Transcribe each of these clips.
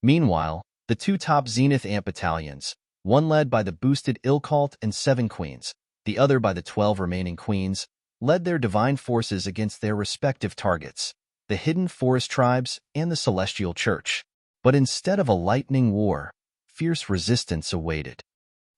Meanwhile, the two top Zenith Ant battalions, one led by the boosted Ilcult and 7 queens, the other by the 12 remaining queens, led their divine forces against their respective targets, the hidden forest tribes and the celestial church. But instead of a lightning war, fierce resistance awaited.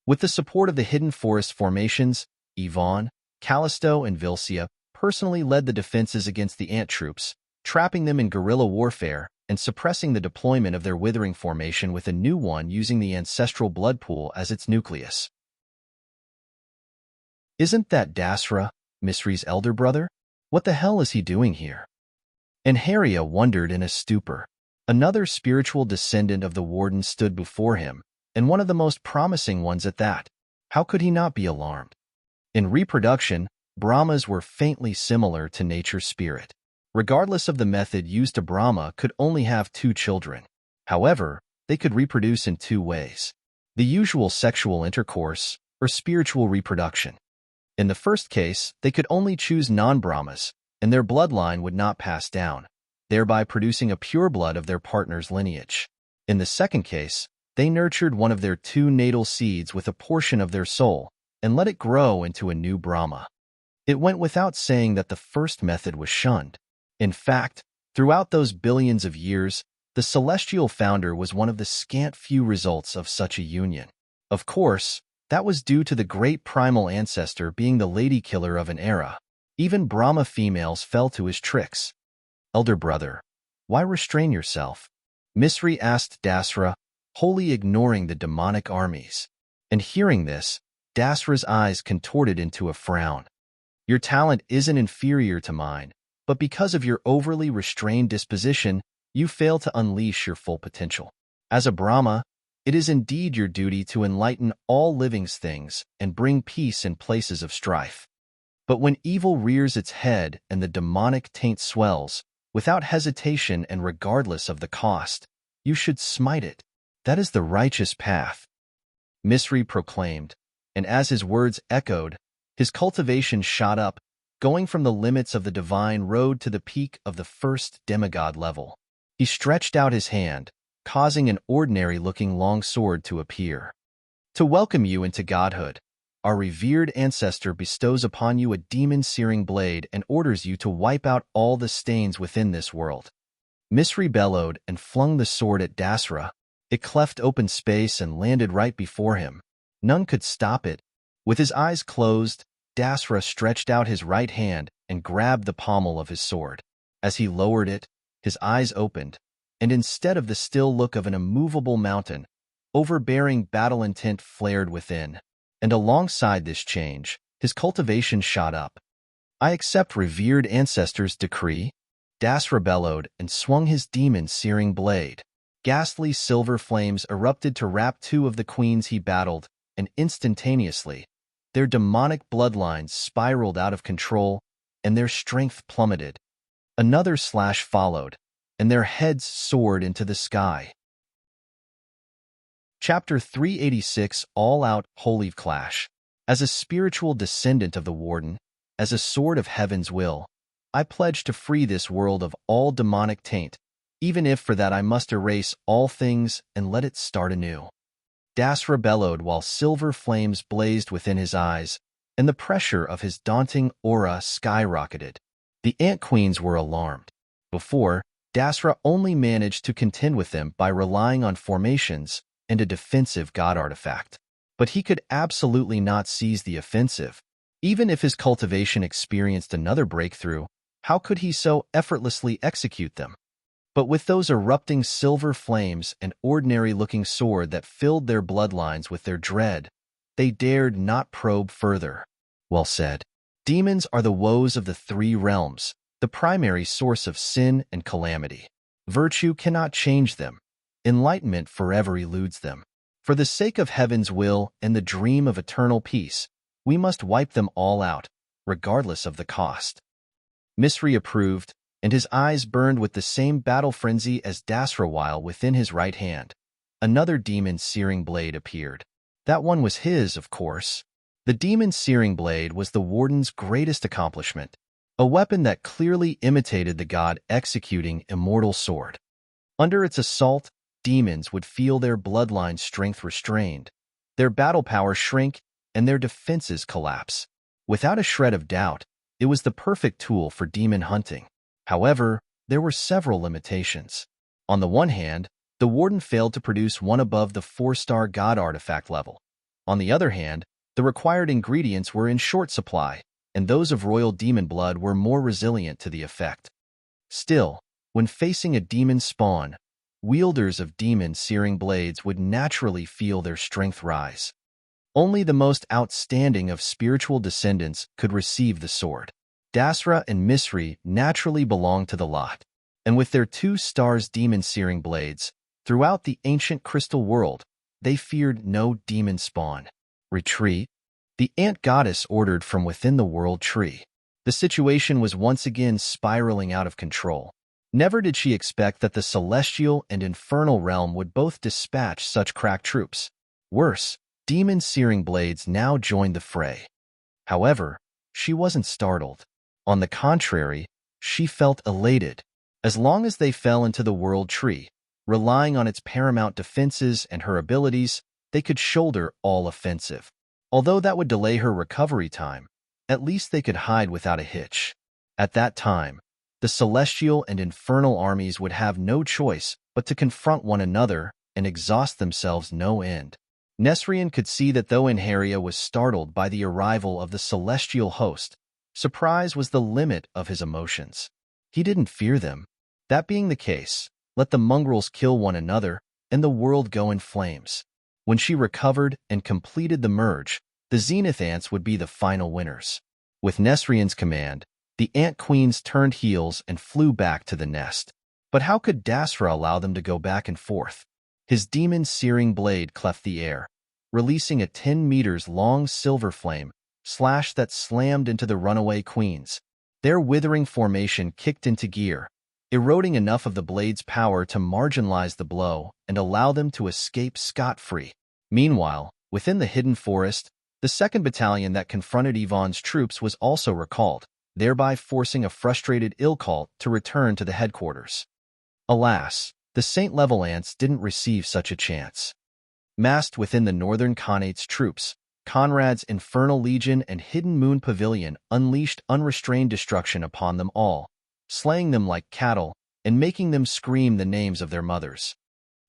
With the support of the hidden forest formations, Yvonne, Callisto, and Vilcia personally led the defenses against the ant troops, trapping them in guerrilla warfare and suppressing the deployment of their withering formation with a new one using the ancestral blood pool as its nucleus. Isn't that Dasra, Misri's elder brother? What the hell is he doing here? And Haria wondered in a stupor. Another spiritual descendant of the Warden stood before him, and one of the most promising ones at that. How could he not be alarmed? In reproduction, Brahmas were faintly similar to nature's spirit. Regardless of the method used, a Brahma could only have 2 children. However, they could reproduce in 2 ways: the usual sexual intercourse or spiritual reproduction. In the first case, they could only choose non-Brahmas, and their bloodline would not pass down, thereby producing a pure blood of their partner's lineage. In the second case, they nurtured one of their 2 natal seeds with a portion of their soul and let it grow into a new Brahma. It went without saying that the first method was shunned. In fact, throughout those billions of years, the celestial founder was one of the scant few results of such a union. Of course, that was due to the great primal ancestor being the lady killer of an era. Even Brahma females fell to his tricks. Elder brother, why restrain yourself? Misri asked Dasra, wholly ignoring the demonic armies. And hearing this, Dasra's eyes contorted into a frown. Your talent isn't inferior to mine, but because of your overly restrained disposition, you fail to unleash your full potential. As a Brahma, it is indeed your duty to enlighten all living things and bring peace in places of strife. But when evil rears its head and the demonic taint swells, without hesitation and regardless of the cost, you should smite it. That is the righteous path. Misri proclaimed, and as his words echoed, his cultivation shot up, going from the limits of the divine road to the peak of the first demigod level. He stretched out his hand, causing an ordinary-looking long sword to appear. To welcome you into godhood, our revered ancestor bestows upon you a demon-searing blade and orders you to wipe out all the stains within this world. Misri bellowed and flung the sword at Dasra. It cleft open space and landed right before him. None could stop it. With his eyes closed, Dasra stretched out his right hand and grabbed the pommel of his sword. As he lowered it, his eyes opened, and instead of the still look of an immovable mountain, overbearing battle intent flared within. And alongside this change, his cultivation shot up. I accept revered ancestors' decree. Dasra bellowed and swung his demon-searing blade. Ghastly silver flames erupted to wrap 2 of the queens he battled, and instantaneously, their demonic bloodlines spiraled out of control, and their strength plummeted. Another slash followed, and their heads soared into the sky. Chapter 386 All-Out Holy Clash. As a spiritual descendant of the Warden, as a sword of heaven's will, I pledge to free this world of all demonic taint, even if for that I must erase all things and let it start anew. Dasra bellowed while silver flames blazed within his eyes, and the pressure of his daunting aura skyrocketed. The Ant Queens were alarmed. Before, Dasra only managed to contend with them by relying on formations and a defensive god artifact. But he could absolutely not seize the offensive. Even if his cultivation experienced another breakthrough, how could he so effortlessly execute them? But with those erupting silver flames and ordinary-looking sword that filled their bloodlines with their dread, they dared not probe further. Well said. Demons are the woes of the 3 realms, the primary source of sin and calamity. Virtue cannot change them. Enlightenment forever eludes them. For the sake of heaven's will and the dream of eternal peace, we must wipe them all out, regardless of the cost. Misri approved, and his eyes burned with the same battle frenzy as Dasra while within his right hand. Another demon-searing blade appeared. That one was his, of course. The demon-searing blade was the Warden's greatest accomplishment, a weapon that clearly imitated the god executing immortal sword. Under its assault, demons would feel their bloodline strength restrained, their battle power shrink, and their defenses collapse. Without a shred of doubt, it was the perfect tool for demon hunting. However, there were several limitations. On the one hand, the Warden failed to produce one above the 4-star God artifact level. On the other hand, the required ingredients were in short supply, and those of royal demon blood were more resilient to the effect. Still, when facing a demon spawn, wielders of demon-searing blades would naturally feel their strength rise. Only the most outstanding of spiritual descendants could receive the sword. Dasra and Misri naturally belonged to the lot, and with their 2 stars demon-searing blades, throughout the ancient crystal world, they feared no demon spawn. Retreat. The ant goddess ordered from within the world tree. The situation was once again spiraling out of control. Never did she expect that the celestial and infernal realm would both dispatch such crack troops. Worse, demon-searing blades now joined the fray. However, she wasn't startled. On the contrary, she felt elated. As long as they fell into the world tree, relying on its paramount defenses and her abilities, they could shoulder all offensive. Although that would delay her recovery time, at least they could hide without a hitch. At that time, the celestial and infernal armies would have no choice but to confront one another and exhaust themselves no end. Nesrian could see that though Enharia was startled by the arrival of the celestial host, surprise was the limit of his emotions. He didn't fear them. That being the case, let the mongrels kill one another and the world go in flames. When she recovered and completed the merge, the Zenith Ants would be the final winners. With Nesrian's command, the Ant Queens turned heels and flew back to the nest. But how could Dasra allow them to go back and forth? His demon-searing blade cleft the air, releasing a 10 meters long silver flame slash that slammed into the runaway queens. Their withering formation kicked into gear, eroding enough of the blade's power to marginalize the blow and allow them to escape scot-free. Meanwhile, within the hidden forest, the 2nd Battalion that confronted Yvonne's troops was also recalled, thereby forcing a frustrated Ilkalt to return to the headquarters. Alas, the Saint-level ants didn't receive such a chance. Massed within the Northern Khanate's troops, Conrad's Infernal Legion and Hidden Moon Pavilion unleashed unrestrained destruction upon them all, slaying them like cattle and making them scream the names of their mothers.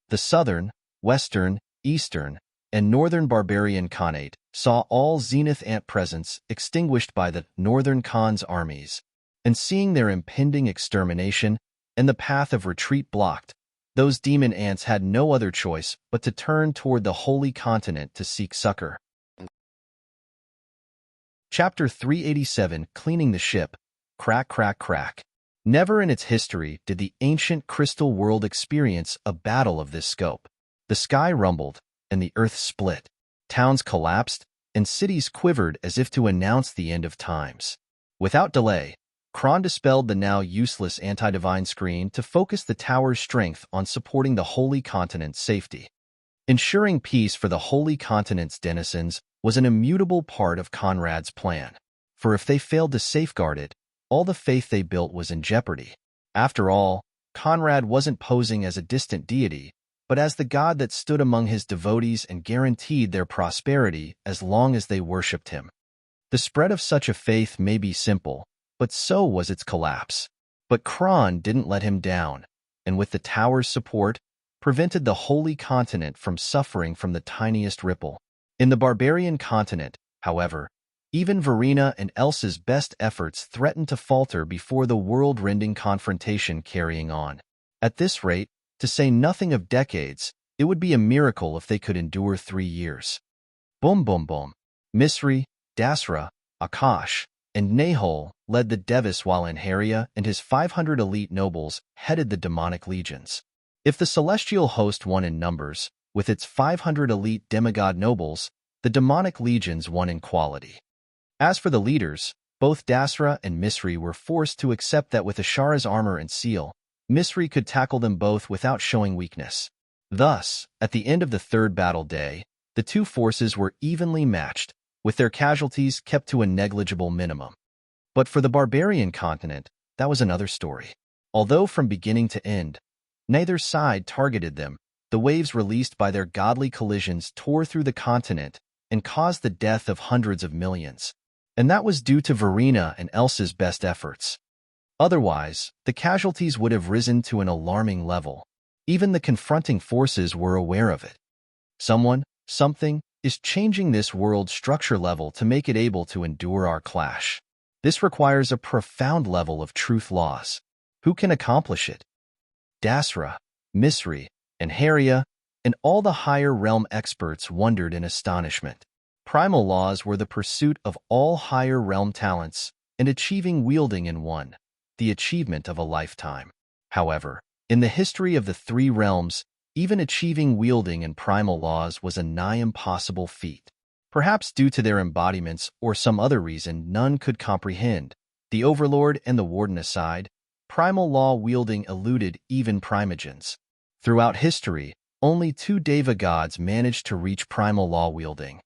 The Southern, Western, Eastern, and Northern Barbarian Khanate saw all Zenith Ant presence extinguished by the Northern Khan's armies, and seeing their impending extermination and the path of retreat blocked, those demon ants had no other choice but to turn toward the Holy Continent to seek succor. Chapter 387, Cleaning the Ship. Crack, crack, crack. Never in its history did the ancient crystal world experience a battle of this scope. The sky rumbled, and the earth split. Towns collapsed, and cities quivered as if to announce the end of times. Without delay, Kron dispelled the now useless anti-divine screen to focus the tower's strength on supporting the Holy Continent's safety. Ensuring peace for the Holy Continent's denizens was an immutable part of Conrad's plan, for if they failed to safeguard it, all the faith they built was in jeopardy. After all, Conrad wasn't posing as a distant deity, but as the god that stood among his devotees and guaranteed their prosperity as long as they worshipped him. The spread of such a faith may be simple, but so was its collapse. But Kron didn't let him down, and with the tower's support, prevented the Holy Continent from suffering from the tiniest ripple. In the barbarian continent, however, even Verena and Elsa's best efforts threatened to falter before the world-rending confrontation carrying on. At this rate, to say nothing of decades, it would be a miracle if they could endure 3 years. Boom boom boom. Misri, Dasra, Akash, and Nahol led the Devis while Enharia and his 500 elite nobles headed the demonic legions. If the celestial host won in numbers, with its 500 elite demigod nobles, the demonic legions won in quality. As for the leaders, both Dasra and Misri were forced to accept that with Ashara's armor and seal, Misri could tackle them both without showing weakness. Thus, at the end of the 3rd battle day, the two forces were evenly matched, with their casualties kept to a negligible minimum. But for the barbarian continent, that was another story. Although from beginning to end, neither side targeted them, The waves released by their godly collisions tore through the continent and caused the death of hundreds of millions. And that was due to Verena and Elsa's best efforts. Otherwise, the casualties would have risen to an alarming level. Even the confronting forces were aware of it. Someone, something, is changing this world's structure level to make it able to endure our clash. This requires a profound level of truth laws. Who can accomplish it? Dasra, Misri, and Haria, and all the higher realm experts wondered in astonishment. Primal laws were the pursuit of all higher realm talents, and achieving wielding in one, the achievement of a lifetime. However, in the history of the three realms, even achieving wielding and primal laws was a nigh impossible feat. Perhaps due to their embodiments or some other reason none could comprehend, the Overlord and the Warden aside, primal law wielding eluded even primogens. Throughout history, only two Deva gods managed to reach primal law wielding.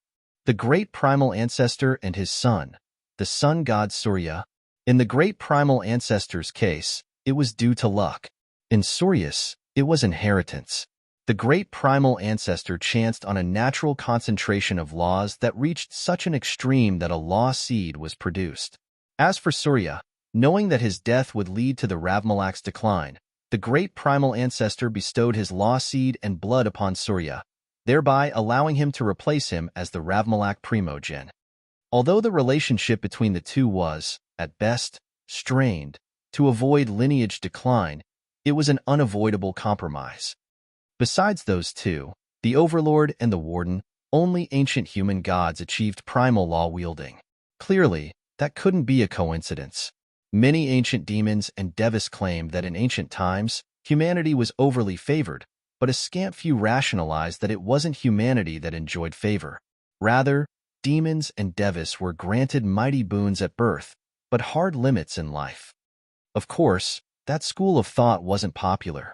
The great primal ancestor and his son, the sun god Surya. In the great primal ancestor's case, it was due to luck. In Suryas, it was inheritance. The great primal ancestor chanced on a natural concentration of laws that reached such an extreme that a law seed was produced. As for Surya, knowing that his death would lead to the Ravmalak's decline, the great primal ancestor bestowed his law seed and blood upon Surya, thereby allowing him to replace him as the Ravmalak primogen. Although the relationship between the two was, at best, strained, to avoid lineage decline, it was an unavoidable compromise. Besides those two, the Overlord and the Warden, only ancient human gods achieved primal law wielding. Clearly, that couldn't be a coincidence. Many ancient demons and devas claimed that in ancient times, humanity was overly favored, but a scant few rationalized that it wasn't humanity that enjoyed favor. Rather, demons and devas were granted mighty boons at birth, but hard limits in life. Of course, that school of thought wasn't popular.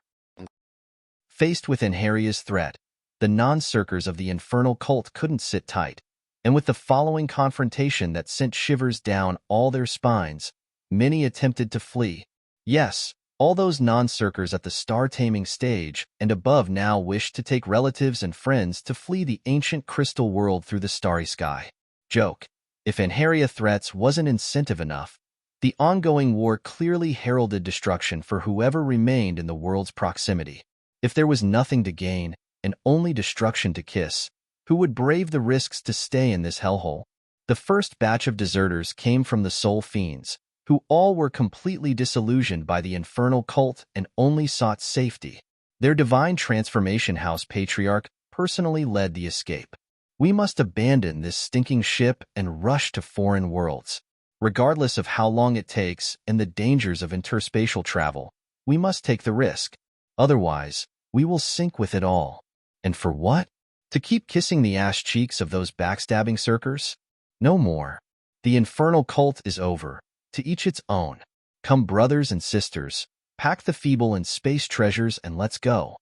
Faced with Haria's threat, the non-circers of the infernal cult couldn't sit tight, and with the following confrontation that sent shivers down all their spines, many attempted to flee. Yes, all those non-circers at the star-taming stage and above now wished to take relatives and friends to flee the ancient crystal world through the starry sky. Joke. If Haria threats wasn't incentive enough, the ongoing war clearly heralded destruction for whoever remained in the world's proximity. If there was nothing to gain and only destruction to kiss, who would brave the risks to stay in this hellhole? The first batch of deserters came from the soul fiends, who all were completely disillusioned by the infernal cult and only sought safety. Their divine transformation house patriarch personally led the escape. We must abandon this stinking ship and rush to foreign worlds. Regardless of how long it takes and the dangers of interspatial travel, we must take the risk. Otherwise, we will sink with it all. And for what? To keep kissing the ass cheeks of those backstabbing circers? No more. The infernal cult is over. To each its own. Come brothers and sisters, pack the feeble and space treasures and let's go.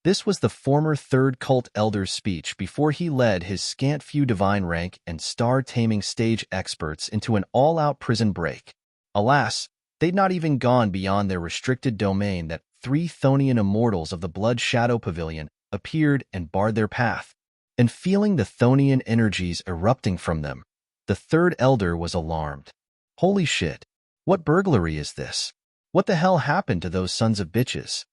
This was the former third cult elder's speech before he led his scant few divine rank and star-taming stage experts into an all-out prison break. Alas, they'd not even gone beyond their restricted domain that 3 Thonian immortals of the Blood Shadow Pavilion appeared and barred their path. And feeling the Thonian energies erupting from them, the third elder was alarmed. Holy shit, what burglary is this? What the hell happened to those sons of bitches?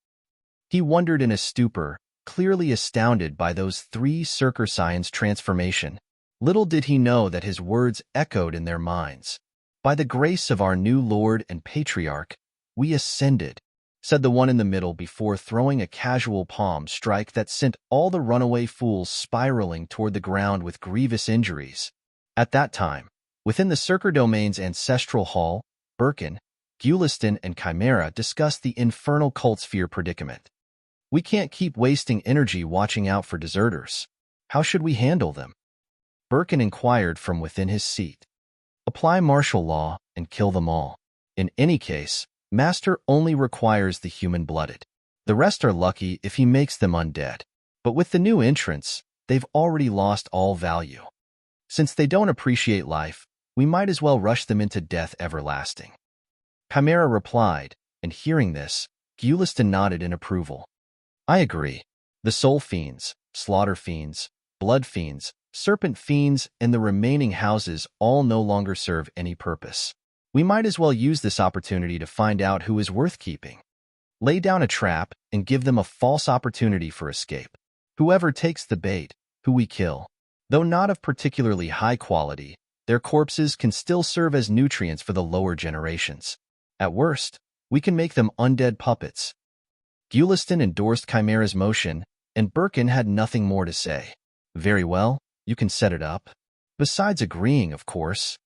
He wondered in a stupor, clearly astounded by those 3 Circer Scions' transformation. Little did he know that his words echoed in their minds. By the grace of our new Lord and Patriarch, we ascended, said the one in the middle before throwing a casual palm strike that sent all the runaway fools spiraling toward the ground with grievous injuries. At that time, within the Circer Domain's ancestral hall, Birkin, Gulistan, and Chimera discussed the infernal cult sphere predicament. We can't keep wasting energy watching out for deserters. How should we handle them? Birkin inquired from within his seat. Apply martial law and kill them all. In any case, Master only requires the human-blooded. The rest are lucky if he makes them undead. But with the new entrants, they've already lost all value. Since they don't appreciate life, we might as well rush them into death everlasting. Chimera replied, and hearing this, Gulistan nodded in approval. I agree. The soul fiends, slaughter fiends, blood fiends, serpent fiends, and the remaining houses all no longer serve any purpose. We might as well use this opportunity to find out who is worth keeping. Lay down a trap and give them a false opportunity for escape. Whoever takes the bait, who we kill. Though not of particularly high quality, their corpses can still serve as nutrients for the lower generations. At worst, we can make them undead puppets. Gulistan endorsed Chimera's motion, and Birkin had nothing more to say. Very well, you can set it up. Besides agreeing, of course.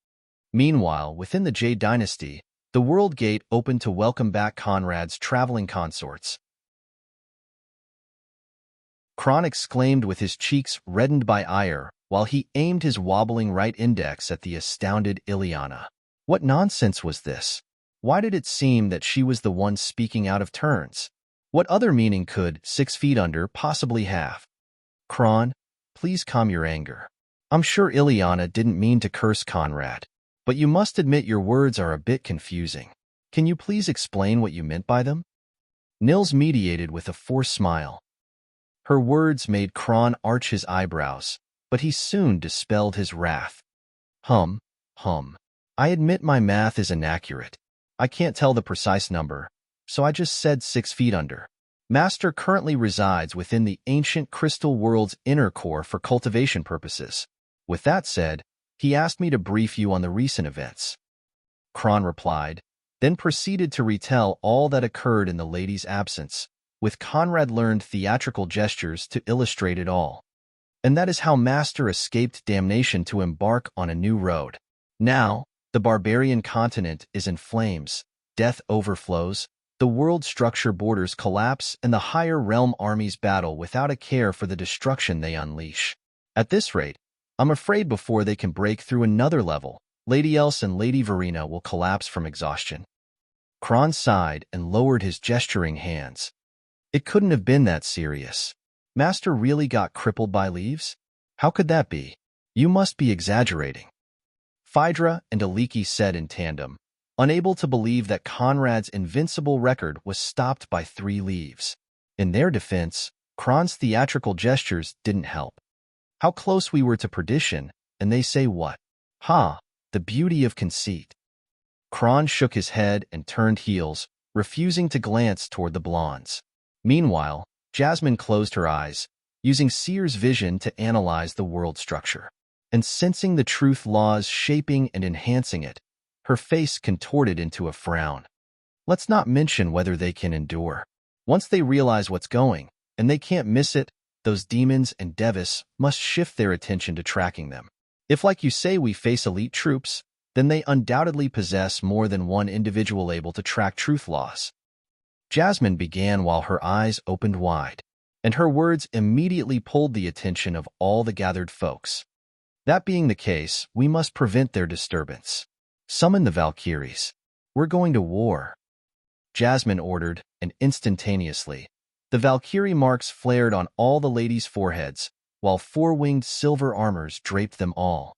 Meanwhile, within the Jade Dynasty, the World Gate opened to welcome back Conrad's traveling consorts. Kron exclaimed with his cheeks reddened by ire, while he aimed his wobbling right index at the astounded Ileana. What nonsense was this? Why did it seem that she was the one speaking out of turns? What other meaning could 6 feet under possibly have? Kron, please calm your anger. I'm sure Ileana didn't mean to curse Conrad, but you must admit your words are a bit confusing. Can you please explain what you meant by them? Nils mediated with a forced smile. Her words made Kron arch his eyebrows, but he soon dispelled his wrath. Hum. I admit my math is inaccurate. I can't tell the precise number, so I just said 6 feet under. Master currently resides within the ancient crystal world's inner core for cultivation purposes. With that said, he asked me to brief you on the recent events. Kron replied, then proceeded to retell all that occurred in the lady's absence, with Conrad learned theatrical gestures to illustrate it all. And that is how Master escaped damnation to embark on a new road. Now, the barbarian continent is in flames, death overflows, the world structure borders collapse, and the higher realm armies battle without a care for the destruction they unleash. At this rate, I'm afraid before they can break through another level, Lady Else and Lady Verena will collapse from exhaustion. Kron sighed and lowered his gesturing hands. It couldn't have been that serious. Master really got crippled by leaves? How could that be? You must be exaggerating. Phaedra and Aliki said in tandem, unable to believe that Conrad's invincible record was stopped by 3 leaves. In their defense, Kron's theatrical gestures didn't help. How close we were to perdition, and they say what? Ha, the beauty of conceit. Kron shook his head and turned heels, refusing to glance toward the blondes. Meanwhile, Jasmine closed her eyes, using Seer's vision to analyze the world structure. And sensing the truth laws shaping and enhancing it, her face contorted into a frown. Let's not mention whether they can endure. Once they realize what's going, and they can't miss it, those demons and Devis must shift their attention to tracking them. If, like you say, we face elite troops, then they undoubtedly possess more than one individual able to track truth laws. Jasmine began while her eyes opened wide, and her words immediately pulled the attention of all the gathered folks. That being the case, we must prevent their disturbance. Summon the Valkyries. We're going to war. Jasmine ordered, and instantaneously, the Valkyrie marks flared on all the ladies' foreheads, while 4-winged silver armors draped them all.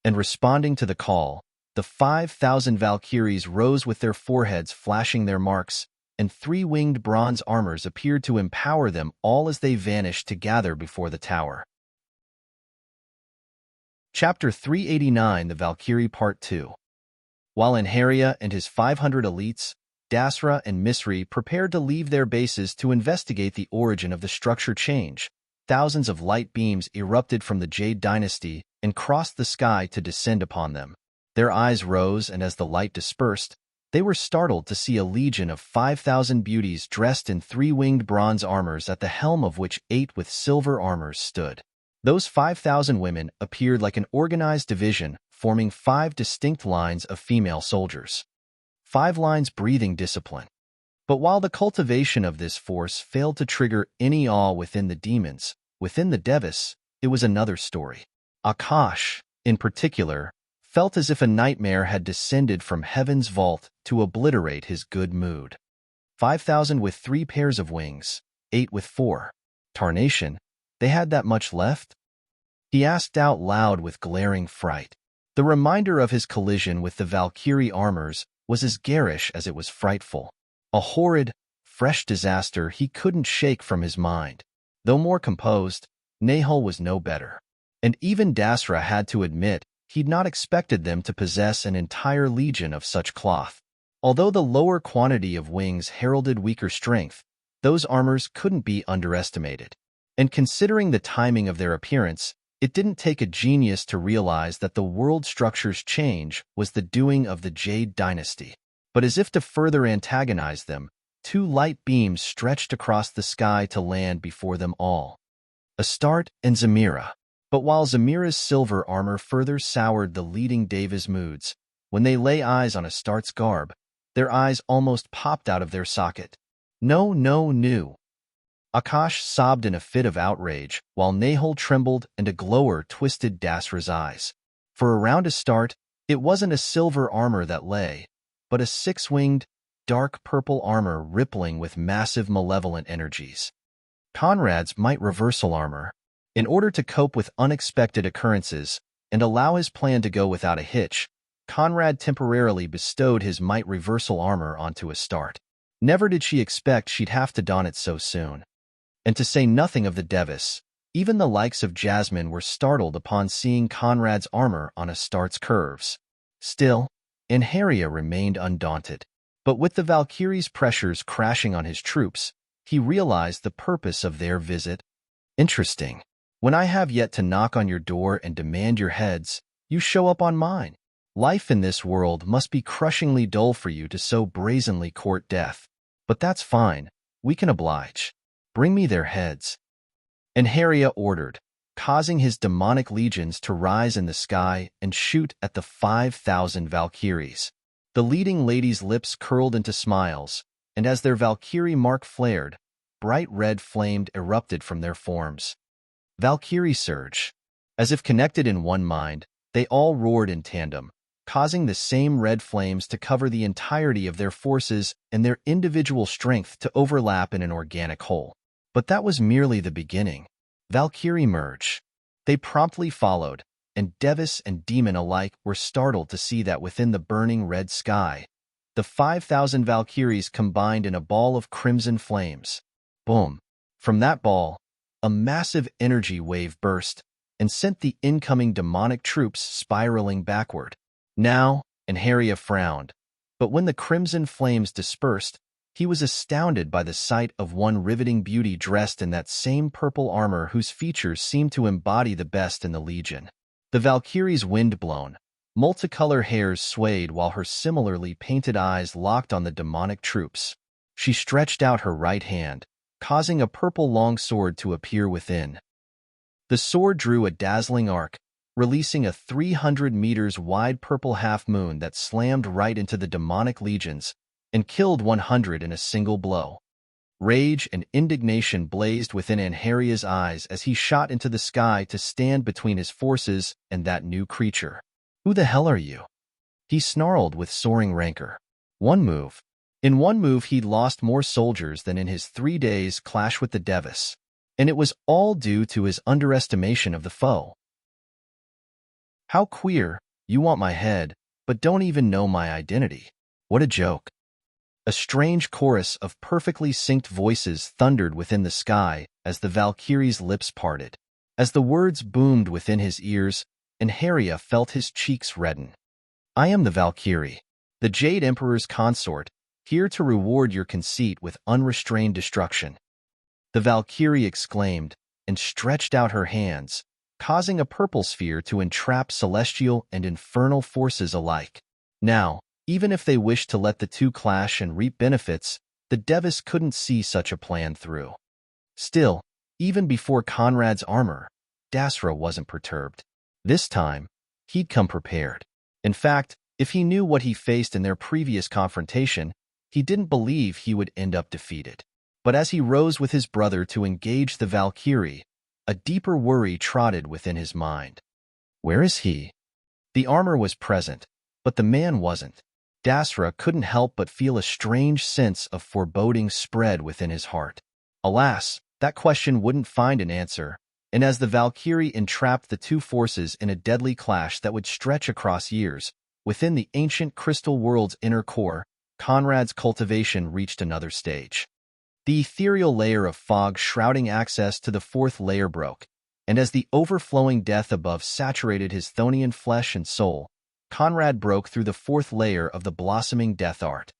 And responding to the call, the 5,000 Valkyries rose with their foreheads flashing their marks, and 3-winged bronze armors appeared to empower them all as they vanished to gather before the tower. Chapter 389, The Valkyrie Part 2. While Enharia and his 500 elites, Dasra and Misri prepared to leave their bases to investigate the origin of the structure change, thousands of light beams erupted from the Jade Dynasty and crossed the sky to descend upon them. Their eyes rose, and as the light dispersed, they were startled to see a legion of 5,000 beauties dressed in 3-winged bronze armors, at the helm of which 8 with silver armors stood. Those 5,000 women appeared like an organized division, forming 5 distinct lines of female soldiers. 5 lines breathing discipline. But while the cultivation of this force failed to trigger any awe within the demons, within the Devis, it was another story. Akash, in particular, felt as if a nightmare had descended from heaven's vault to obliterate his good mood. 5,000 with 3 pairs of wings, 8 with 4. Tarnation, they had that much left? He asked out loud with glaring fright. The reminder of his collision with the Valkyrie armors was as garish as it was frightful. A horrid, fresh disaster he couldn't shake from his mind. Though more composed, Nahal was no better. And even Dasra had to admit he'd not expected them to possess an entire legion of such cloth. Although the lower quantity of wings heralded weaker strength, those armors couldn't be underestimated. And considering the timing of their appearance, it didn't take a genius to realize that the world structure's change was the doing of the Jade Dynasty. But as if to further antagonize them, two light beams stretched across the sky to land before them all. Astarte and Zamira. But while Zamira's silver armor further soured the leading Deva's moods, when they lay eyes on Astarte's garb, their eyes almost popped out of their socket. No. Akash sobbed in a fit of outrage, while Nahal trembled and a glower twisted Dasra's eyes. For around Astarte, it wasn't a silver armor that lay, but a six-winged, dark purple armor rippling with massive malevolent energies. Conrad's might reversal armor. In order to cope with unexpected occurrences and allow his plan to go without a hitch, Conrad temporarily bestowed his might reversal armor onto Astarte. Never did she expect she'd have to don it so soon. And to say nothing of the Devis, even the likes of Jasmine were startled upon seeing Conrad's armor on Astarte's curves. Still, Anharia remained undaunted. But with the Valkyrie's pressures crashing on his troops, he realized the purpose of their visit. Interesting. When I have yet to knock on your door and demand your heads, you show up on mine. Life in this world must be crushingly dull for you to so brazenly court death. But that's fine. We can oblige. Bring me their heads. Anharia ordered, causing his demonic legions to rise in the sky and shoot at the 5,000 Valkyries. The leading lady's lips curled into smiles, and as their Valkyrie mark flared, bright red flame erupted from their forms. Valkyrie surge. As if connected in one mind, they all roared in tandem, causing the same red flames to cover the entirety of their forces and their individual strength to overlap in an organic whole. But that was merely the beginning. Valkyrie merge. They promptly followed, and Devis and Demon alike were startled to see that within the burning red sky, the 5,000 Valkyries combined in a ball of crimson flames. Boom! From that ball, a massive energy wave burst and sent the incoming demonic troops spiraling backward. Now, Anharia frowned, but when the crimson flames dispersed, he was astounded by the sight of one riveting beauty dressed in that same purple armor whose features seemed to embody the best in the Legion. The Valkyrie's wind-blown, multicolor hairs swayed while her similarly painted eyes locked on the demonic troops. She stretched out her right hand, causing a purple longsword to appear within. The sword drew a dazzling arc, releasing a 300 meters wide purple half-moon that slammed right into the demonic legions and killed 100 in a single blow. Rage and indignation blazed within Anharia's eyes as he shot into the sky to stand between his forces and that new creature. "Who the hell are you?" he snarled with soaring rancor. In one move he'd lost more soldiers than in his 3 days' clash with the Devis, and it was all due to his underestimation of the foe. "How queer, you want my head, but don't even know my identity. What a joke." A strange chorus of perfectly synced voices thundered within the sky as the Valkyrie's lips parted. As the words boomed within his ears, Anharia felt his cheeks redden. "I am the Valkyrie, the Jade Emperor's consort, here to reward your conceit with unrestrained destruction." The Valkyrie exclaimed and stretched out her hands, causing a purple sphere to entrap celestial and infernal forces alike. Now, even if they wished to let the two clash and reap benefits, the Devis couldn't see such a plan through. Still, even before Conrad's armor, Dasra wasn't perturbed. This time, he'd come prepared. In fact, if he knew what he faced in their previous confrontation, he didn't believe he would end up defeated. But as he rose with his brother to engage the Valkyrie, a deeper worry trotted within his mind. Where is he? The armor was present, but the man wasn't. Dasra couldn't help but feel a strange sense of foreboding spread within his heart. Alas, that question wouldn't find an answer, and as the Valkyrie entrapped the two forces in a deadly clash that would stretch across years, within the ancient crystal world's inner core, Conrad's cultivation reached another stage. The ethereal layer of fog shrouding access to the fourth layer broke, and as the overflowing death above saturated his Thonian flesh and soul, Conrad broke through the fourth layer of the blossoming death art.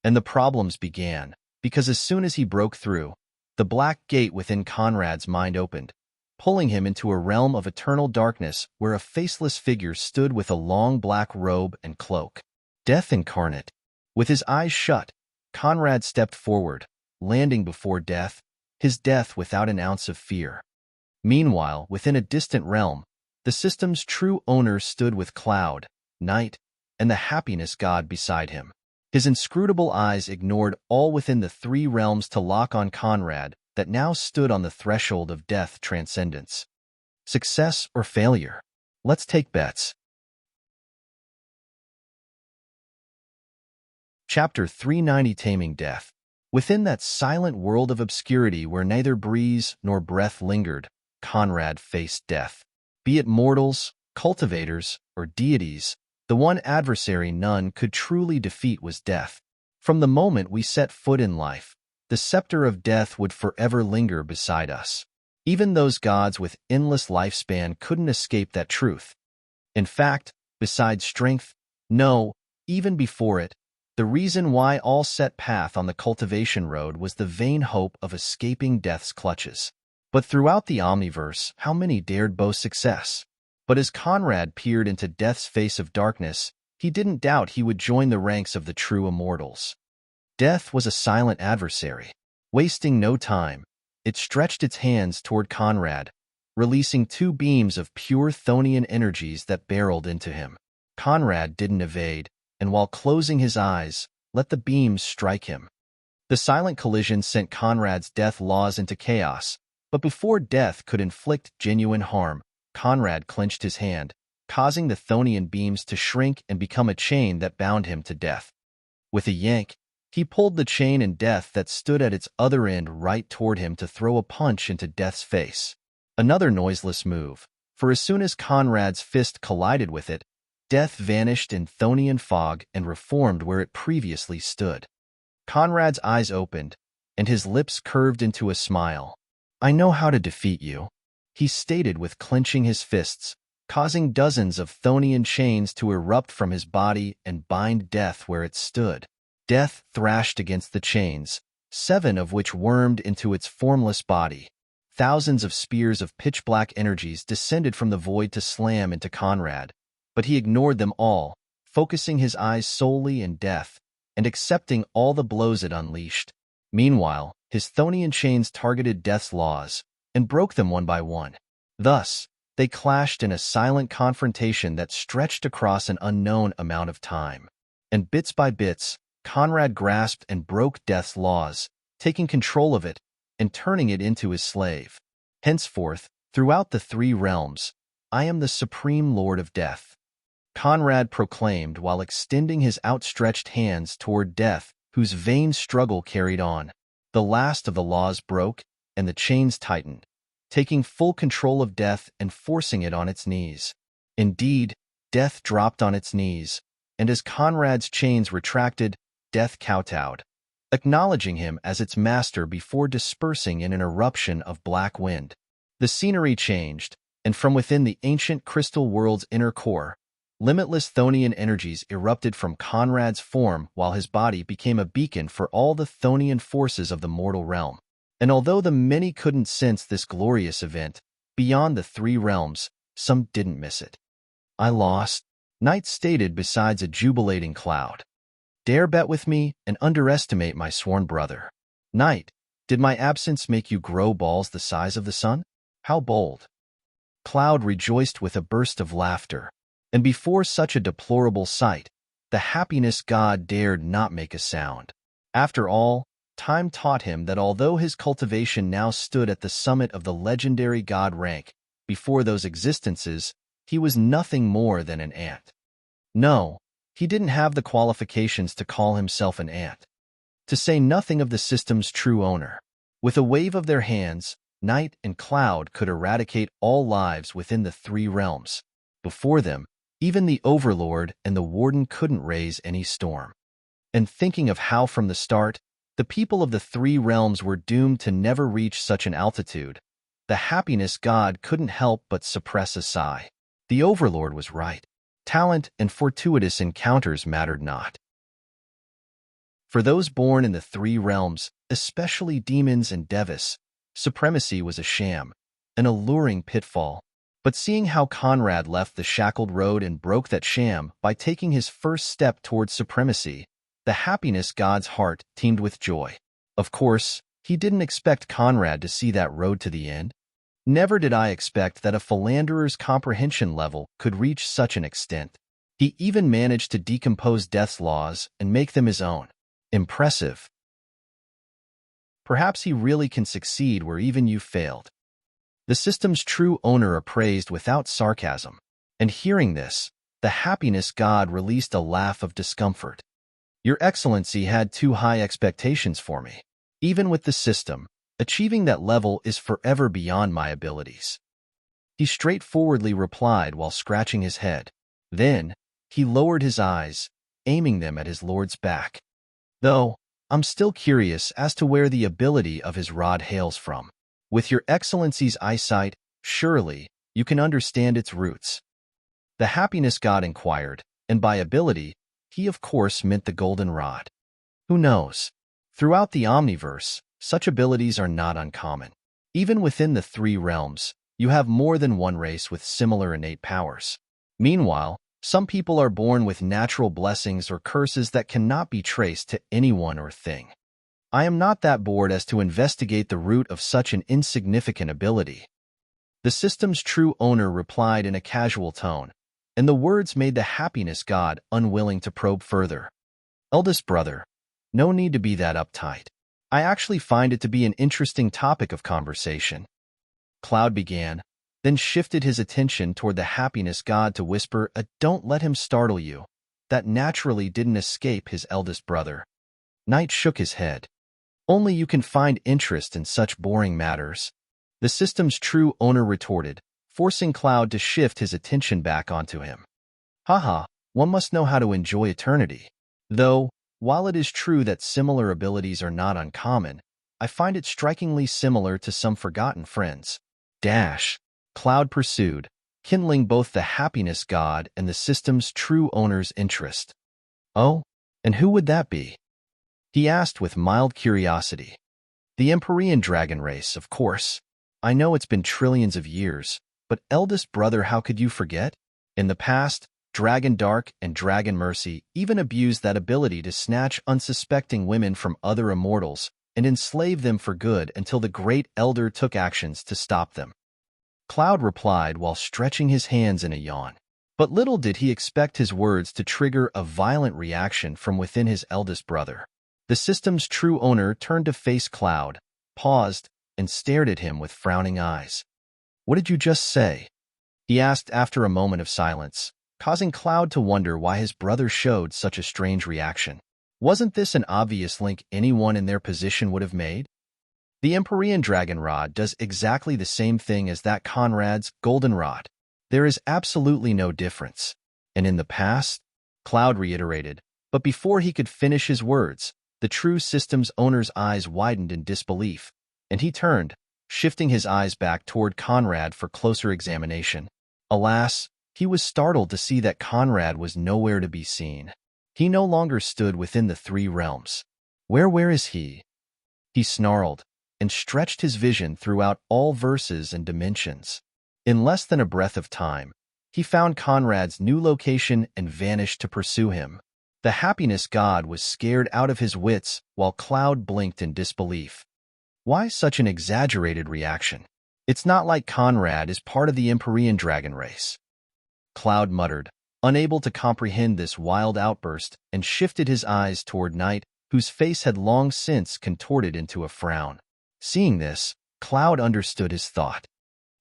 And the problems began, because as soon as he broke through, the black gate within Conrad's mind opened, pulling him into a realm of eternal darkness where a faceless figure stood with a long black robe and cloak. Death incarnate. With his eyes shut, Conrad stepped forward, landing before death, his death without an ounce of fear. Meanwhile, within a distant realm, the system's true owner stood with Cloud, Night, and the happiness god beside him. His inscrutable eyes ignored all within the three realms to lock on Conrad that now stood on the threshold of death transcendence. Success or failure? Let's take bets. Chapter 390 Taming Death. Within that silent world of obscurity where neither breeze nor breath lingered, Conrad faced death. Be it mortals, cultivators, or deities, the one adversary none could truly defeat was death. From the moment we set foot in life, the scepter of death would forever linger beside us. Even those gods with endless lifespan couldn't escape that truth. In fact, besides strength, no, even before it, the reason why all set path on the cultivation road was the vain hope of escaping death's clutches. But throughout the Omniverse, how many dared boast success? But as Conrad peered into death's face of darkness, he didn't doubt he would join the ranks of the true immortals. Death was a silent adversary. Wasting no time, it stretched its hands toward Conrad, releasing two beams of pure Thonian energies that barreled into him. Conrad didn't evade, and while closing his eyes, let the beams strike him. The silent collision sent Conrad's death laws into chaos, but before death could inflict genuine harm, Conrad clenched his hand, causing the Thonian beams to shrink and become a chain that bound him to death. With a yank, he pulled the chain and death that stood at its other end right toward him to throw a punch into death's face. Another noiseless move, for as soon as Conrad's fist collided with it, death vanished in Thonian fog and reformed where it previously stood. Conrad's eyes opened, and his lips curved into a smile. "I know how to defeat you," he stated with clenching his fists, causing dozens of Thonian chains to erupt from his body and bind death where it stood. Death thrashed against the chains, 7 of which wormed into its formless body. Thousands of spears of pitch-black energies descended from the void to slam into Conrad, but he ignored them all, focusing his eyes solely in death and accepting all the blows it unleashed. Meanwhile, his Thonian chains targeted death's laws and broke them one by one. Thus, they clashed in a silent confrontation that stretched across an unknown amount of time. And bits by bits, Conrad grasped and broke death's laws, taking control of it and turning it into his slave. Henceforth, throughout the three realms, I am the supreme lord of death, Conrad proclaimed while extending his outstretched hands toward death, whose vain struggle carried on. The last of the laws broke, and the chains tightened, taking full control of death and forcing it on its knees. Indeed, death dropped on its knees, and as Conrad's chains retracted, death kowtowed, acknowledging him as its master before dispersing in an eruption of black wind. The scenery changed, and from within the ancient crystal world's inner core, limitless Thonian energies erupted from Conrad's form while his body became a beacon for all the Thonian forces of the mortal realm. And although the many couldn't sense this glorious event, beyond the three realms, some didn't miss it. "I lost," Night stated besides a jubilating Cloud. "Dare bet with me and underestimate my sworn brother." "Night, did my absence make you grow balls the size of the sun? How bold." Cloud rejoiced with a burst of laughter. And before such a deplorable sight, the happiness god dared not make a sound. After all, time taught him that although his cultivation now stood at the summit of the legendary god rank, before those existences, he was nothing more than an ant. No, he didn't have the qualifications to call himself an ant. To say nothing of the system's true owner. With a wave of their hands, Night and Cloud could eradicate all lives within the three realms. Before them, even the Overlord and the Warden couldn't raise any storm. And thinking of how from the start, The people of the three realms were doomed to never reach such an altitude. The happiness god couldn't help but suppress a sigh. The overlord was right. Talent and fortuitous encounters mattered not. For those born in the three realms, especially demons and devas, supremacy was a sham, an alluring pitfall. But seeing how Conrad left the shackled road and broke that sham by taking his first step towards supremacy, the happiness god's heart teemed with joy. Of course, he didn't expect Conrad to see that road to the end. Never did I expect that a philanderer's comprehension level could reach such an extent. He even managed to decompose death's laws and make them his own. Impressive. Perhaps he really can succeed where even you failed. The system's true owner appraised without sarcasm, and hearing this, the happiness god released a laugh of discomfort. Your Excellency had too high expectations for me. Even with the system, achieving that level is forever beyond my abilities. He straightforwardly replied while scratching his head. Then, he lowered his eyes, aiming them at his lord's back. Though, I'm still curious as to where the ability of his rod hails from. With your Excellency's eyesight, surely, you can understand its roots. The happiness god inquired, and by ability, he of course meant the golden rod. Who knows? Throughout the Omniverse, such abilities are not uncommon. Even within the three realms, you have more than one race with similar innate powers. Meanwhile, some people are born with natural blessings or curses that cannot be traced to anyone or thing. I am not that bored as to investigate the root of such an insignificant ability. The system's true owner replied in a casual tone, and the words made the happiness god unwilling to probe further. Eldest brother, no need to be that uptight. I actually find it to be an interesting topic of conversation. Cloud began, then shifted his attention toward the happiness god to whisper a "don't let him startle you." That naturally didn't escape his eldest brother. Knight shook his head. Only you can find interest in such boring matters. The system's true owner retorted, forcing Cloud to shift his attention back onto him. Haha, one must know how to enjoy eternity. Though, while it is true that similar abilities are not uncommon, I find it strikingly similar to some forgotten friends. Cloud pursued, kindling both the happiness god and the system's true owner's interest. Oh, and who would that be? He asked with mild curiosity. The Empyrean dragon race, of course. I know it's been trillions of years, but eldest brother, how could you forget? In the past, Dragon Dark and Dragon Mercy even abused that ability to snatch unsuspecting women from other immortals and enslave them for good until the Great Elder took actions to stop them. Cloud replied while stretching his hands in a yawn. But little did he expect his words to trigger a violent reaction from within his eldest brother. The system's true owner turned to face Cloud, paused, and stared at him with frowning eyes. What did you just say? He asked after a moment of silence, causing Cloud to wonder why his brother showed such a strange reaction. Wasn't this an obvious link anyone in their position would have made? The Empyrean Dragon Rod does exactly the same thing as that Conrad's Golden Rod. There is absolutely no difference. And in the past? Cloud reiterated, but before he could finish his words, the true system's owner's eyes widened in disbelief, and he turned, shifting his eyes back toward Conrad for closer examination. Alas, he was startled to see that Conrad was nowhere to be seen. He no longer stood within the three realms. Where is he? He snarled, and stretched his vision throughout all verses and dimensions. In less than a breath of time, he found Conrad's new location and vanished to pursue him. The happiness god was scared out of his wits while Cloud blinked in disbelief. Why such an exaggerated reaction? It's not like Conrad is part of the Empyrean dragon race. Cloud muttered, unable to comprehend this wild outburst, and shifted his eyes toward Knight, whose face had long since contorted into a frown. Seeing this, Cloud understood his thought.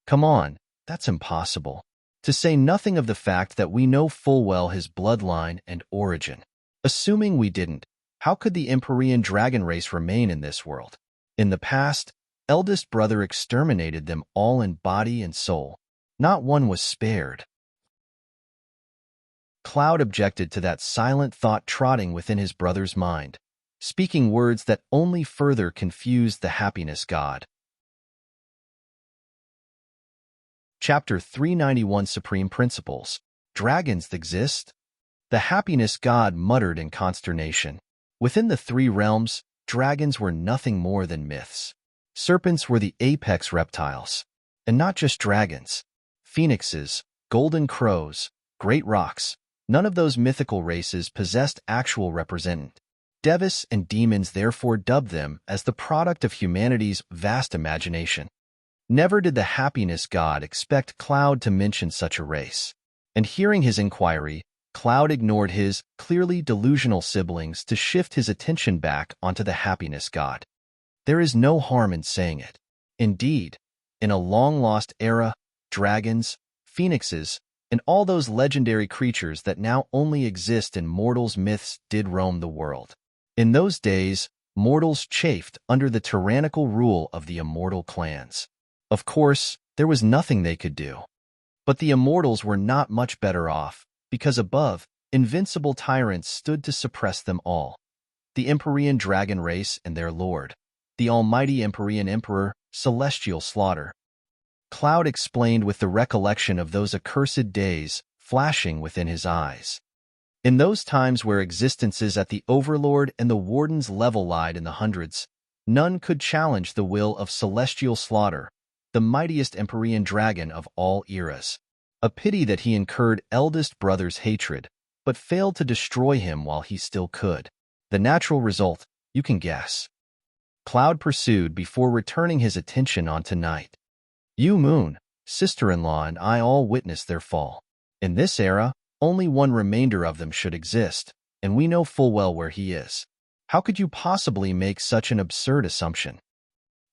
Come on, that's impossible. To say nothing of the fact that we know full well his bloodline and origin. Assuming we didn't, how could the Empyrean dragon race remain in this world? In the past, eldest brother exterminated them all in body and soul. Not one was spared. Cloud objected to that silent thought trotting within his brother's mind. speaking words that only further confused the happiness god. Chapter 391 Supreme Principles. Dragons exist? The happiness god muttered in consternation. Within the three realms, dragons were nothing more than myths. Serpents were the apex reptiles. And not just dragons. Phoenixes, golden crows, great rocks, none of those mythical races possessed actual representative. Devas and demons therefore dubbed them as the product of humanity's vast imagination. Never did the happiness god expect Cloud to mention such a race. And hearing his inquiry, Cloud ignored his clearly delusional siblings to shift his attention back onto the happiness god. There is no harm in saying it. Indeed, in a long-lost era, dragons, phoenixes, and all those legendary creatures that now only exist in mortals' myths did roam the world. In those days, mortals chafed under the tyrannical rule of the immortal clans. Of course, there was nothing they could do. But the immortals were not much better off, because above, invincible tyrants stood to suppress them all. The Empyrean dragon race and their lord. The almighty Empyrean emperor, celestial slaughter. Cloud explained with the recollection of those accursed days flashing within his eyes. In those times where existences at the Overlord and the Warden's level lied in the hundreds, none could challenge the will of celestial slaughter, the mightiest Empyrean dragon of all eras. A pity that he incurred eldest brother's hatred, but failed to destroy him while he still could. The natural result, you can guess. Cloud pursued before returning his attention on tonight. You, Moon, sister-in-law, and I all witnessed their fall. In this era, only one remainder of them should exist, and we know full well where he is. How could you possibly make such an absurd assumption?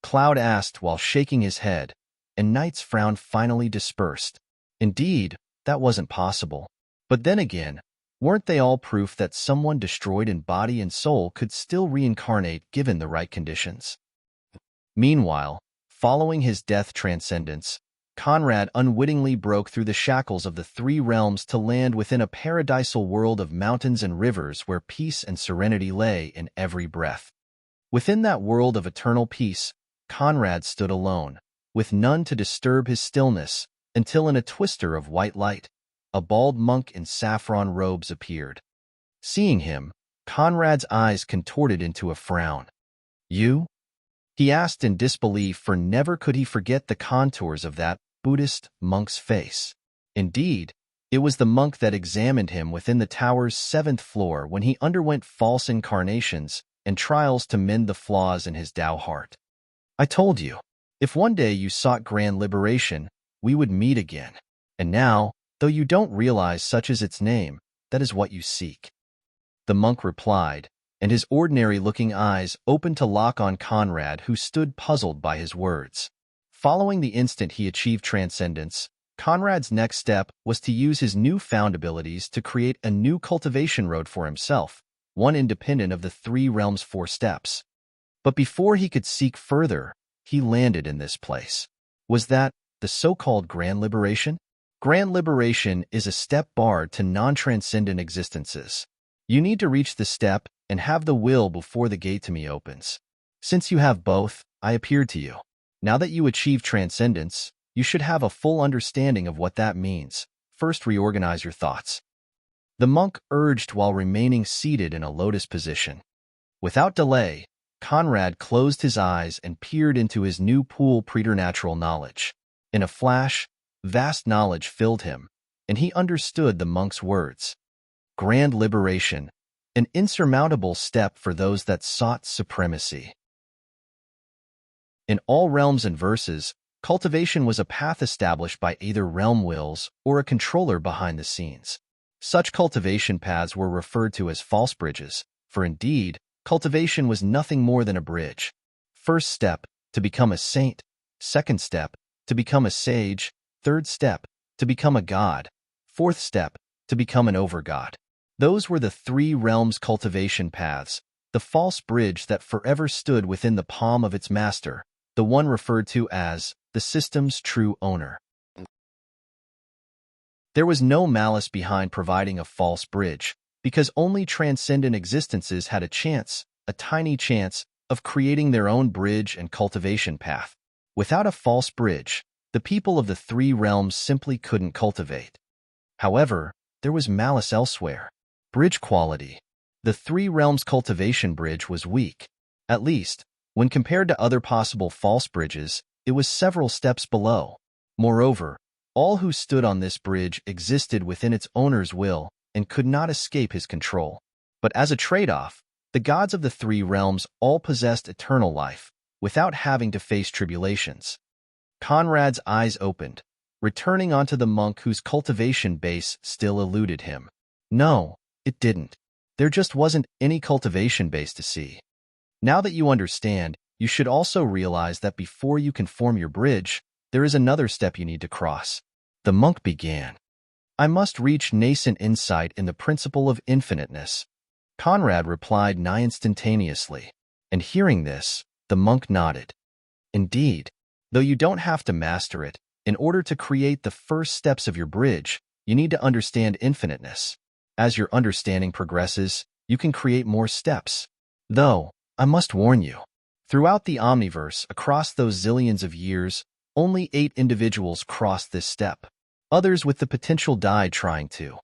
Cloud asked while shaking his head, and Knight's frown finally dispersed. Indeed, that wasn't possible. But then again, weren't they all proof that someone destroyed in body and soul could still reincarnate given the right conditions? Meanwhile, following his death transcendence, Conrad unwittingly broke through the shackles of the three realms to land within a paradisal world of mountains and rivers where peace and serenity lay in every breath. Within that world of eternal peace, Conrad stood alone, with none to disturb his stillness, until in a twister of white light, a bald monk in saffron robes appeared. Seeing him, Conrad's eyes contorted into a frown. You? He asked in disbelief, for never could he forget the contours of that Buddhist monk's face. Indeed, it was the monk that examined him within the tower's 7th floor when he underwent false incarnations and trials to mend the flaws in his Tao heart. I told you, if one day you sought grand liberation, we would meet again. And now, though you don't realize such is its name, that is what you seek. The monk replied, and his ordinary-looking eyes opened to lock on Conrad, who stood puzzled by his words. Following the instant he achieved transcendence, Conrad's next step was to use his newfound abilities to create a new cultivation road for himself, one independent of the three realms' 4 steps. But before he could seek further, he landed in this place. Was that the so-called Grand Liberation? Grand Liberation is a step barred to non-transcendent existences. You need to reach the step and have the will before the gate to me opens. Since you have both, I appeared to you. Now that you achieve transcendence, you should have a full understanding of what that means. First, reorganize your thoughts. The monk urged while remaining seated in a lotus position. Without delay, Conrad closed his eyes and peered into his new pool of preternatural knowledge. In a flash, vast knowledge filled him, and he understood the monk's words. Grand liberation, an insurmountable step for those that sought supremacy. In all realms and verses, cultivation was a path established by either realm wills or a controller behind the scenes. Such cultivation paths were referred to as false bridges, for indeed, cultivation was nothing more than a bridge. First step, to become a saint. Second step, to become a sage. Third step, to become a god. Fourth step, to become an overgod. Those were the three realms' cultivation paths, the false bridge that forever stood within the palm of its master, the one referred to as the system's true owner. There was no malice behind providing a false bridge, because only transcendent existences had a chance, a tiny chance of creating their own bridge and cultivation path. Without a false bridge, the people of the three realms simply couldn't cultivate. However, there was malice elsewhere. Bridge quality. The three realms cultivation bridge was weak. At least, when compared to other possible false bridges, it was several steps below. Moreover, all who stood on this bridge existed within its owner's will and could not escape his control. But as a trade-off, the gods of the three realms all possessed eternal life, without having to face tribulations. Conrad's eyes opened, returning onto the monk whose cultivation base still eluded him. No, it didn't. There just wasn't any cultivation base to see. Now that you understand, you should also realize that before you can form your bridge, there is another step you need to cross. The monk began. I must reach nascent insight in the principle of infiniteness. Conrad replied nigh instantaneously, and hearing this, the monk nodded. Indeed, though you don't have to master it, in order to create the first steps of your bridge, you need to understand infiniteness. As your understanding progresses, you can create more steps. Though, I must warn you, throughout the Omniverse, across those zillions of years, only 8 individuals crossed this step. Others with the potential died trying to.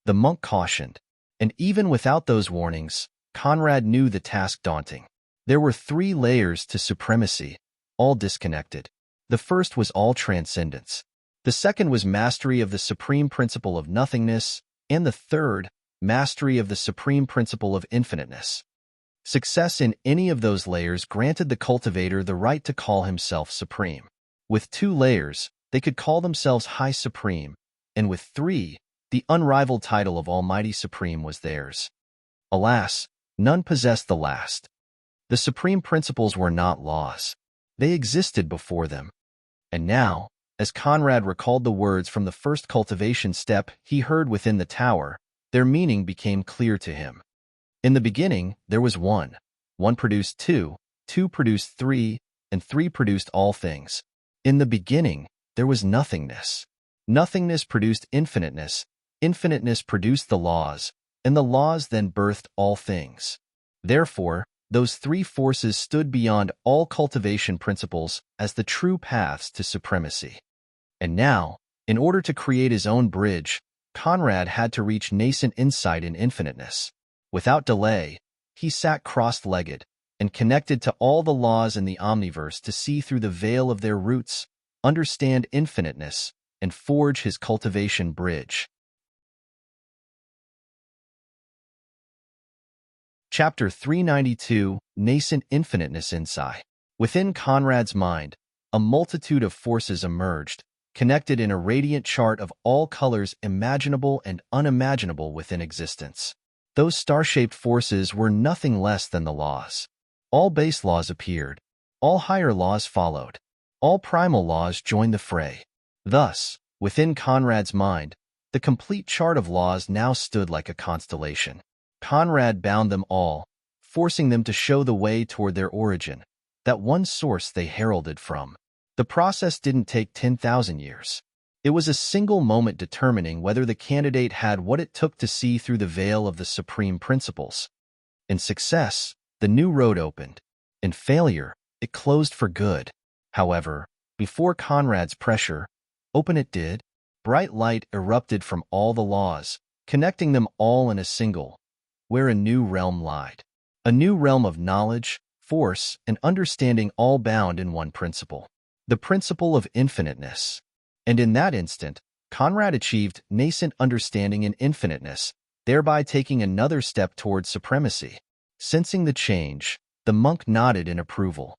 The monk cautioned, and even without those warnings, Conrad knew the task daunting. There were 3 layers to supremacy, all disconnected. The first was all transcendence. The second was mastery of the supreme principle of nothingness, and the third, mastery of the supreme principle of infiniteness. Success in any of those layers granted the cultivator the right to call himself supreme. With 2 layers, they could call themselves High Supreme, and with 3, the unrivaled title of Almighty Supreme was theirs. Alas, none possessed the last. The supreme principles were not laws. They existed before them. And now, as Conrad recalled the words from the first cultivation step he heard within the tower, their meaning became clear to him. In the beginning, there was 1. 1 produced 2, 2 produced 3, and 3 produced all things. In the beginning, there was nothingness. Nothingness produced infiniteness, infiniteness produced the laws, and the laws then birthed all things. Therefore, those 3 forces stood beyond all cultivation principles as the true paths to supremacy. And now, in order to create his own bridge, Conrad had to reach nascent insight in infiniteness. Without delay, he sat cross-legged and connected to all the laws in the Omniverse to see through the veil of their roots, understand infiniteness, and forge his cultivation bridge. Chapter 392, Nascent Infiniteness Insight. Within Conrad's mind, a multitude of forces emerged, connected in a radiant chart of all colors imaginable and unimaginable within existence. Those star-shaped forces were nothing less than the laws. All base laws appeared. All higher laws followed. All primal laws joined the fray. Thus, within Conrad's mind, the complete chart of laws now stood like a constellation. Conrad bound them all, forcing them to show the way toward their origin, that one source they heralded from. The process didn't take 10,000 years. It was a single moment determining whether the candidate had what it took to see through the veil of the supreme principles. In success, the new road opened. In failure, it closed for good. However, before Conrad's pressure, open it did. Bright light erupted from all the laws, connecting them all in a single, where a new realm lied. A new realm of knowledge, force, and understanding all bound in one principle. The principle of infiniteness. And in that instant, Conrad achieved nascent understanding in infiniteness, thereby taking another step towards supremacy. Sensing the change, the monk nodded in approval.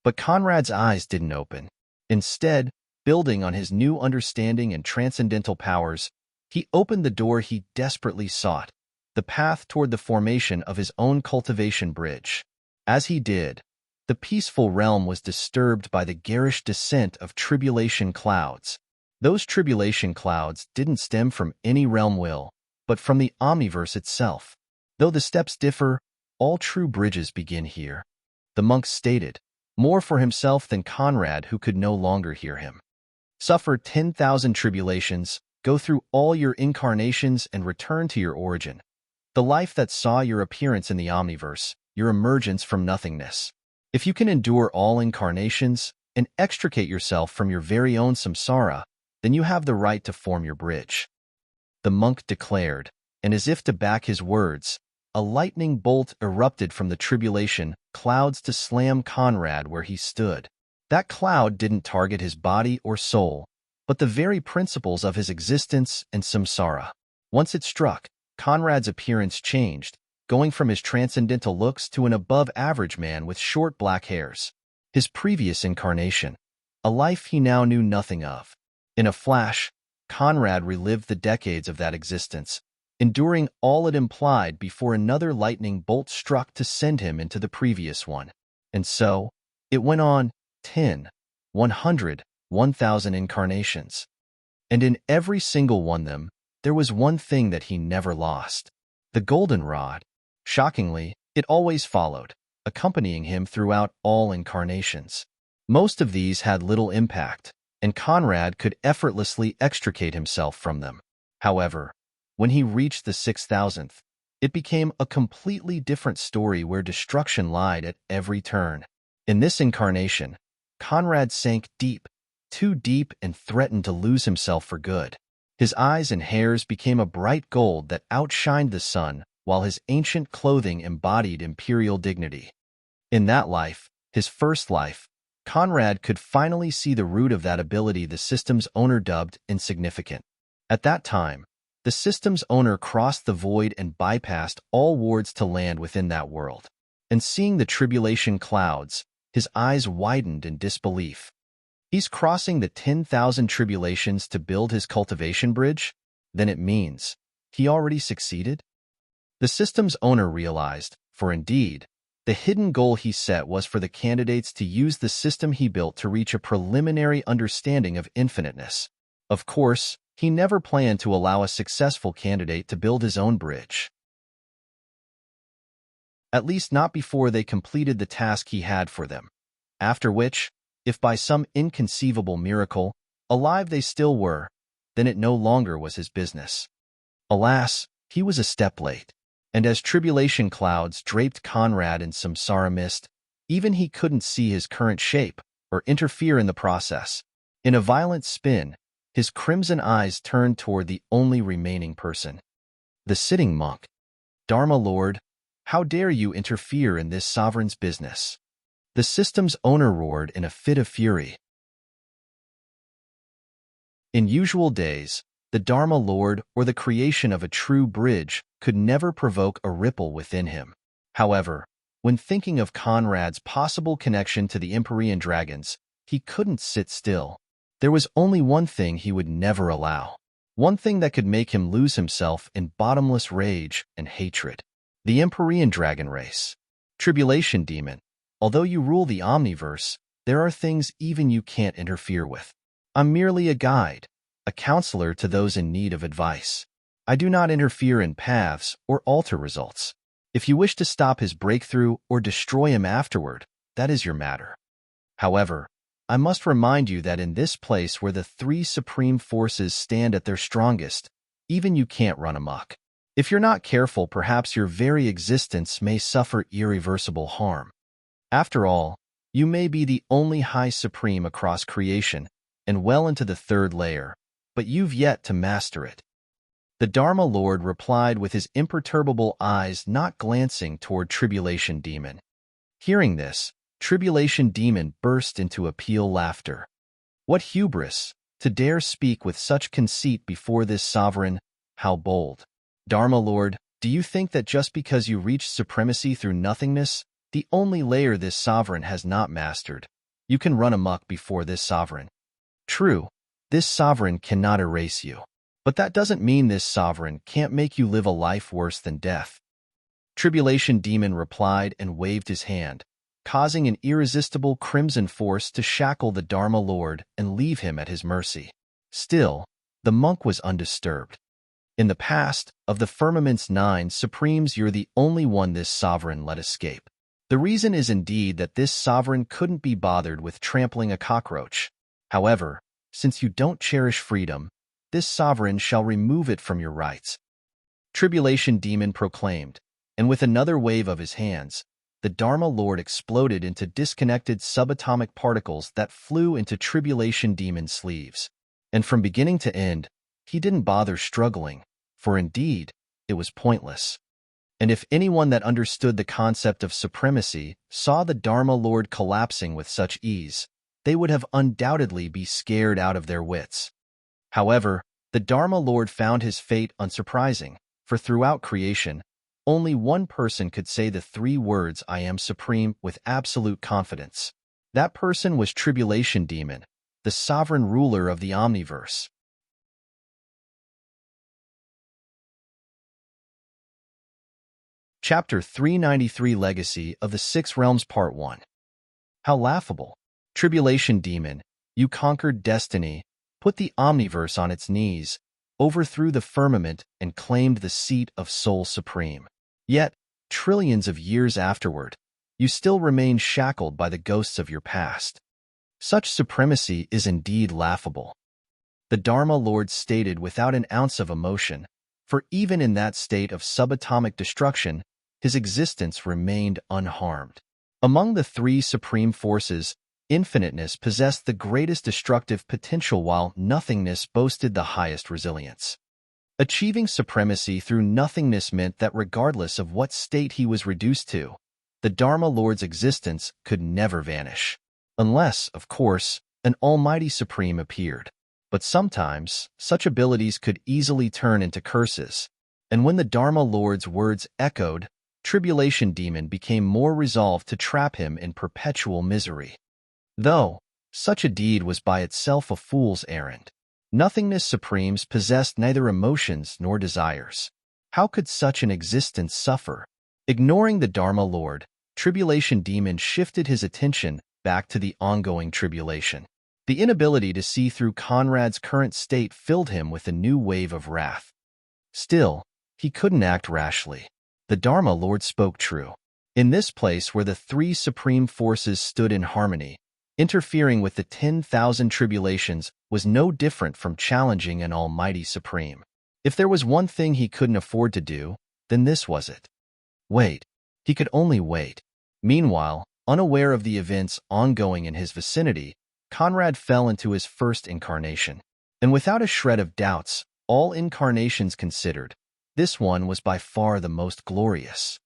But Conrad's eyes didn't open. Instead, building on his new understanding and transcendental powers, he opened the door he desperately sought, the path toward the formation of his own cultivation bridge. As he did, the peaceful realm was disturbed by the garish descent of tribulation clouds. Those tribulation clouds didn't stem from any realm will, but from the Omniverse itself. Though the steps differ, all true bridges begin here. The monk stated, more for himself than Conrad, who could no longer hear him. Suffer 10,000 tribulations, go through all your incarnations and return to your origin. The life that saw your appearance in the Omniverse, your emergence from nothingness. If you can endure all incarnations and extricate yourself from your very own samsara, then you have the right to form your bridge. The monk declared, and as if to back his words, a lightning bolt erupted from the tribulation clouds to slam Conrad where he stood. That cloud didn't target his body or soul, but the very principles of his existence and samsara. Once it struck, Conrad's appearance changed, going from his transcendental looks to an above-average man with short black hairs. His previous incarnation, a life he now knew nothing of. In a flash, Conrad relived the decades of that existence, enduring all it implied before another lightning bolt struck to send him into the previous one. And so, it went on 10, 100, 1,000 incarnations. And in every single one of them, there was one thing that he never lost. The goldenrod. Shockingly, it always followed, accompanying him throughout all incarnations. Most of these had little impact, and Conrad could effortlessly extricate himself from them. However, when he reached the 6,000th, it became a completely different story where destruction lied at every turn. In this incarnation, Conrad sank deep, too deep, and threatened to lose himself for good. His eyes and hairs became a bright gold that outshined the sun, while his ancient clothing embodied imperial dignity. In that life, his first life, Conrad could finally see the root of that ability the system's owner dubbed insignificant. At that time, the system's owner crossed the void and bypassed all wards to land within that world. And seeing the tribulation clouds, his eyes widened in disbelief. He's crossing the 10,000 tribulations to build his cultivation bridge? Then it means he already succeeded? The system's owner realized, for indeed, the hidden goal he set was for the candidates to use the system he built to reach a preliminary understanding of infiniteness. Of course, he never planned to allow a successful candidate to build his own bridge. At least not before they completed the task he had for them. After which, if by some inconceivable miracle, alive they still were, then it no longer was his business. Alas, he was a step late. And as tribulation clouds draped Conrad in samsara mist, even he couldn't see his current shape or interfere in the process. In a violent spin, his crimson eyes turned toward the only remaining person. The sitting monk. Dharma Lord, how dare you interfere in this sovereign's business? The system's owner roared in a fit of fury. In usual days, the Dharma Lord or the creation of a true bridge could never provoke a ripple within him. However, when thinking of Conrad's possible connection to the Empyrean dragons, he couldn't sit still. There was only one thing he would never allow. One thing that could make him lose himself in bottomless rage and hatred. The Empyrean dragon race. Tribulation demon. Although you rule the omniverse, there are things even you can't interfere with. I'm merely a guide, a counselor to those in need of advice. I do not interfere in paths or alter results. If you wish to stop his breakthrough or destroy him afterward, that is your matter. However, I must remind you that in this place where the three supreme forces stand at their strongest, even you can't run amok. If you're not careful, perhaps your very existence may suffer irreversible harm. After all, you may be the only high supreme across creation and well into the third layer, but you've yet to master it. The Dharma Lord replied with his imperturbable eyes not glancing toward Tribulation Demon. Hearing this, Tribulation Demon burst into appeal laughter. What hubris, to dare speak with such conceit before this sovereign, how bold. Dharma Lord, do you think that just because you reached supremacy through nothingness, the only layer this sovereign has not mastered, you can run amok before this sovereign? True, this sovereign cannot erase you. But that doesn't mean this sovereign can't make you live a life worse than death. Tribulation Demon replied and waved his hand, causing an irresistible crimson force to shackle the Dharma Lord and leave him at his mercy. Still, the monk was undisturbed. In the past, of the firmament's 9 supremes, you're the only one this sovereign let escape. The reason is indeed that this sovereign couldn't be bothered with trampling a cockroach. However, since you don't cherish freedom, this sovereign shall remove it from your rights. Tribulation Demon proclaimed, and with another wave of his hands, the Dharma Lord exploded into disconnected subatomic particles that flew into Tribulation Demon's sleeves. And from beginning to end, he didn't bother struggling, for indeed, it was pointless. And if anyone that understood the concept of supremacy saw the Dharma Lord collapsing with such ease, they would have undoubtedly be scared out of their wits. However, the Dharma Lord found his fate unsurprising, for throughout creation, only one person could say the three words "I am supreme" with absolute confidence. That person was Tribulation Demon, the sovereign ruler of the Omniverse. Chapter 393 Legacy of the Six Realms Part 1. How laughable! Tribulation Demon, you conquered destiny, put the Omniverse on its knees, overthrew the firmament, and claimed the seat of Soul Supreme. Yet, trillions of years afterward, you still remain shackled by the ghosts of your past. Such supremacy is indeed laughable. The Dharma Lord stated without an ounce of emotion, for even in that state of subatomic destruction, his existence remained unharmed. Among the three supreme forces, infiniteness possessed the greatest destructive potential while nothingness boasted the highest resilience. Achieving supremacy through nothingness meant that regardless of what state he was reduced to, the Dharma Lord's existence could never vanish. Unless, of course, an almighty supreme appeared. But sometimes, such abilities could easily turn into curses, and when the Dharma Lord's words echoed, Tribulation Demon became more resolved to trap him in perpetual misery. Though, such a deed was by itself a fool's errand. Nothingness Supremes possessed neither emotions nor desires. How could such an existence suffer? Ignoring the Dharma Lord, Tribulation Demon shifted his attention back to the ongoing tribulation. The inability to see through Conrad's current state filled him with a new wave of wrath. Still, he couldn't act rashly. The Dharma Lord spoke true. In this place where the three supreme forces stood in harmony, interfering with the 10,000 tribulations was no different from challenging an almighty supreme. If there was one thing he couldn't afford to do, then this was it. Wait. He could only wait. Meanwhile, unaware of the events ongoing in his vicinity, Conrad fell into his first incarnation. And without a shred of doubts, all incarnations considered, this one was by far the most glorious.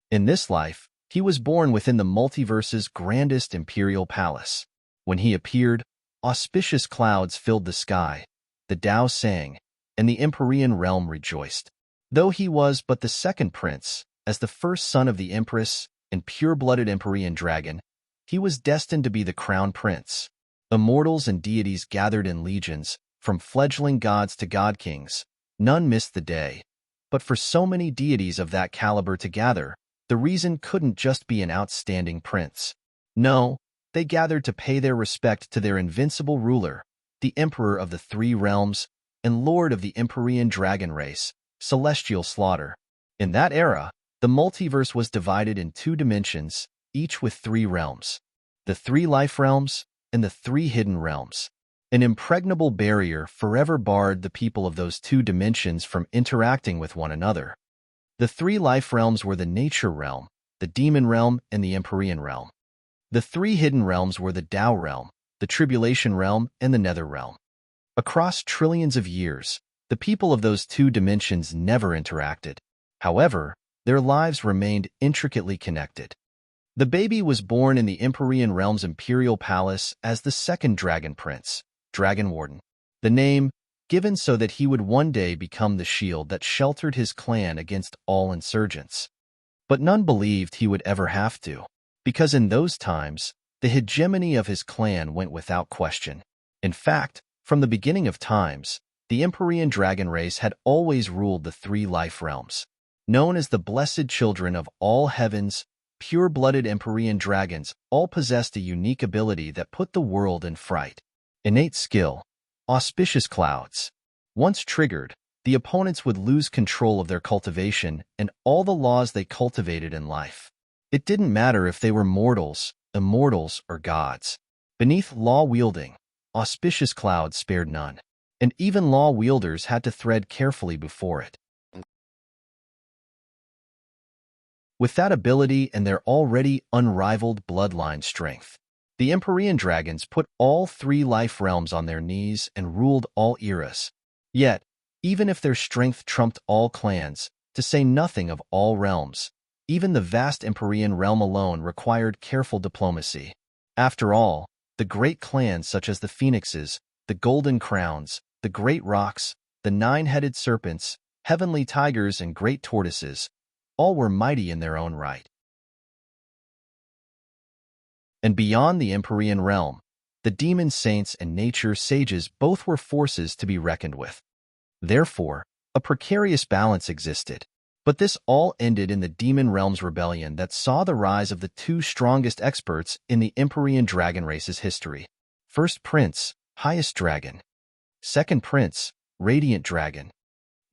In this life, he was born within the multiverse's grandest imperial palace. When he appeared, auspicious clouds filled the sky, the Tao sang, and the Empyrean realm rejoiced. Though he was but the second prince, as the first son of the Empress and pure-blooded Empyrean dragon, he was destined to be the crown prince. Immortals and deities gathered in legions, from fledgling gods to god-kings. None missed the day. But for so many deities of that caliber to gather, the reason couldn't just be an outstanding prince. No, they gathered to pay their respect to their invincible ruler, the Emperor of the Three Realms and Lord of the Empyrean dragon race, Celestial Slaughter. In that era, the multiverse was divided in two dimensions, each with three realms. The three life realms and the three hidden realms. An impregnable barrier forever barred the people of those two dimensions from interacting with one another. The three life realms were the nature realm, the demon realm, and the Empyrean realm. The three hidden realms were the Tao realm, the tribulation realm, and the nether realm. Across trillions of years, the people of those two dimensions never interacted. However, their lives remained intricately connected. The baby was born in the Empyrean realm's imperial palace as the second dragon prince, Dragon Warden. The name, given so that he would one day become the shield that sheltered his clan against all insurgents. But none believed he would ever have to, because in those times, the hegemony of his clan went without question. In fact, from the beginning of times, the Empyrean dragon race had always ruled the three life realms. Known as the blessed children of all heavens, pure-blooded Empyrean dragons all possessed a unique ability that put the world in fright. Innate skill, auspicious clouds. Once triggered, the opponents would lose control of their cultivation and all the laws they cultivated in life. It didn't matter if they were mortals, immortals, or gods. Beneath law-wielding, auspicious clouds spared none, and even law-wielders had to tread carefully before it. With that ability and their already unrivaled bloodline strength, the Empyrean dragons put all three life realms on their knees and ruled all eras. Yet, even if their strength trumped all clans, to say nothing of all realms, even the vast Empyrean realm alone required careful diplomacy. After all, the great clans such as the Phoenixes, the Golden Crowns, the Great Rocks, the Nine-Headed Serpents, Heavenly Tigers, and Great Tortoises, all were mighty in their own right. And beyond the Empyrean realm, the demon saints and nature sages both were forces to be reckoned with. Therefore, a precarious balance existed. But this all ended in the demon realm's rebellion that saw the rise of the two strongest experts in the Empyrean dragon race's history. First Prince, Highest Dragon. Second Prince, Radiant Dragon.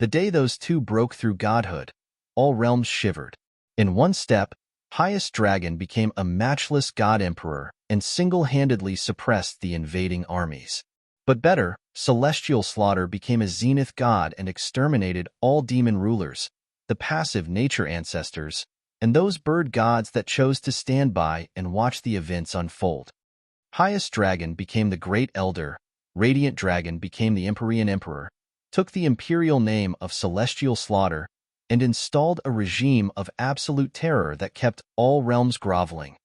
The day those two broke through godhood, all realms shivered. In one step, Highest Dragon became a matchless god-emperor and single-handedly suppressed the invading armies. But better, Celestial Slaughter became a zenith god and exterminated all demon rulers, the passive nature ancestors, and those bird gods that chose to stand by and watch the events unfold. Highest Dragon became the Great Elder, Radiant Dragon became the Empyrean Emperor, took the imperial name of Celestial Slaughter, and installed a regime of absolute terror that kept all realms groveling.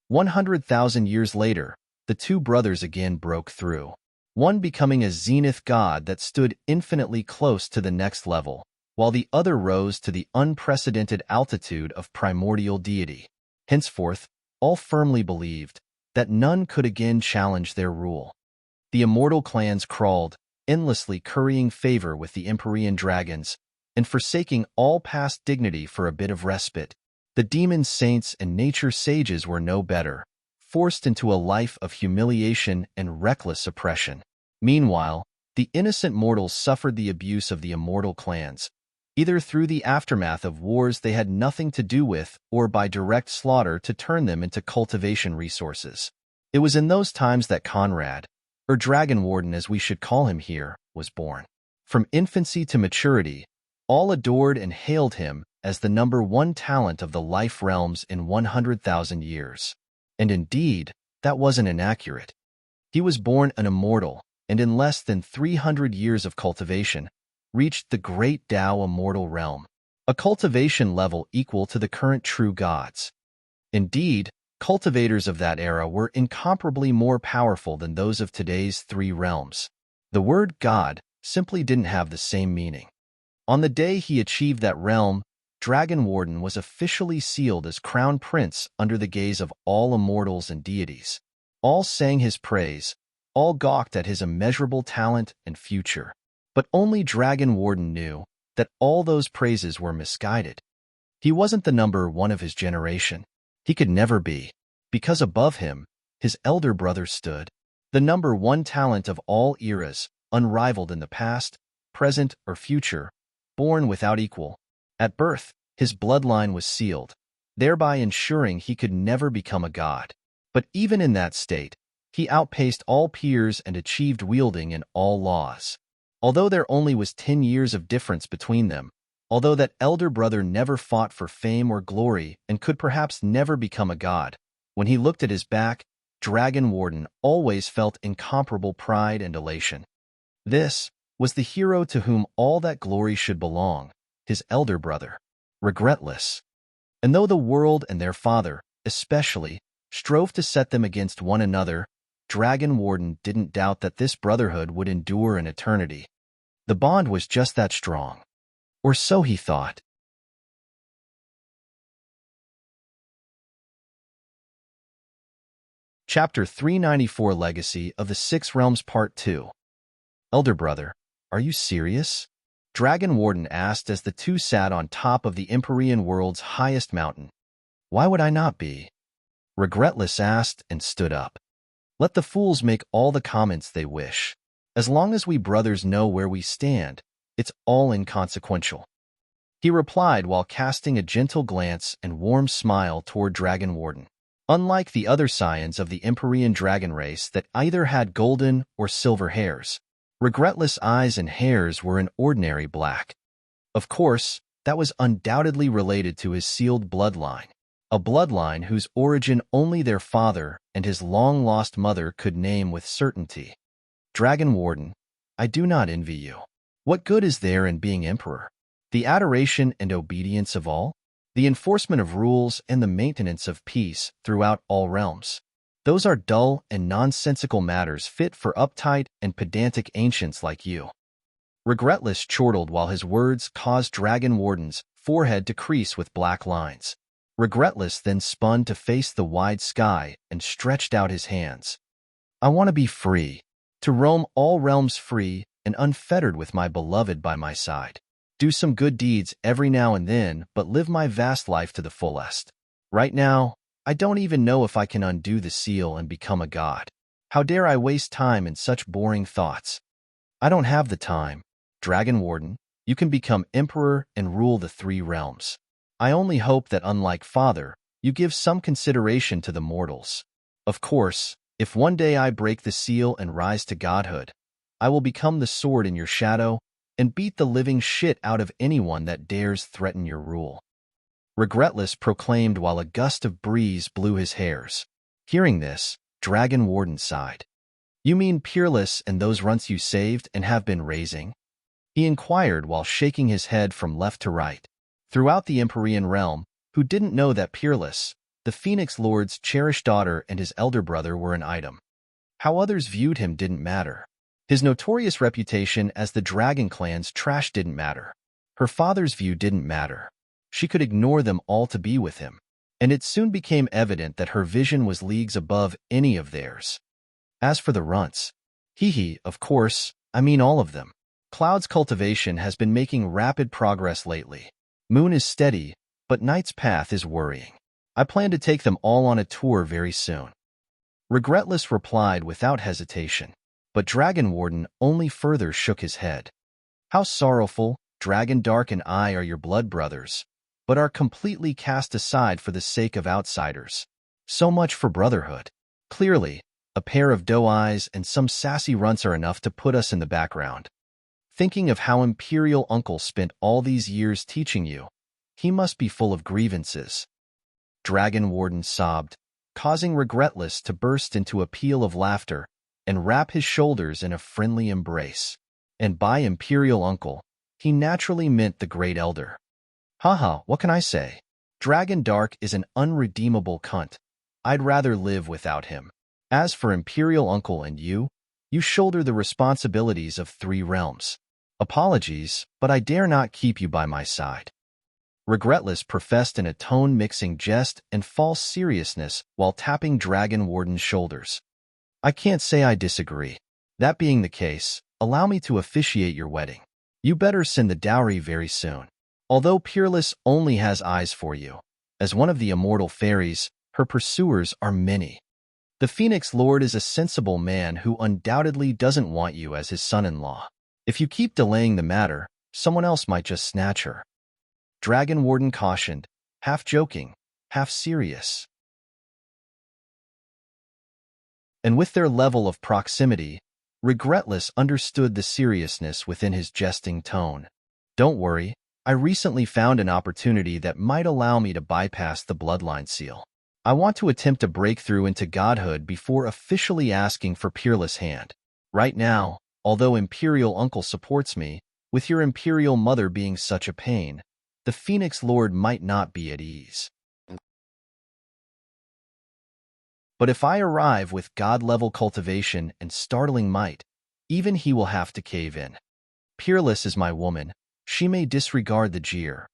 100,000 years later, the two brothers again broke through, one becoming a zenith god that stood infinitely close to the next level, while the other rose to the unprecedented altitude of primordial deity. Henceforth, all firmly believed that none could again challenge their rule. The immortal clans crawled, endlessly currying favor with the Empyrean dragons, and forsaking all past dignity for a bit of respite. The demon saints and nature sages were no better, forced into a life of humiliation and reckless oppression. Meanwhile, the innocent mortals suffered the abuse of the immortal clans, either through the aftermath of wars they had nothing to do with or by direct slaughter to turn them into cultivation resources. It was in those times that Conrad, or Dragon Warden as we should call him here, was born. From infancy to maturity, all adored and hailed him as the #1 talent of the life realms in 100,000 years. And indeed, that wasn't inaccurate. He was born an immortal, and in less than 300 years of cultivation, reached the great Tao immortal realm, a cultivation level equal to the current true gods. Indeed, cultivators of that era were incomparably more powerful than those of today's three realms. The word god simply didn't have the same meaning. On the day he achieved that realm, Dragon Warden was officially sealed as Crown Prince under the gaze of all immortals and deities. All sang his praise, all gawked at his immeasurable talent and future. But only Dragon Warden knew that all those praises were misguided. He wasn't the #1 of his generation. He could never be, because above him, his elder brother stood, the #1 talent of all eras, unrivaled in the past, present, or future, born without equal. At birth, his bloodline was sealed, thereby ensuring he could never become a god. But even in that state, he outpaced all peers and achieved wielding in all laws. Although there only was 10 years of difference between them, although that elder brother never fought for fame or glory and could perhaps never become a god, when he looked at his back, Dragon Warden always felt incomparable pride and elation. This was the hero to whom all that glory should belong, his elder brother, Regretless. And though the world and their father, especially, strove to set them against one another, Dragon Warden didn't doubt that this brotherhood would endure an eternity. The bond was just that strong. Or so he thought. Chapter 394 Legacy of the Six Realms Part 2. Elder brother, are you serious? Dragon Warden asked as the two sat on top of the Empyrean world's highest mountain. Why would I not be? Regretless asked and stood up. Let the fools make all the comments they wish. As long as we brothers know where we stand, it's all inconsequential. He replied while casting a gentle glance and warm smile toward Dragon Warden. Unlike the other scions of the Empyrean dragon race that either had golden or silver hairs, Regretless' eyes and hairs were an ordinary black. Of course, that was undoubtedly related to his sealed bloodline, a bloodline whose origin only their father and his long-lost mother could name with certainty. Dragon Warden, I do not envy you. What good is there in being emperor? The adoration and obedience of all? The enforcement of rules and the maintenance of peace throughout all realms? Those are dull and nonsensical matters fit for uptight and pedantic ancients like you. Regretless chortled while his words caused Dragon Warden's forehead to crease with black lines. Regretless then spun to face the wide sky and stretched out his hands. I want to be free, to roam all realms free and unfettered with my beloved by my side. Do some good deeds every now and then, but live my vast life to the fullest. Right now, I don't even know if I can undo the seal and become a god. How dare I waste time in such boring thoughts? I don't have the time. Dragon Warden, you can become emperor and rule the 3 realms. I only hope that, unlike father, you give some consideration to the mortals. Of course, if one day I break the seal and rise to godhood, I will become the sword in your shadow and beat the living shit out of anyone that dares threaten your rule. Regretless proclaimed while a gust of breeze blew his hairs. Hearing this, Dragon Warden sighed. You mean Peerless and those runts you saved and have been raising? He inquired while shaking his head from left to right. Throughout the Empyrean realm, who didn't know that Peerless, the Phoenix Lord's cherished daughter and his elder brother, were an item? How others viewed him didn't matter. His notorious reputation as the Dragon Clan's trash didn't matter. Her father's view didn't matter. She could ignore them all to be with him, and it soon became evident that her vision was leagues above any of theirs. As for the runts, of course, I mean all of them. Cloud's cultivation has been making rapid progress lately. Moon is steady, but Night's path is worrying. I plan to take them all on a tour very soon. Regretless replied without hesitation, but Dragon Warden only further shook his head. How sorrowful. Dragon Dark and I are your blood brothers, but are completely cast aside for the sake of outsiders. So much for brotherhood. Clearly, a pair of doe eyes and some sassy runts are enough to put us in the background. Thinking of how Imperial Uncle spent all these years teaching you, he must be full of grievances. Dragon Warden sobbed, causing Regretless to burst into a peal of laughter and wrap his shoulders in a friendly embrace. And by Imperial Uncle, he naturally meant the Great Elder. Haha, what can I say? Dragon Dark is an unredeemable cunt. I'd rather live without him. As for Imperial Uncle and you shoulder the responsibilities of 3 realms. Apologies, but I dare not keep you by my side. Regretless professed in a tone mixing jest and false seriousness while tapping Dragon Warden's shoulders. I can't say I disagree. That being the case, allow me to officiate your wedding. You better send the dowry very soon. Although Peerless only has eyes for you, as one of the immortal fairies, her pursuers are many. The Phoenix Lord is a sensible man who undoubtedly doesn't want you as his son-in-law. If you keep delaying the matter, someone else might just snatch her. Dragon Warden cautioned, half joking, half serious. And with their level of proximity, Regretless understood the seriousness within his jesting tone. Don't worry, I recently found an opportunity that might allow me to bypass the bloodline seal. I want to attempt a breakthrough into godhood before officially asking for Peerless' hand. Right now, although Imperial Uncle supports me, with your Imperial Mother being such a pain, the Phoenix Lord might not be at ease. But if I arrive with god-level cultivation and startling might, even he will have to cave in. Peerless is my woman. She may disregard the jeer,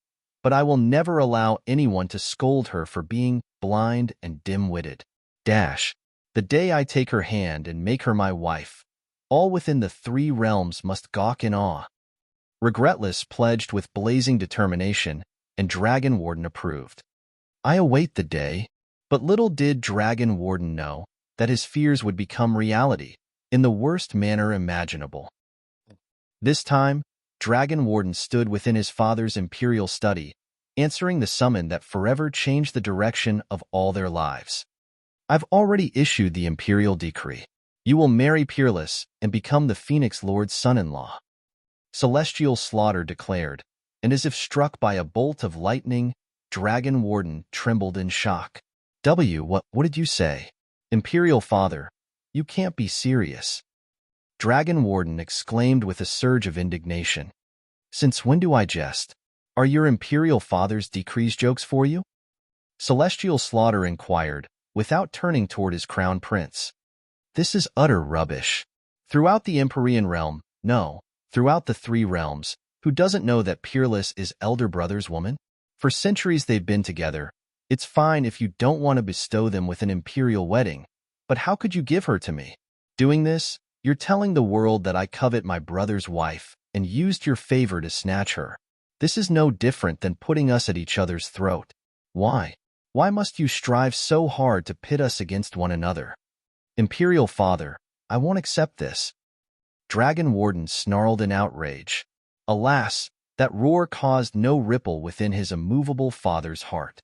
but I will never allow anyone to scold her for being blind and dim-witted. The day I take her hand and make her my wife, all within the 3 realms must gawk in awe. Regretless pledged with blazing determination, and Dragon Warden approved. I await the day, but little did Dragon Warden know that his fears would become reality in the worst manner imaginable. This time, Dragon Warden stood within his father's imperial study, answering the summon that forever changed the direction of all their lives. I've already issued the imperial decree. You will marry Peerless and become the Phoenix Lord's son-in-law. Celestial Slaughter declared, and as if struck by a bolt of lightning, Dragon Warden trembled in shock. What did you say? Imperial Father, you can't be serious. Dragon Warden exclaimed with a surge of indignation. Since when do I jest? Are your Imperial Father's decrees jokes for you? Celestial Slaughter inquired, without turning toward his crown prince. This is utter rubbish. Throughout the Empyrean realm, no, throughout the three realms, who doesn't know that Peerless is elder brother's woman? For centuries they've been together. It's fine if you don't want to bestow them with an imperial wedding, but how could you give her to me? Doing this, you're telling the world that I covet my brother's wife and used your favor to snatch her. This is no different than putting us at each other's throat. Why? Why must you strive so hard to pit us against one another? Imperial Father, I won't accept this. Dragon Warden snarled in outrage. Alas, that roar caused no ripple within his immovable father's heart.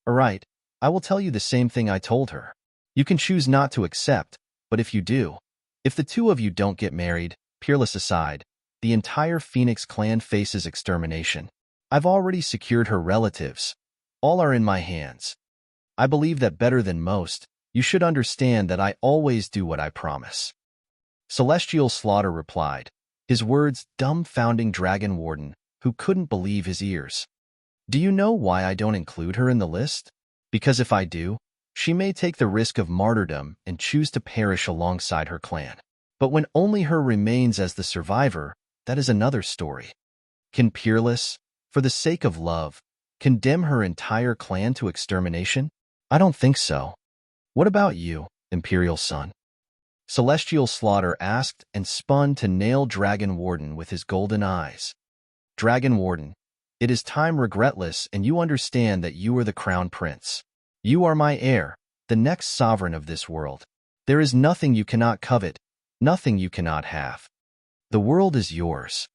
All right, I will tell you the same thing I told her. You can choose not to accept, but if you do, if the two of you don't get married, Peerless aside, the entire Phoenix clan faces extermination. I've already secured her relatives. All are in my hands. I believe that better than most, you should understand that I always do what I promise. Celestial Slaughter replied, his words dumbfounding Dragon Warden, who couldn't believe his ears. Do you know why I don't include her in the list? Because if I do, she may take the risk of martyrdom and choose to perish alongside her clan. But when only her remains as the survivor, that is another story. Can Peerless, for the sake of love, condemn her entire clan to extermination? I don't think so. What about you, Imperial Son? Celestial Slaughter asked and spun to nail Dragon Warden with his golden eyes. Dragon Warden, it is time regretless, and you understand that you are the crown prince. You are my heir, the next sovereign of this world. There is nothing you cannot covet, nothing you cannot have. The world is yours.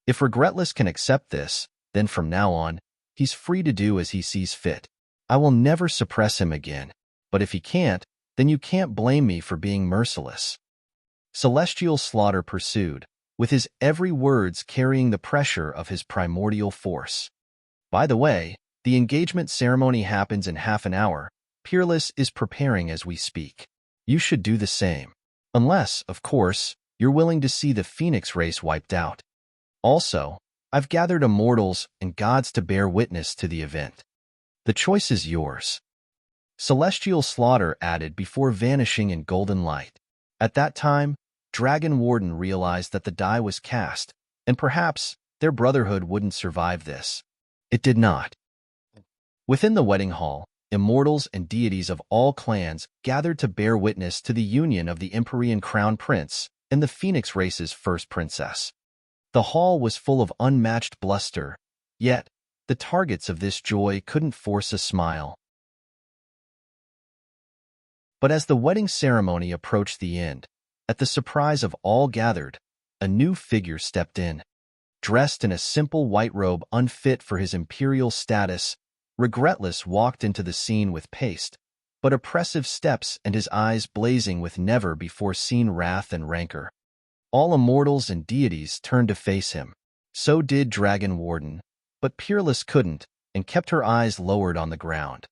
If Regretless can accept this, then from now on, he's free to do as he sees fit. I will never suppress him again. But if he can't, then you can't blame me for being merciless. Celestial Slaughter pursued, with his every words carrying the pressure of his primordial force. By the way, the engagement ceremony happens in half an hour. Peerless is preparing as we speak. You should do the same. Unless, of course, you're willing to see the Phoenix race wiped out. Also, I've gathered immortals and gods to bear witness to the event. The choice is yours. Celestial Slaughter added before vanishing in golden light. At that time, Dragon Warden realized that the die was cast, and perhaps their brotherhood wouldn't survive this. It did not. Within the wedding hall, immortals and deities of all clans gathered to bear witness to the union of the Empyrean Crown Prince and the Phoenix race's first princess. The hall was full of unmatched bluster, yet the targets of this joy couldn't force a smile. But as the wedding ceremony approached the end, at the surprise of all gathered, a new figure stepped in. Dressed in a simple white robe unfit for his imperial status, Regretless walked into the scene with paced, but oppressive steps and his eyes blazing with never-before-seen wrath and rancor. All immortals and deities turned to face him. So did Dragon Warden, but Peerless couldn't, and kept her eyes lowered on the ground.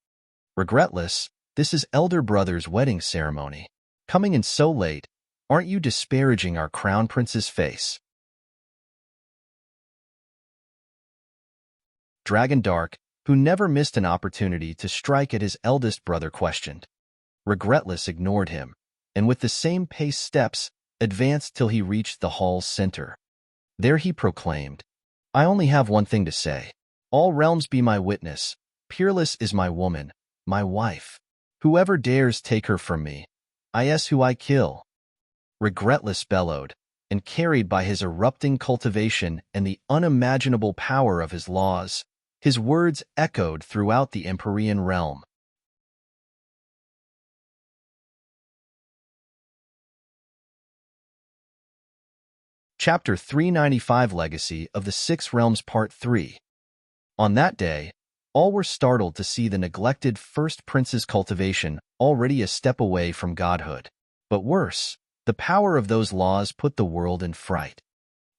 Regretless, this is Elder Brother's wedding ceremony. Coming in so late, aren't you disparaging our crown prince's face? Dragon Dark, who never missed an opportunity to strike at his eldest brother, questioned. Regretless ignored him, and with the same paced steps, advanced till he reached the hall's center. There he proclaimed, I only have one thing to say. All realms be my witness. Peerless is my woman, my wife. Whoever dares take her from me, is who I kill. Regretless bellowed, and carried by his erupting cultivation and the unimaginable power of his laws, his words echoed throughout the Empyrean realm. Chapter 395 Legacy of the Six Realms Part 3. On that day, all were startled to see the neglected First Prince's cultivation already a step away from godhood. But worse, the power of those laws put the world in fright.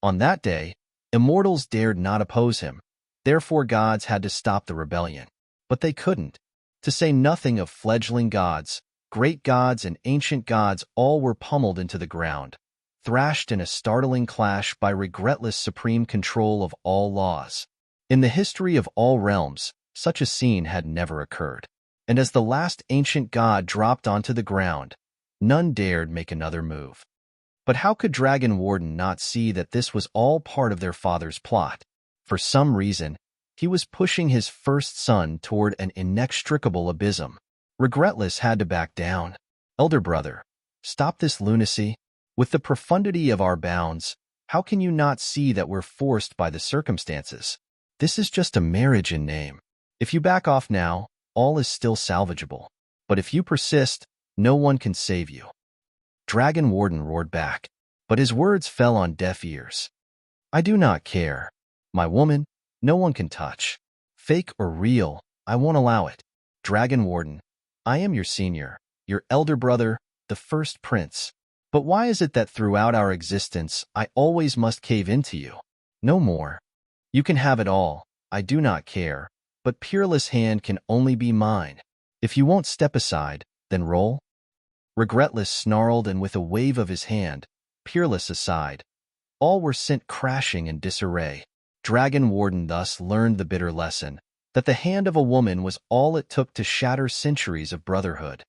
On that day, immortals dared not oppose him, Therefore gods had to stop the rebellion. But they couldn't. To say nothing of fledgling gods, great gods and ancient gods all were pummeled into the ground, thrashed in a startling clash by regretless supreme control of all laws. In the history of all realms, such a scene had never occurred. And as the last ancient god dropped onto the ground, none dared make another move. But how could Dragon Warden not see that this was all part of their father's plot? For some reason, he was pushing his first son toward an inextricable abysm. Regretless had to back down. Elder brother, stop this lunacy. With the profundity of our bounds, how can you not see that we're forced by the circumstances? This is just a marriage in name. If you back off now, all is still salvageable. But if you persist, no one can save you. Dragon Warden roared back, but his words fell on deaf ears. I do not care. My woman, no one can touch. Fake or real, I won't allow it. Dragon Warden, I am your senior, your elder brother, the first prince. But why is it that throughout our existence I always must cave into you? No more. You can have it all, I do not care, but Peerless' hand can only be mine. If you won't step aside, then roll. Regretless snarled, and with a wave of his hand, Peerless aside. All were sent crashing in disarray. Dragon Warden thus learned the bitter lesson, that the hand of a woman was all it took to shatter centuries of brotherhood.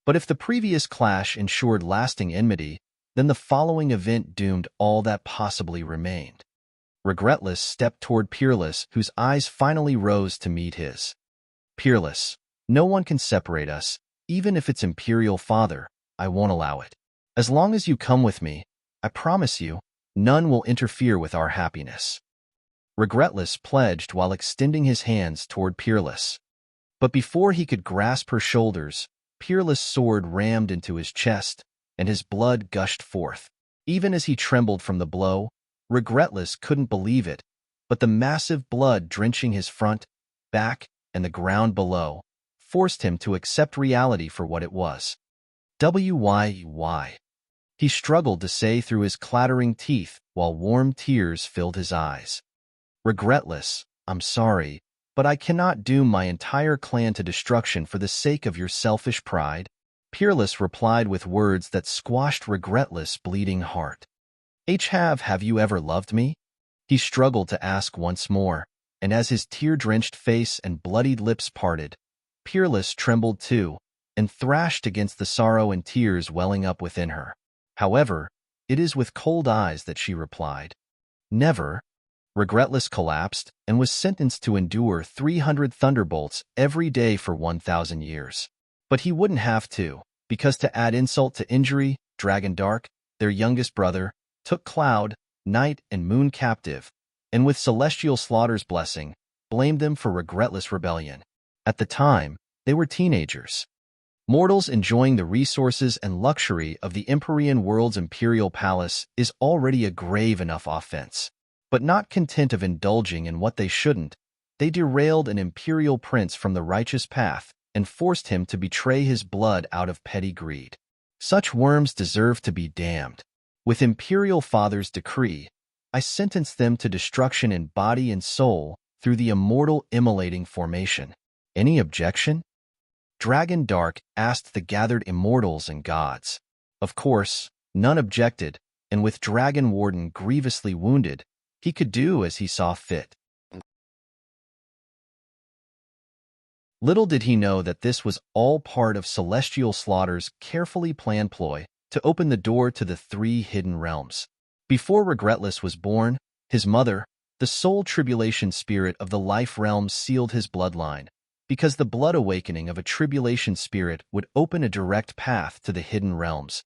But if the previous clash ensured lasting enmity, then the following event doomed all that possibly remained. Regretless stepped toward Peerless, whose eyes finally rose to meet his. Peerless, no one can separate us, even if it's Imperial Father, I won't allow it. As long as you come with me, I promise you, none will interfere with our happiness. Regretless pledged while extending his hands toward Peerless. But before he could grasp her shoulders, Peerless' sword rammed into his chest, and his blood gushed forth. Even as he trembled from the blow, Regretless couldn't believe it, but the massive blood drenching his front, back, and the ground below forced him to accept reality for what it was. Why? He struggled to say through his clattering teeth while warm tears filled his eyes. Regretless, I'm sorry, but I cannot doom my entire clan to destruction for the sake of your selfish pride. Peerless replied with words that squashed Regretless' bleeding heart. Have you ever loved me? He struggled to ask once more, and as his tear-drenched face and bloodied lips parted, Peerless trembled too, and thrashed against the sorrow and tears welling up within her. However, it is with cold eyes that she replied. Never. Regretless collapsed and was sentenced to endure 300 thunderbolts every day for 1,000 years. But he wouldn't have to, because to add insult to injury, Dragon Dark, their youngest brother, took Cloud, Night, and Moon captive, and with Celestial Slaughter's blessing, blamed them for Regretless rebellion. At the time, they were teenagers. Mortals enjoying the resources and luxury of the Empyrean world's imperial palace is already a grave enough offense. But not content of indulging in what they shouldn't, they derailed an imperial prince from the righteous path and forced him to betray his blood out of petty greed. Such worms deserve to be damned. With Imperial Father's decree, I sentence them to destruction in body and soul through the immortal immolating formation. Any objection? Dragon Dark asked the gathered immortals and gods. Of course, none objected, and with Dragon Warden grievously wounded, he could do as he saw fit. Little did he know that this was all part of Celestial Slaughter's carefully planned ploy to open the door to the 3 hidden realms. Before Regretless was born, his mother, the sole tribulation spirit of the life realm, sealed his bloodline, because the blood awakening of a tribulation spirit would open a direct path to the hidden realms.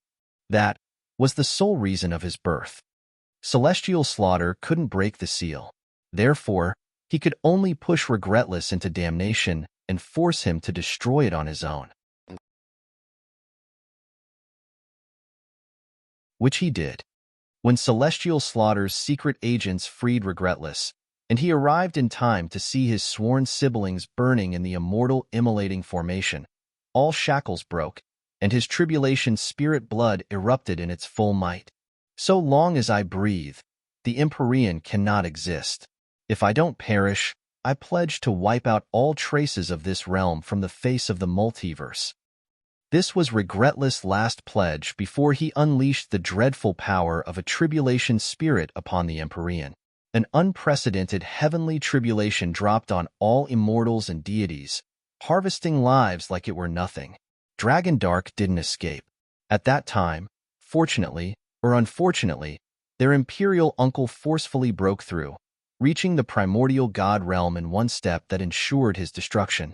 That was the sole reason of his birth. Celestial Slaughter couldn't break the seal. Therefore, he could only push Regretless into damnation and force him to destroy it on his own. Which he did. When Celestial Slaughter's secret agents freed Regretless, and he arrived in time to see his sworn siblings burning in the immortal immolating formation, all shackles broke, and his tribulation spirit blood erupted in its full might. So long as I breathe, the Empyrean cannot exist. If I don't perish, I pledge to wipe out all traces of this realm from the face of the multiverse." This was Regretless' last pledge before he unleashed the dreadful power of a tribulation spirit upon the Empyrean. An unprecedented heavenly tribulation dropped on all immortals and deities, harvesting lives like it were nothing. Dragon Dark didn't escape. At that time, fortunately or unfortunately, their imperial uncle forcefully broke through, reaching the primordial god realm in one step that ensured his destruction.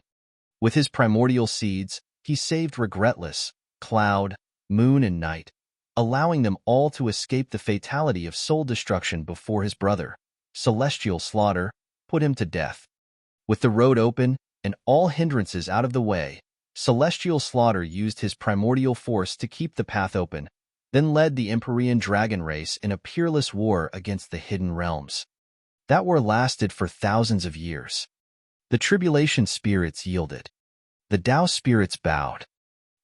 With his primordial seeds, he saved Regretless, Cloud, Moon, and Night, allowing them all to escape the fatality of soul destruction before his brother, Celestial Slaughter, put him to death. With the road open and all hindrances out of the way, Celestial Slaughter used his primordial force to keep the path open, then led the Empyrean dragon race in a peerless war against the hidden realms. That war lasted for thousands of years. The tribulation spirits yielded. The Tao spirits bowed.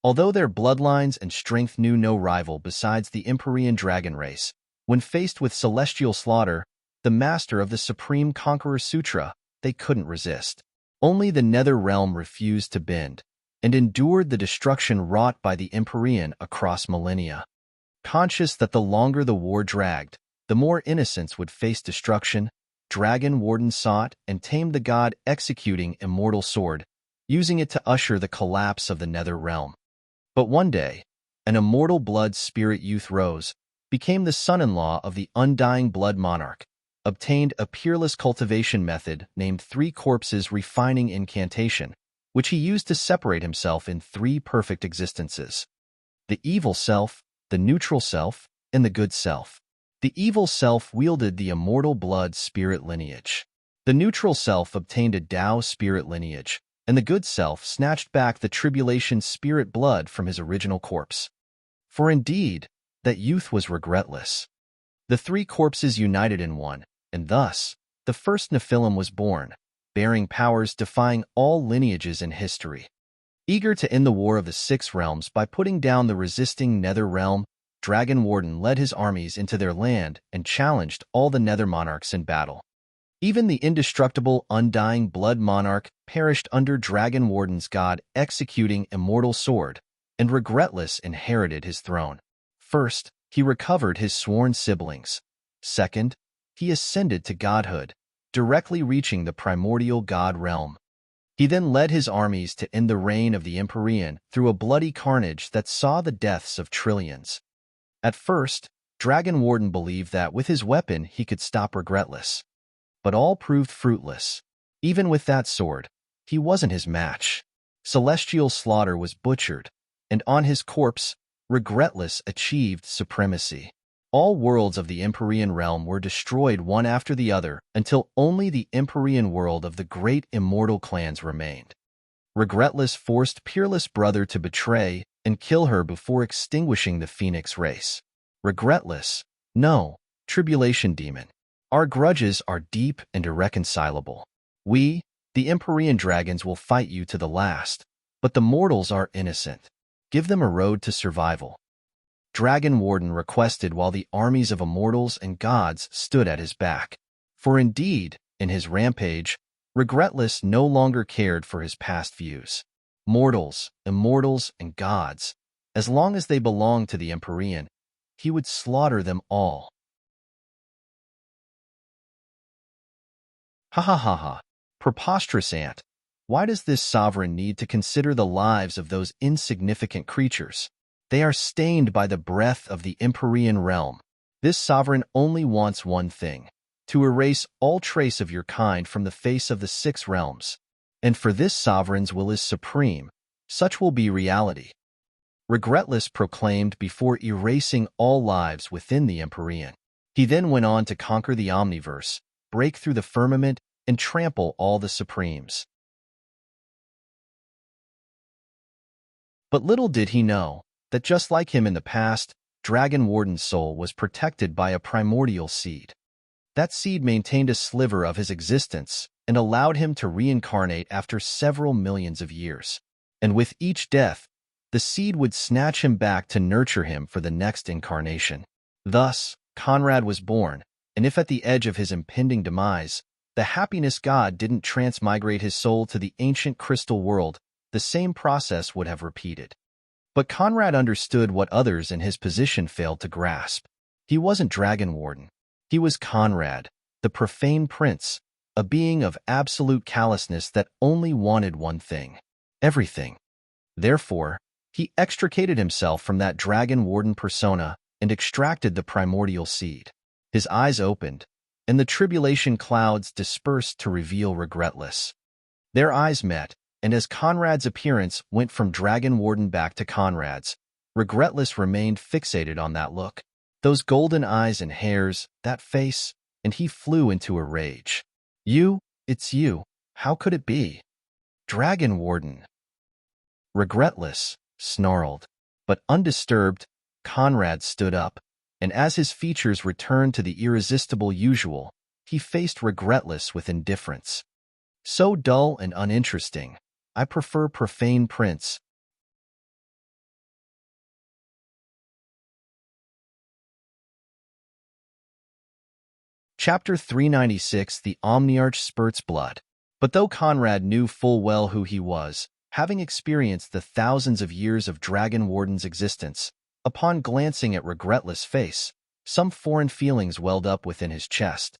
Although their bloodlines and strength knew no rival besides the Empyrean dragon race, when faced with Celestial Slaughter, the master of the Supreme Conqueror Sutra, they couldn't resist. Only the Nether Realm refused to bend, and endured the destruction wrought by the Empyrean across millennia. Conscious that the longer the war dragged, the more innocents would face destruction, Dragon Warden sought and tamed the god executing Immortal Sword, using it to usher the collapse of the Nether Realm. But one day, an immortal blood spirit youth rose, became the son-in-law of the undying blood monarch, obtained a peerless cultivation method named Three Corpses Refining Incantation, which he used to separate himself in three perfect existences: the evil self, the neutral self, and the good self. The evil self wielded the immortal blood spirit lineage. The neutral self obtained a Tao spirit lineage, and the good self snatched back the tribulation spirit blood from his original corpse. For indeed, that youth was regretless. The three corpses united in one, and thus, the first Nephilim was born, bearing powers defying all lineages in history. Eager to end the War of the Six Realms by putting down the resisting Nether Realm, Dragon Warden led his armies into their land and challenged all the Nether Monarchs in battle. Even the indestructible, undying Blood Monarch perished under Dragon Warden's god executing Immortal Sword, and Regretless inherited his throne. First, he recovered his sworn siblings. Second, he ascended to godhood, directly reaching the primordial god realm. He then led his armies to end the reign of the Empyrean through a bloody carnage that saw the deaths of trillions. At first, Dragon Warden believed that with his weapon he could stop Regretless. But all proved fruitless. Even with that sword, he wasn't his match. Celestial Slaughter was butchered, and on his corpse, Regretless achieved supremacy. All worlds of the Empyrean realm were destroyed one after the other until only the Empyrean world of the great immortal clans remained. Regretless forced Peerless Brother to betray and kill her before extinguishing the Phoenix race. Regretless, no, Tribulation Demon. Our grudges are deep and irreconcilable. We, the Empyrean dragons, will fight you to the last, but the mortals are innocent. Give them a road to survival. Dragon Warden requested while the armies of immortals and gods stood at his back. For indeed, in his rampage, Regretless no longer cared for his past views. Mortals, immortals, and gods, as long as they belonged to the Empyrean, he would slaughter them all. Ha ha ha ha. Preposterous ant. Why does this sovereign need to consider the lives of those insignificant creatures? They are stained by the breath of the Empyrean realm. This sovereign only wants one thing: to erase all trace of your kind from the face of the six realms. And for this sovereign's will is supreme, such will be reality. Regretless proclaimed before erasing all lives within the Empyrean. He then went on to conquer the Omniverse, break through the firmament, and trample all the Supremes. But little did he know that just like him in the past, Dragon Warden's soul was protected by a primordial seed. That seed maintained a sliver of his existence and allowed him to reincarnate after several millions of years. And with each death, the seed would snatch him back to nurture him for the next incarnation. Thus, Conrad was born, and if at the edge of his impending demise, The happiness god didn't transmigrate his soul to the ancient crystal world. The same process would have repeated. But Conrad understood what others in his position failed to grasp. He wasn't Dragon Warden. He was Conrad, the Profane Prince, a being of absolute callousness that only wanted one thing: everything. Therefore, he extricated himself from that Dragon Warden persona and extracted the primordial seed. His eyes opened, and the tribulation clouds dispersed to reveal Regretless. Their eyes met, and as Conrad's appearance went from Dragon Warden back to Conrad's, Regretless remained fixated on that look. Those golden eyes and hairs, that face, and he flew into a rage. You, it's you. How could it be? Dragon Warden. Regretless snarled. But undisturbed, Conrad stood up, and as his features returned to the irresistible usual, he faced Regretless with indifference. So dull and uninteresting. I prefer Profane Prince. Chapter 396. The Omniarch Spurts Blood. But though Conrad knew full well who he was, having experienced the thousands of years of Dragon Warden's existence, upon glancing at Regretless' face, some foreign feelings welled up within his chest.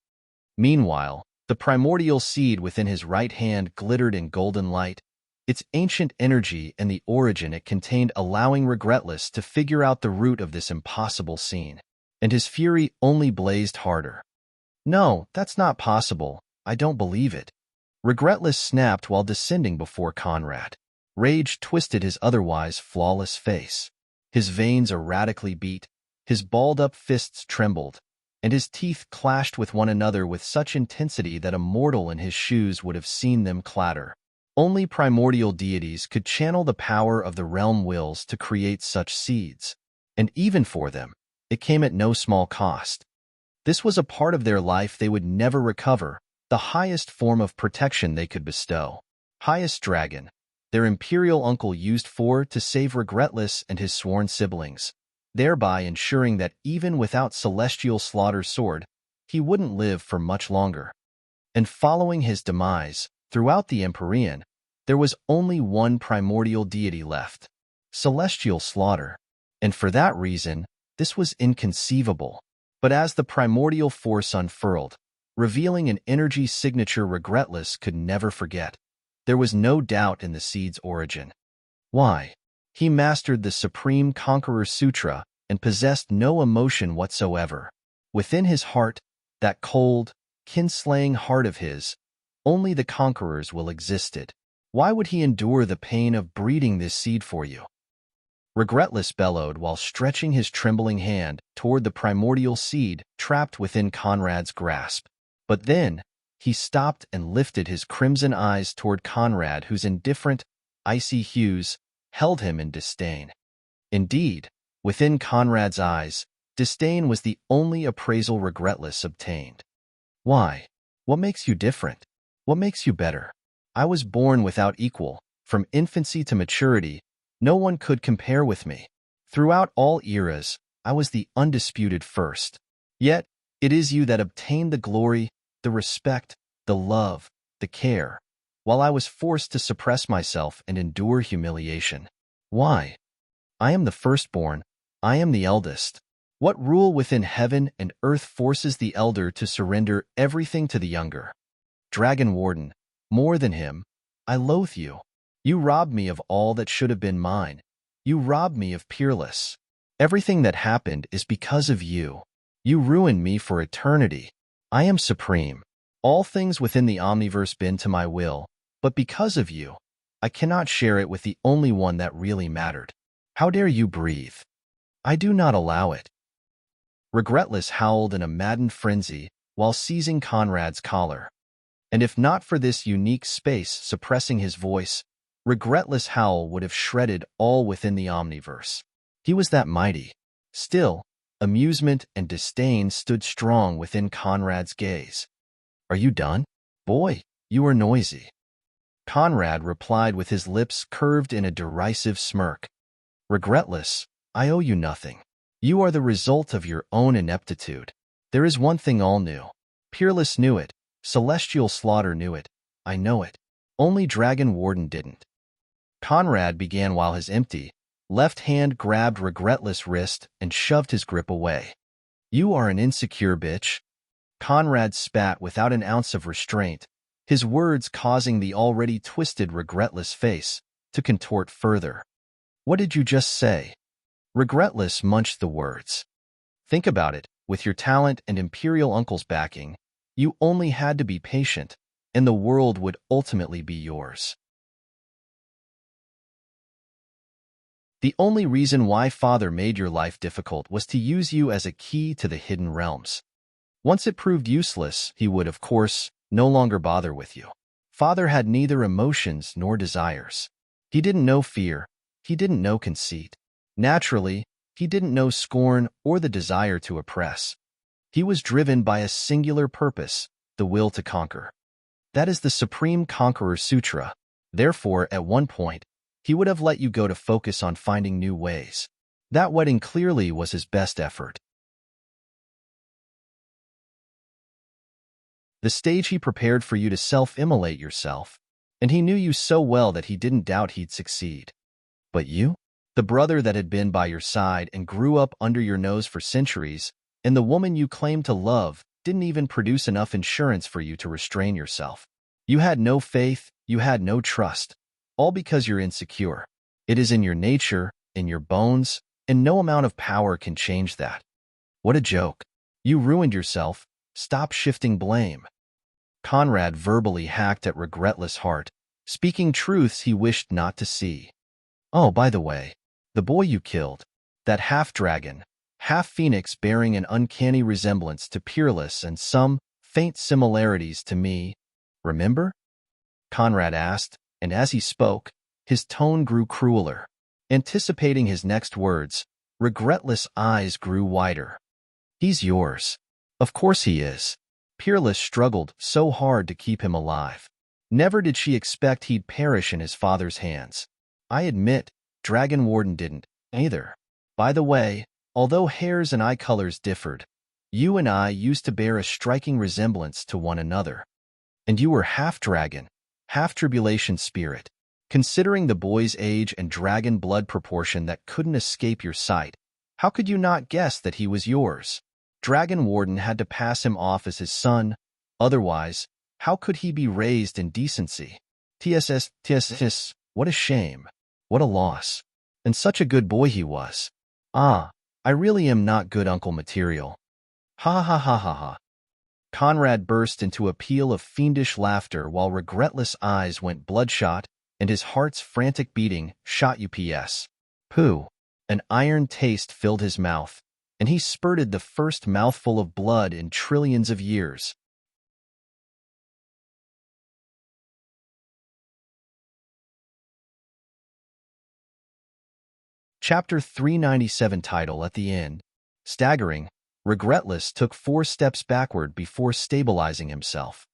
Meanwhile, the primordial seed within his right hand glittered in golden light, its ancient energy and the origin it contained allowing Regretless to figure out the root of this impossible scene. And his fury only blazed harder. No, that's not possible. I don't believe it. Regretless snapped while descending before Conrad. Rage twisted his otherwise flawless face. His veins erratically beat, his balled-up fists trembled, and his teeth clashed with one another with such intensity that a mortal in his shoes would have seen them clatter. Only primordial deities could channel the power of the realm wills to create such seeds. And even for them, it came at no small cost. This was a part of their life they would never recover, the highest form of protection they could bestow. Highest Dragon, their imperial uncle used to save Regretless and his sworn siblings, thereby ensuring that even without Celestial Slaughter's sword, he wouldn't live for much longer. And following his demise, throughout the Empyrean, there was only one primordial deity left: Celestial Slaughter. And for that reason, this was inconceivable. But as the primordial force unfurled, revealing an energy signature Regretless could never forget, there was no doubt in the seed's origin. Why? He mastered the Supreme Conqueror Sutra and possessed no emotion whatsoever. Within his heart, that cold, kin-slaying heart of his, only the conqueror's will existed. Why would he endure the pain of breeding this seed for you? Regretless bellowed while stretching his trembling hand toward the primordial seed trapped within Conrad's grasp. But then, he stopped and lifted his crimson eyes toward Conrad, whose indifferent, icy hues held him in disdain. Indeed, within Conrad's eyes, disdain was the only appraisal Regretless obtained. Why? What makes you different? What makes you better? I was born without equal. From infancy to maturity, no one could compare with me. Throughout all eras, I was the undisputed first. Yet, it is you that obtained the glory, the respect, the love, the care, while I was forced to suppress myself and endure humiliation. Why? I am the firstborn. I am the eldest. What rule within heaven and earth forces the elder to surrender everything to the younger? Dragon Warden, more than him, I loathe you. You robbed me of all that should have been mine. You robbed me of Peerless. Everything that happened is because of you. You ruined me for eternity. I am supreme. All things within the Omniverse bend to my will, but because of you, I cannot share it with the only one that really mattered. How dare you breathe? I do not allow it. Regretless howled in a maddened frenzy while seizing Conrad's collar. And if not for this unique space suppressing his voice, Regretless howl would have shredded all within the Omniverse. He was that mighty. Still, amusement and disdain stood strong within Conrad's gaze. Are you done? Boy, you are noisy. Conrad replied with his lips curved in a derisive smirk. Regretless, I owe you nothing. You are the result of your own ineptitude. There is one thing all knew. Peerless knew it, Celestial Slaughter knew it. I know it. Only Dragon Warden didn't. Conrad began while his empty, left hand grabbed Regretless' wrist and shoved his grip away. You are an insecure bitch. Conrad spat without an ounce of restraint, his words causing the already twisted Regretless face to contort further. What did you just say? Regretless munched the words. Think about it, with your talent and Imperial Uncle's backing, you only had to be patient, and the world would ultimately be yours. The only reason why Father made your life difficult was to use you as a key to the hidden realms. Once it proved useless, he would, of course, no longer bother with you. Father had neither emotions nor desires. He didn't know fear. He didn't know conceit. Naturally, he didn't know scorn or the desire to oppress. He was driven by a singular purpose, the will to conquer. That is the Supreme Conqueror Sutra. Therefore, at one point, he would have let you go to focus on finding new ways. That wedding clearly was his best effort. The stage he prepared for you to self-immolate yourself, and he knew you so well that he didn't doubt he'd succeed. But you? The brother that had been by your side and grew up under your nose for centuries, and the woman you claimed to love didn't even produce enough insurance for you to restrain yourself. You had no faith, you had no trust, all because you're insecure. It is in your nature, in your bones, and no amount of power can change that. What a joke. You ruined yourself. Stop shifting blame. Conrad verbally hacked at Regretless' heart, speaking truths he wished not to see. Oh, by the way, the boy you killed, that half-dragon, half-phoenix bearing an uncanny resemblance to Peerless and some faint similarities to me, remember? Conrad asked, and as he spoke, his tone grew crueler. Anticipating his next words, Regretless' eyes grew wider. He's yours. Of course he is. Peerless struggled so hard to keep him alive. Never did she expect he'd perish in his father's hands. I admit, Dragon Warden didn't, either. By the way, although hairs and eye colors differed, you and I used to bear a striking resemblance to one another. And you were half-dragon, half-tribulation spirit. Considering the boy's age and dragon blood proportion that couldn't escape your sight, how could you not guess that he was yours? Dragon Warden had to pass him off as his son, otherwise, how could he be raised in decency? TSS, what a shame. What a loss. And such a good boy he was. Ah, I really am not good uncle material. Ha ha ha ha ha. Conrad burst into a peal of fiendish laughter while Regretless' eyes went bloodshot and his heart's frantic beating shot UPS. Pooh. An iron taste filled his mouth, and he spurted the first mouthful of blood in trillions of years. Chapter 397 title at the end. Staggering, Regretless took 4 steps backward before stabilizing himself.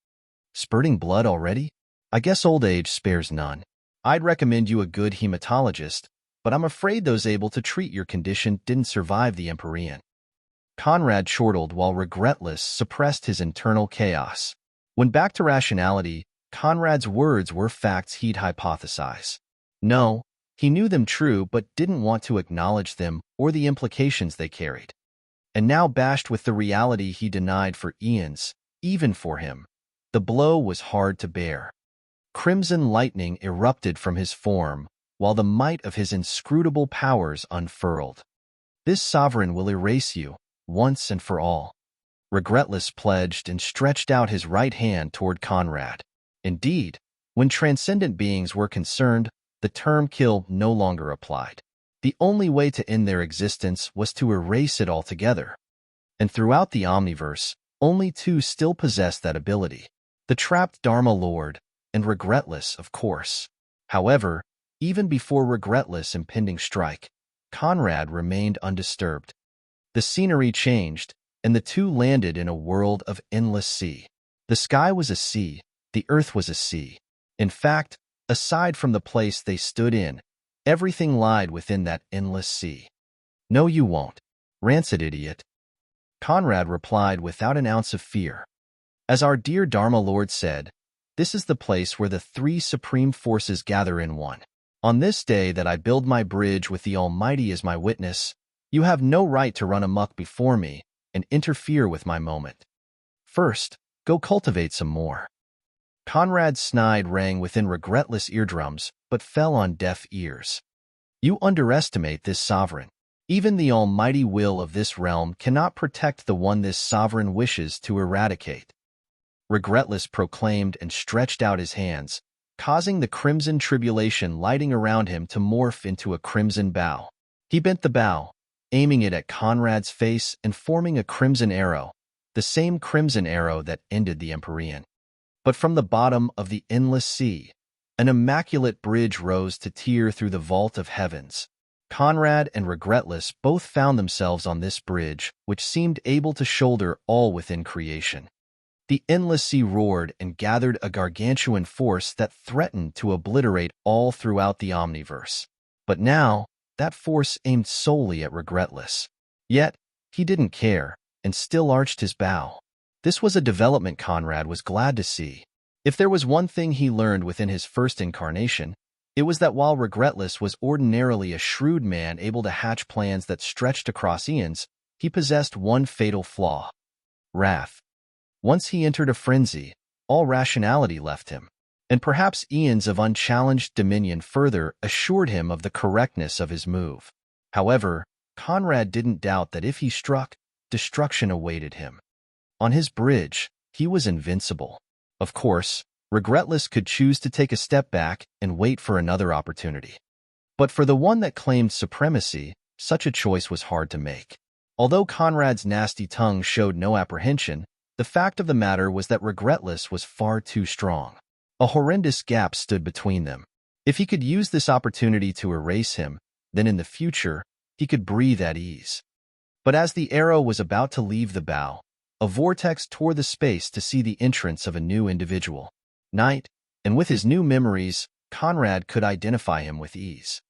Spurting blood already? I guess old age spares none. I'd recommend you a good hematologist, but I'm afraid those able to treat your condition didn't survive the Empyrean. Conrad chortled while Regretless suppressed his internal chaos. When back to rationality, Conrad's words were facts he'd hypothesize. No, he knew them true but didn't want to acknowledge them or the implications they carried. And now bashed with the reality he denied for eons, even for him, the blow was hard to bear. Crimson lightning erupted from his form, while the might of his inscrutable powers unfurled. This sovereign will erase you, once and for all. Regretless pledged and stretched out his right hand toward Conrad. Indeed, when transcendent beings were concerned, the term kill no longer applied. The only way to end their existence was to erase it altogether. And throughout the Omniverse, only 2 still possessed that ability. The trapped Dharma Lord, and Regretless, of course. However, even before Regretless' impending strike, Conrad remained undisturbed. The scenery changed, and the 2 landed in a world of endless sea. The sky was a sea, the earth was a sea. In fact, aside from the place they stood in, everything lied within that endless sea. No, you won't. Rancid idiot. Conrad replied without an ounce of fear. As our dear Dharma Lord said, this is the place where the three supreme forces gather in one. On this day that I build my bridge with the Almighty as my witness, you have no right to run amok before me and interfere with my moment. First, go cultivate some more. Conrad's snide rang within regretless eardrums, but fell on deaf ears. You underestimate this sovereign. Even the almighty will of this realm cannot protect the one this sovereign wishes to eradicate. Regretless proclaimed and stretched out his hands, causing the crimson tribulation lighting around him to morph into a crimson bow. He bent the bow, aiming it at Conrad's face and forming a crimson arrow, the same crimson arrow that ended the Empyrean. But from the bottom of the endless sea, an immaculate bridge rose to tear through the vault of heavens. Conrad and Regretless both found themselves on this bridge, which seemed able to shoulder all within creation. The endless sea roared and gathered a gargantuan force that threatened to obliterate all throughout the omniverse. But now, that force aimed solely at Regretless. Yet, he didn't care, and still arched his bow. This was a development Conrad was glad to see. If there was one thing he learned within his first incarnation, it was that while Regretless was ordinarily a shrewd man able to hatch plans that stretched across eons, he possessed one fatal flaw: wrath. Once he entered a frenzy, all rationality left him, and perhaps eons of unchallenged dominion further assured him of the correctness of his move. However, Conrad didn't doubt that if he struck, destruction awaited him. On his bridge, he was invincible. Of course, Regretless could choose to take a step back and wait for another opportunity. But for the one that claimed supremacy, such a choice was hard to make. Although Conrad's nasty tongue showed no apprehension, the fact of the matter was that Regretless was far too strong. A horrendous gap stood between them. If he could use this opportunity to erase him, then in the future, he could breathe at ease. But as the arrow was about to leave the bow, a vortex tore the space to see the entrance of a new individual. Knight, and with his new memories, Conrad could identify him with ease.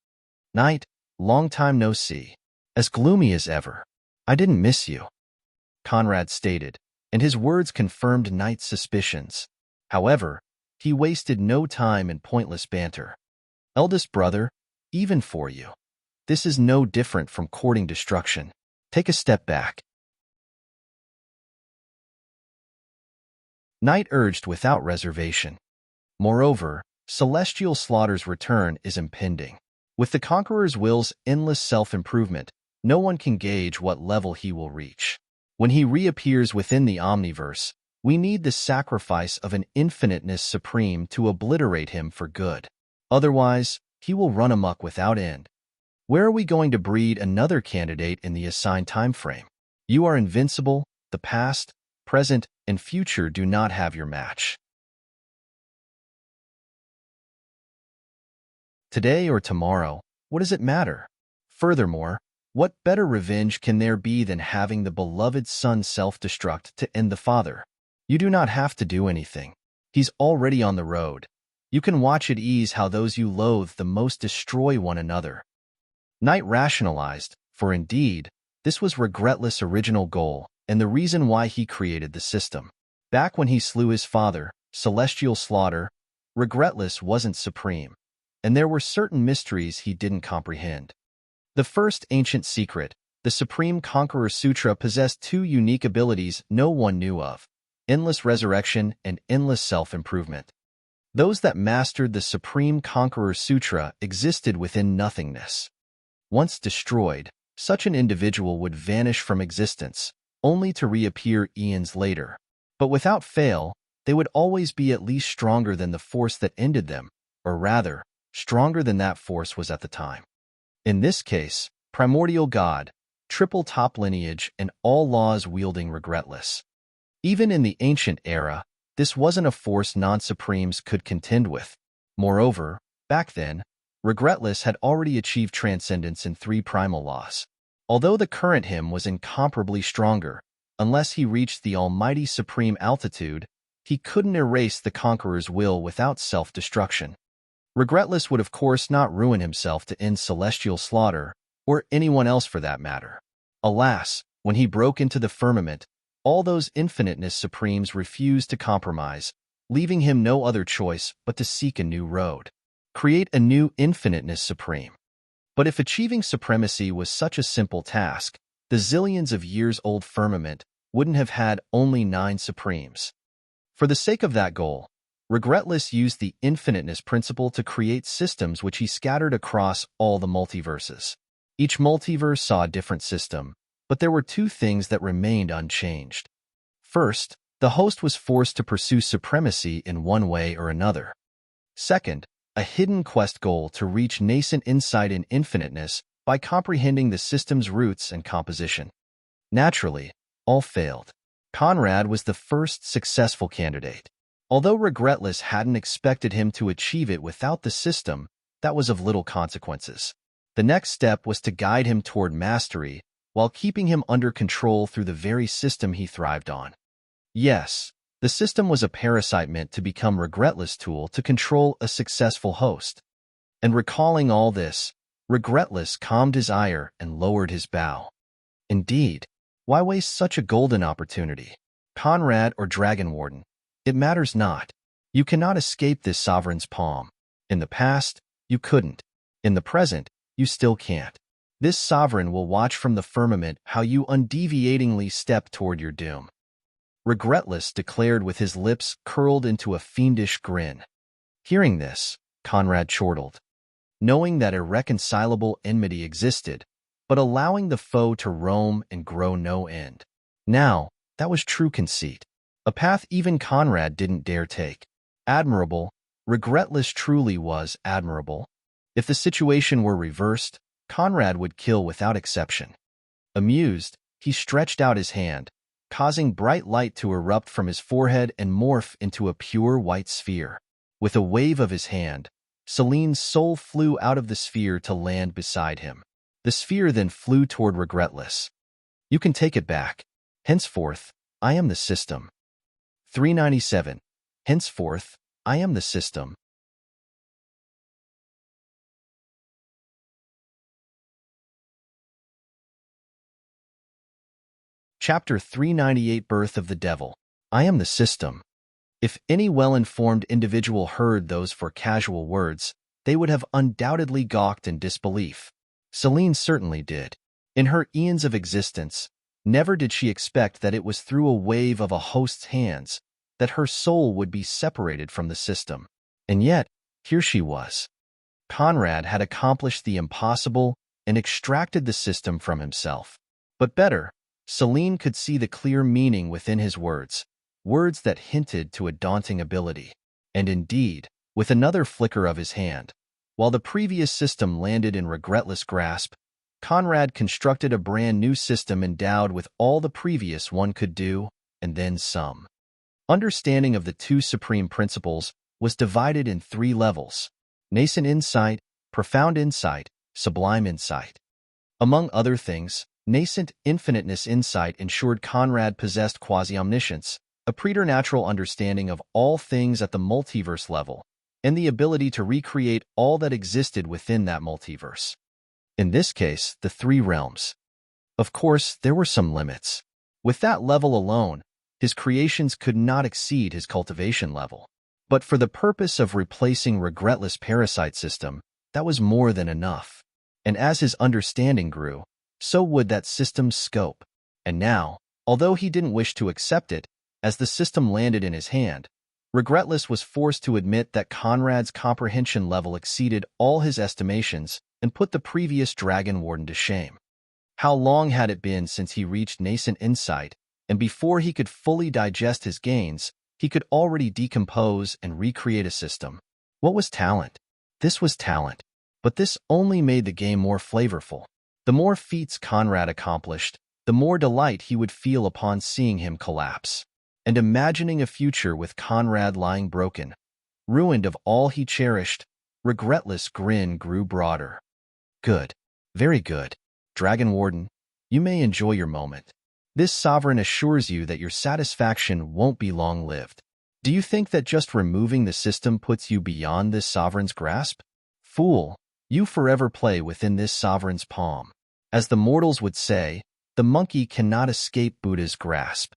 Knight, long time no see. As gloomy as ever. I didn't miss you, Conrad stated, and his words confirmed Knight's suspicions. However, he wasted no time in pointless banter. Eldest brother, even for you, this is no different from courting destruction. Take a step back. Knight urged without reservation. Moreover, celestial slaughter's return is impending. With the Conqueror's will's endless self-improvement, no one can gauge what level he will reach. When he reappears within the omniverse, we need the sacrifice of an infiniteness supreme to obliterate him for good. Otherwise, he will run amok without end. Where are we going to breed another candidate in the assigned time frame? You are invincible. The past, present, and future do not have your match. Today or tomorrow, what does it matter? Furthermore, what better revenge can there be than having the beloved son self-destruct to end the father? You do not have to do anything. He's already on the road. You can watch at ease how those you loathe the most destroy one another. Knight rationalized, for indeed, this was Regretless' original goal and the reason why he created the system. Back when he slew his father, celestial slaughter, Regretless wasn't supreme, and there were certain mysteries he didn't comprehend. The first ancient secret, the Supreme Conqueror Sutra, possessed two unique abilities no one knew of: endless resurrection and endless self-improvement. Those that mastered the Supreme Conqueror Sutra existed within nothingness. Once destroyed, such an individual would vanish from existence, only to reappear eons later. But without fail, they would always be at least stronger than the force that ended them, or rather, stronger than that force was at the time. In this case, primordial God, triple top lineage, and all laws wielding Regretless. Even in the ancient era, this wasn't a force non-supremes could contend with. Moreover, back then, Regretless had already achieved transcendence in 3 primal laws. Although the current him was incomparably stronger, unless he reached the almighty supreme altitude, he couldn't erase the Conqueror's will without self-destruction. Regretless would of course not ruin himself to end celestial slaughter, or anyone else for that matter. Alas, when he broke into the firmament, all those infiniteness supremes refused to compromise, leaving him no other choice but to seek a new road. Create a new infiniteness supreme. But if achieving supremacy was such a simple task, the zillions of years-old firmament wouldn't have had only 9 supremes. For the sake of that goal, Regretless used the infiniteness principle to create systems which he scattered across all the multiverses. Each multiverse saw a different system, but there were 2 things that remained unchanged. First, the host was forced to pursue supremacy in one way or another. Second, a hidden quest goal to reach nascent insight in infiniteness by comprehending the system's roots and composition. Naturally, all failed. Conrad was the first successful candidate. Although Regretless hadn't expected him to achieve it without the system, that was of little consequences. The next step was to guide him toward mastery while keeping him under control through the very system he thrived on. Yes, the system was a parasite meant to become Regretless' tool to control a successful host. And recalling all this, Regretless calmed his ire and lowered his bow. Indeed, why waste such a golden opportunity? Conrad or Dragon Warden, it matters not. You cannot escape this sovereign's palm. In the past, you couldn't. In the present, you still can't. This sovereign will watch from the firmament how you undeviatingly step toward your doom. Regretless declared with his lips curled into a fiendish grin. Hearing this, Conrad chortled. Knowing that irreconcilable enmity existed, but allowing the foe to roam and grow no end. Now, that was true conceit. A path even Conrad didn't dare take. Admirable, Regretless truly was admirable. If the situation were reversed, Conrad would kill without exception. Amused, he stretched out his hand, causing bright light to erupt from his forehead and morph into a pure white sphere. With a wave of his hand, Celine's soul flew out of the sphere to land beside him. The sphere then flew toward Regretless. You can take it back. Henceforth, I am the system. 397. Henceforth, I am the system. Chapter 398 Birth of the Devil. I am the system. If any well-informed individual heard those four casual words, they would have undoubtedly gawked in disbelief. Celine certainly did. In her eons of existence, never did she expect that it was through a wave of a host's hands that her soul would be separated from the system. And yet, here she was. Conrad had accomplished the impossible and extracted the system from himself. But better, Celine could see the clear meaning within his words, words that hinted to a daunting ability. And indeed, with another flicker of his hand, while the previous system landed in Regretless' grasp, Conrad constructed a brand new system endowed with all the previous one could do, and then some. Understanding of the 2 supreme principles was divided in 3 levels: nascent insight, profound insight, sublime insight. Among other things, nascent infiniteness insight ensured Conrad possessed quasi-omniscience, a preternatural understanding of all things at the multiverse level, and the ability to recreate all that existed within that multiverse. In this case, the 3 realms. Of course, there were some limits. With that level alone, his creations could not exceed his cultivation level. But for the purpose of replacing Regretless' parasite system, that was more than enough. And as his understanding grew, so would that system's scope. And now, although he didn't wish to accept it, as the system landed in his hand, Regretless was forced to admit that Conrad's comprehension level exceeded all his estimations and put the previous Dragon Warden to shame. How long had it been since he reached nascent insight, and before he could fully digest his gains, he could already decompose and recreate a system? What was talent? This was talent. But this only made the game more flavorful. The more feats Conrad accomplished, the more delight he would feel upon seeing him collapse. And imagining a future with Conrad lying broken, ruined of all he cherished, Regretless' grin grew broader. Good. Very good. Dragon Warden, you may enjoy your moment. This sovereign assures you that your satisfaction won't be long-lived. Do you think that just removing the system puts you beyond this sovereign's grasp? Fool, you forever play within this sovereign's palm. As the mortals would say, the monkey cannot escape Buddha's grasp.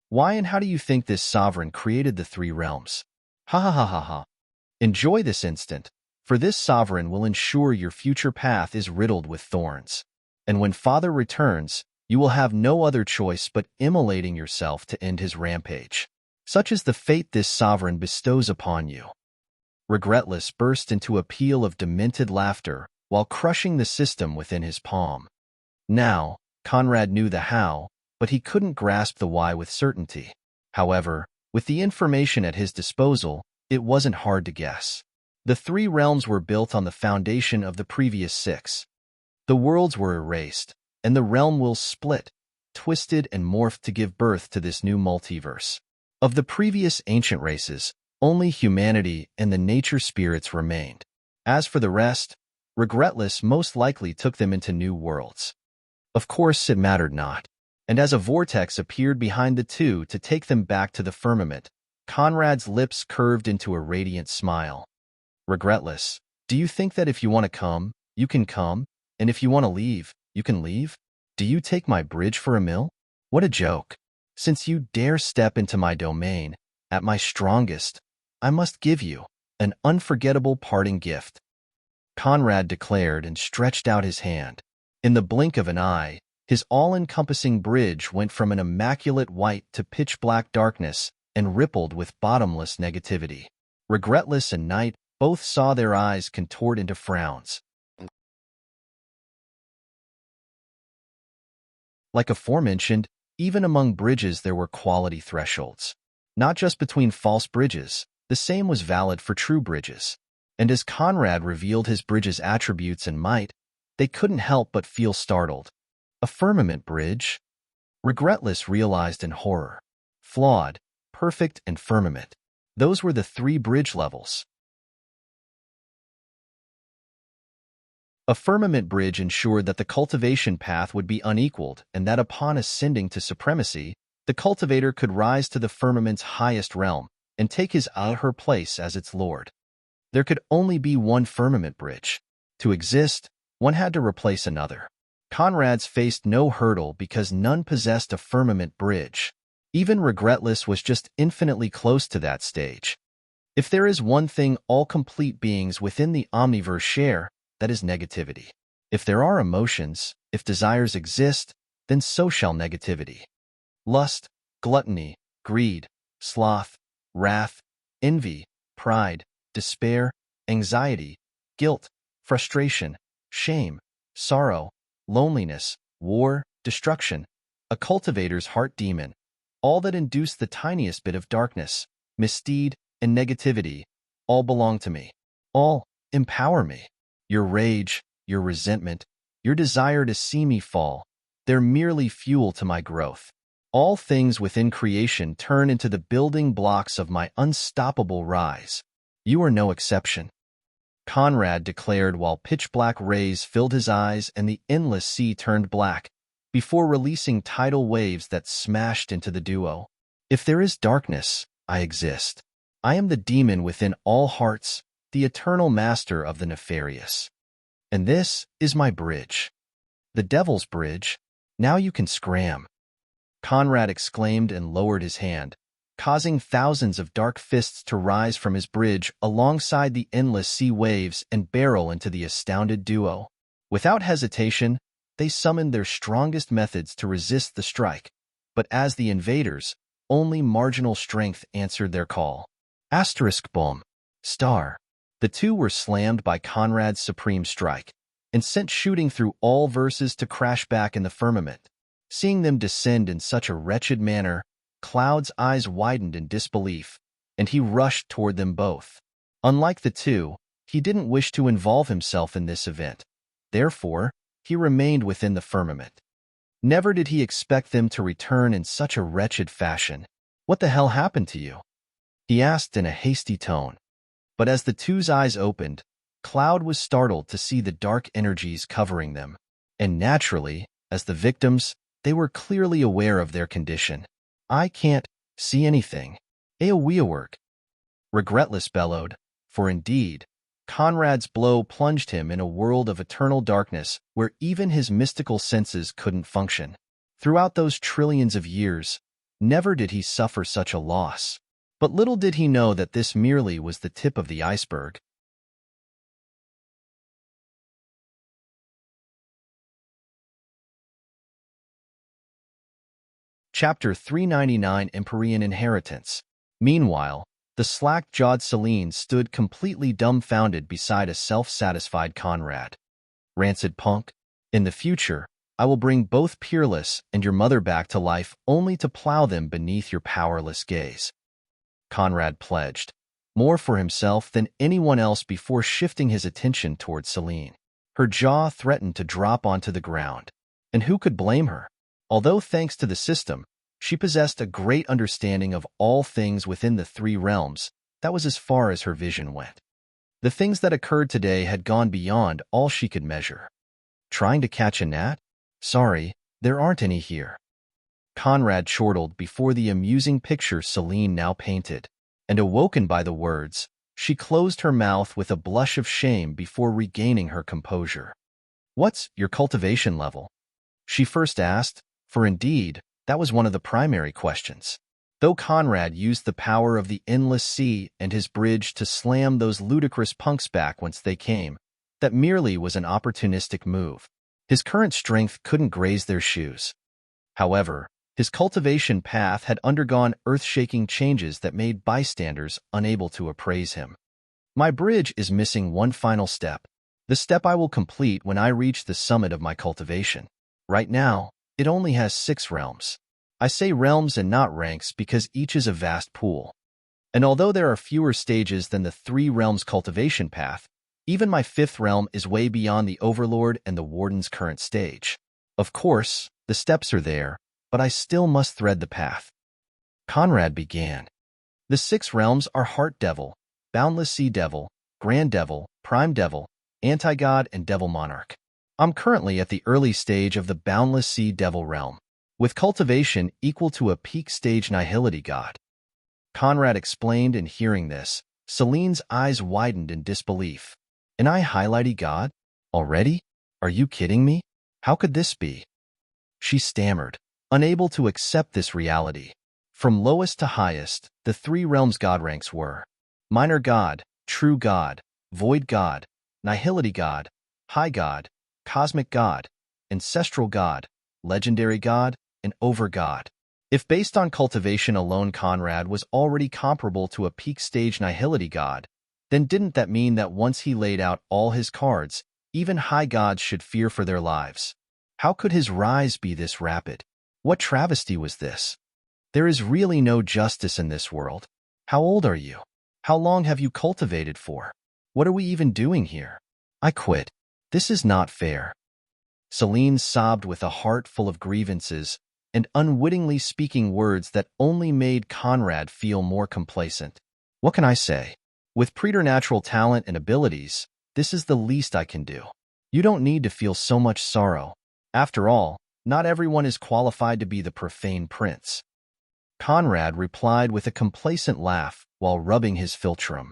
Why and how do you think this sovereign created the three realms? Ha ha ha ha ha. Enjoy this instant, for this sovereign will ensure your future path is riddled with thorns. And when Father returns, you will have no other choice but immolating yourself to end his rampage. Such is the fate this sovereign bestows upon you. Regretless burst into a peal of demented laughter while crushing the system within his palm. Now, Conrad knew the how, but he couldn't grasp the why with certainty. However, with the information at his disposal, it wasn't hard to guess. The three realms were built on the foundation of the previous six. The worlds were erased, and the realm will split, twisted and morphed to give birth to this new multiverse. Of the previous ancient races, only humanity and the nature spirits remained. As for the rest, Regretless most likely took them into new worlds. Of course, it mattered not. And as a vortex appeared behind the two to take them back to the firmament, Conrad's lips curved into a radiant smile. Regretless, do you think that if you want to come, you can come, and if you want to leave, you can leave? Do you take my bridge for a mill? What a joke. Since you dare step into my domain, at my strongest, I must give you an unforgettable parting gift. Conrad declared and stretched out his hand. In the blink of an eye, his all-encompassing bridge went from an immaculate white to pitch-black darkness and rippled with bottomless negativity. Regretless and Night both saw their eyes contort into frowns. Like aforementioned, even among bridges there were quality thresholds. Not just between false bridges, the same was valid for true bridges. And as Conrad revealed his bridge's attributes and might, they couldn't help but feel startled. A firmament bridge? Regretless realized in horror. Flawed, perfect, and firmament. Those were the three bridge levels. A firmament bridge ensured that the cultivation path would be unequaled and that upon ascending to supremacy, the cultivator could rise to the firmament's highest realm and take his or her place as its lord. There could only be one firmament bridge. To exist, one had to replace another. Conrad's faced no hurdle because none possessed a firmament bridge. Even Regretless was just infinitely close to that stage. If there is one thing all complete beings within the omniverse share, that is negativity. If there are emotions, if desires exist, then so shall negativity. Lust, gluttony, greed, sloth, wrath, envy, pride, despair, anxiety, guilt, frustration, shame, sorrow, loneliness, war, destruction, a cultivator's heart demon, all that induce the tiniest bit of darkness, misdeed, and negativity, all belong to me. All empower me. Your rage, your resentment, your desire to see me fall, they're merely fuel to my growth. All things within creation turn into the building blocks of my unstoppable rise. You are no exception. Conrad declared while pitch-black rays filled his eyes and the endless sea turned black, before releasing tidal waves that smashed into the duo. If there is darkness, I exist. I am the demon within all hearts, the eternal master of the nefarious. And this is my bridge. The devil's bridge. Now you can scram. Conrad exclaimed and lowered his hand, causing thousands of dark fists to rise from his bridge alongside the endless sea waves and barrel into the astounded duo. Without hesitation, they summoned their strongest methods to resist the strike, but as the invaders, only marginal strength answered their call. Asterisk boom. Star. The two were slammed by Conrad's supreme strike, and sent shooting through all verses to crash back in the firmament. Seeing them descend in such a wretched manner, Cloud's eyes widened in disbelief, and he rushed toward them both. Unlike the two, he didn't wish to involve himself in this event. Therefore, he remained within the firmament. Never did he expect them to return in such a wretched fashion. What the hell happened to you? He asked in a hasty tone. But as the two's eyes opened, Cloud was startled to see the dark energies covering them. And naturally, as the victims, they were clearly aware of their condition. I can't see anything. Aoweawork. Regretless bellowed, for indeed, Conrad's blow plunged him in a world of eternal darkness where even his mystical senses couldn't function. Throughout those trillions of years, Never did he suffer such a loss. But little did he know that this merely was the tip of the iceberg. Chapter 399 Empyrean Inheritance. Meanwhile, the slack-jawed Selene stood completely dumbfounded beside a self-satisfied Conrad. Rancid punk. In the future, I will bring both Peerless and your mother back to life only to plow them beneath your powerless gaze. Conrad pledged, more for himself than anyone else before shifting his attention toward Selene. Her jaw threatened to drop onto the ground. And who could blame her? Although thanks to the system, she possessed a great understanding of all things within the three realms, that was as far as her vision went. The things that occurred today had gone beyond all she could measure. Trying to catch a gnat? Sorry, there aren't any here. Conrad chortled before the amusing picture Selene now painted, and awoken by the words, she closed her mouth with a blush of shame before regaining her composure. What's your cultivation level? She first asked, for indeed, that was one of the primary questions. Though Conrad used the power of the endless sea and his bridge to slam those ludicrous punks back whence they came, that merely was an opportunistic move. His current strength couldn't graze their shoes. However, his cultivation path had undergone earth-shaking changes that made bystanders unable to appraise him. My bridge is missing one final step, the step I will complete when I reach the summit of my cultivation. Right now, it only has 6 realms. I say realms and not ranks because each is a vast pool. And although there are fewer stages than the 3 realms cultivation path, even my 5th realm is way beyond the Overlord and the Warden's current stage. Of course, the steps are there, but I still must thread the path. Conrad began. The 6 realms are Heart Devil, Boundless Sea Devil, Grand Devil, Prime Devil, Anti-God, and Devil Monarch. I'm currently at the early stage of the Boundless Sea Devil realm, with cultivation equal to a peak stage Nihility God. Conrad explained, and hearing this, Selene's eyes widened in disbelief. And I Highlighty God? Already? Are you kidding me? How could this be? She stammered, unable to accept this reality. From lowest to highest, the 3 realms God ranks were Minor God, True God, Void God, Nihility God, High God, Cosmic God, Ancestral God, Legendary God, and Over God. If based on cultivation alone Conrad was already comparable to a peak stage Nihility God, then didn't that mean that once he laid out all his cards, even high gods should fear for their lives? How could his rise be this rapid? What travesty was this? There is really no justice in this world. How old are you? How long have you cultivated for? What are we even doing here? I quit. This is not fair. Selene sobbed with a heart full of grievances and unwittingly speaking words that only made Conrad feel more complacent. What can I say? With preternatural talent and abilities, this is the least I can do. You don't need to feel so much sorrow. After all, not everyone is qualified to be the Profane Prince. Conrad replied with a complacent laugh while rubbing his philtrum.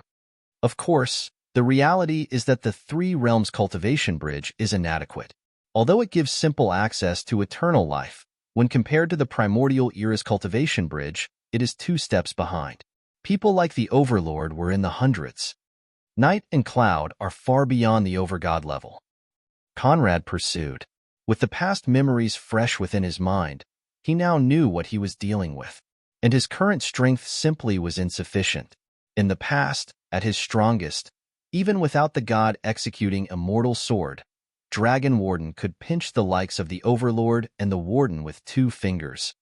Of course, the reality is that the 3 realms cultivation bridge is inadequate. Although it gives simple access to eternal life, when compared to the primordial era's cultivation bridge, it is 2 steps behind. People like the Overlord were in the hundreds. Night and Cloud are far beyond the Overgod level. Conrad pursued. With the past memories fresh within his mind, he now knew what he was dealing with, and his current strength simply was insufficient. In the past, at his strongest, even without the god executing a mortal sword, Dragon Warden could pinch the likes of the Overlord and the Warden with 2 fingers.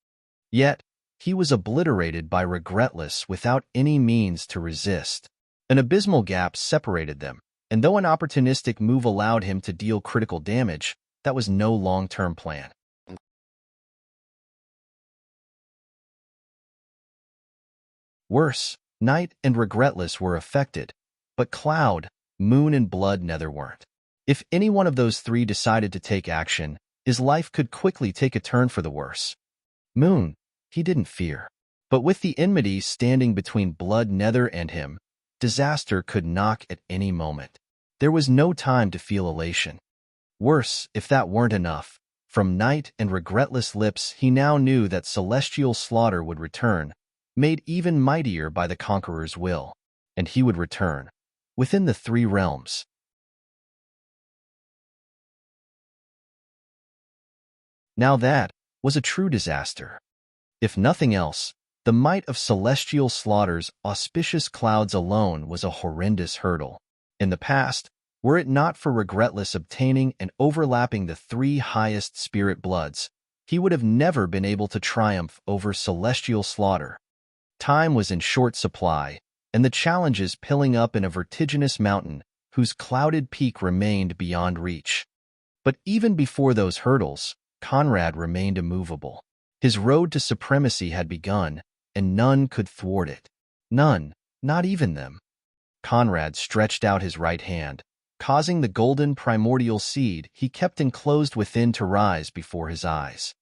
Yet, he was obliterated by Regretless without any means to resist. An abysmal gap separated them, and though an opportunistic move allowed him to deal critical damage, that was no long-term plan. Worse, Night and Regretless were affected, but Cloud, Moon, and Blood Nether weren't. If any one of those 3 decided to take action, his life could quickly take a turn for the worse. Moon, he didn't fear. But with the enmity standing between Blood Nether and him, disaster could knock at any moment. There was no time to feel elation. Worse, if that weren't enough, From night and regretless lips he now knew that celestial slaughter would return, made even mightier by the conqueror's will. And he would return, within the three realms. Now that was a true disaster. If nothing else, the might of celestial slaughter's auspicious clouds alone was a horrendous hurdle. In the past, were it not for regretless obtaining and overlapping the three highest spirit bloods, he would have never been able to triumph over celestial slaughter. Time was in short supply, and the challenges piling up in a vertiginous mountain whose clouded peak remained beyond reach. But even before those hurdles, Conrad remained immovable. His road to supremacy had begun, and none could thwart it. None, not even them. Conrad stretched out his right hand, causing the golden primordial seed he kept enclosed within to rise before his eyes.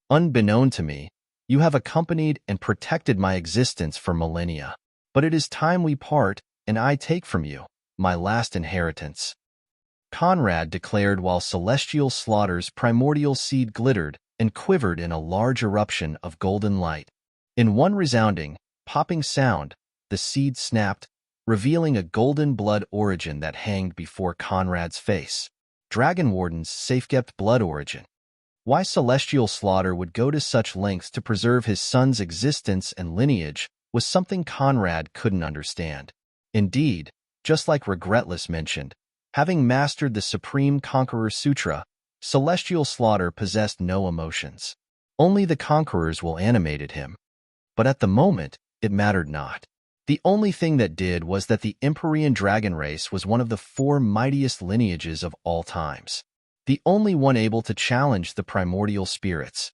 Unbeknown to me, you have accompanied and protected my existence for millennia. But it is time we part, and I take from you my last inheritance. Conrad declared while celestial slaughter's primordial seed glittered and quivered in a large eruption of golden light. In one resounding, popping sound, the seed snapped, revealing a golden blood origin that hanged before Conrad's face. Dragon Warden's safe-kept blood origin. Why celestial slaughter would go to such lengths to preserve his son's existence and lineage was something Conrad couldn't understand. Indeed, just like Regretless mentioned, having mastered the Supreme Conqueror Sutra, celestial slaughter possessed no emotions. Only the conqueror's will animated him. But at the moment, it mattered not. The only thing that did was that the Empyrean dragon race was one of the four mightiest lineages of all times, the only one able to challenge the primordial spirits.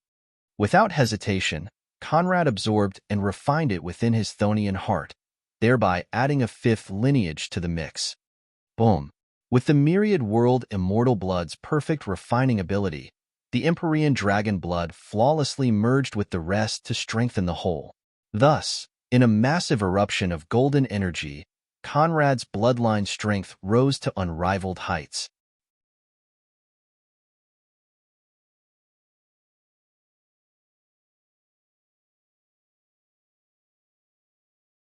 Without hesitation, Conrad absorbed and refined it within his Chthonian heart, thereby adding a fifth lineage to the mix. Boom! With the myriad world immortal blood's perfect refining ability, the Empyrean dragon blood flawlessly merged with the rest to strengthen the whole. Thus, in a massive eruption of golden energy, Conrad's bloodline strength rose to unrivaled heights.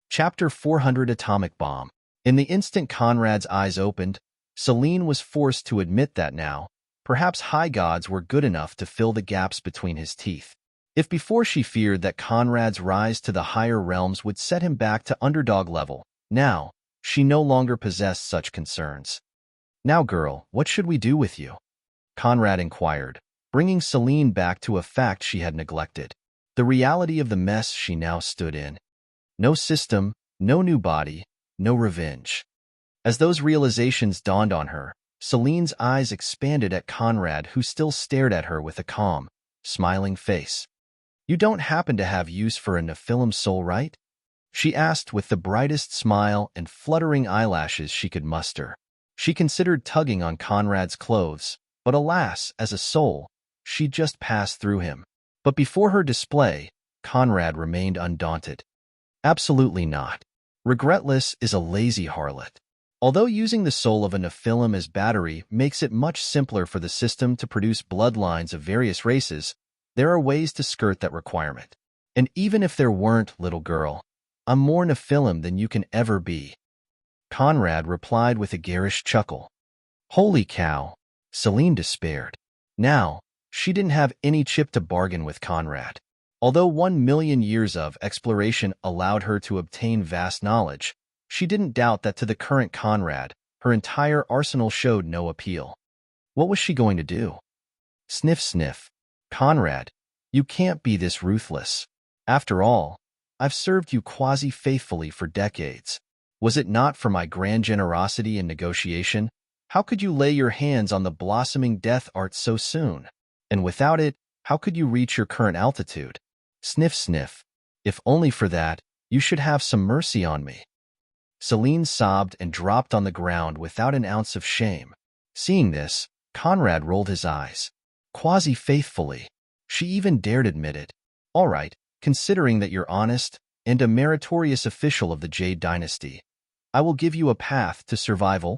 Chapter 400 Atomic Bomb. In the instant Conrad's eyes opened, Selene was forced to admit that now, perhaps high gods were good enough to fill the gaps between his teeth. If before she feared that Conrad's rise to the higher realms would set him back to underdog level, now, she no longer possessed such concerns. Now, girl, what should we do with you? Conrad inquired, bringing Selene back to a fact she had neglected. The reality of the mess she now stood in. No system, no new body, no revenge. As those realizations dawned on her, Selene's eyes expanded at Conrad, who still stared at her with a calm, smiling face. You don't happen to have use for a Nephilim soul, right? She asked with the brightest smile and fluttering eyelashes she could muster. She considered tugging on Conrad's clothes, but alas, as a soul, she'd just passed through him. But before her display, Conrad remained undaunted. Absolutely not. Regretless is a lazy harlot. Although using the soul of a Nephilim as battery makes it much simpler for the system to produce bloodlines of various races, there are ways to skirt that requirement. And even if there weren't, little girl, I'm more Nephilim than you can ever be. Conrad replied with a garish chuckle. Holy cow! Selene despaired. Now, she didn't have any chip to bargain with Conrad. Although 1,000,000 years of exploration allowed her to obtain vast knowledge, she didn't doubt that to the current Conrad, her entire arsenal showed no appeal. What was she going to do? Sniff, sniff. Conrad, you can't be this ruthless. After all, I've served you quasi-faithfully for decades. Was it not for my grand generosity and negotiation? How could you lay your hands on the blossoming death art so soon? And without it, how could you reach your current altitude? Sniff, sniff. If only for that, you should have some mercy on me. Selene sobbed and dropped on the ground without an ounce of shame. Seeing this, Conrad rolled his eyes. Quasi-faithfully. She even dared admit it. All right, considering that you're honest and a meritorious official of the Jade Dynasty, I will give you a path to survival.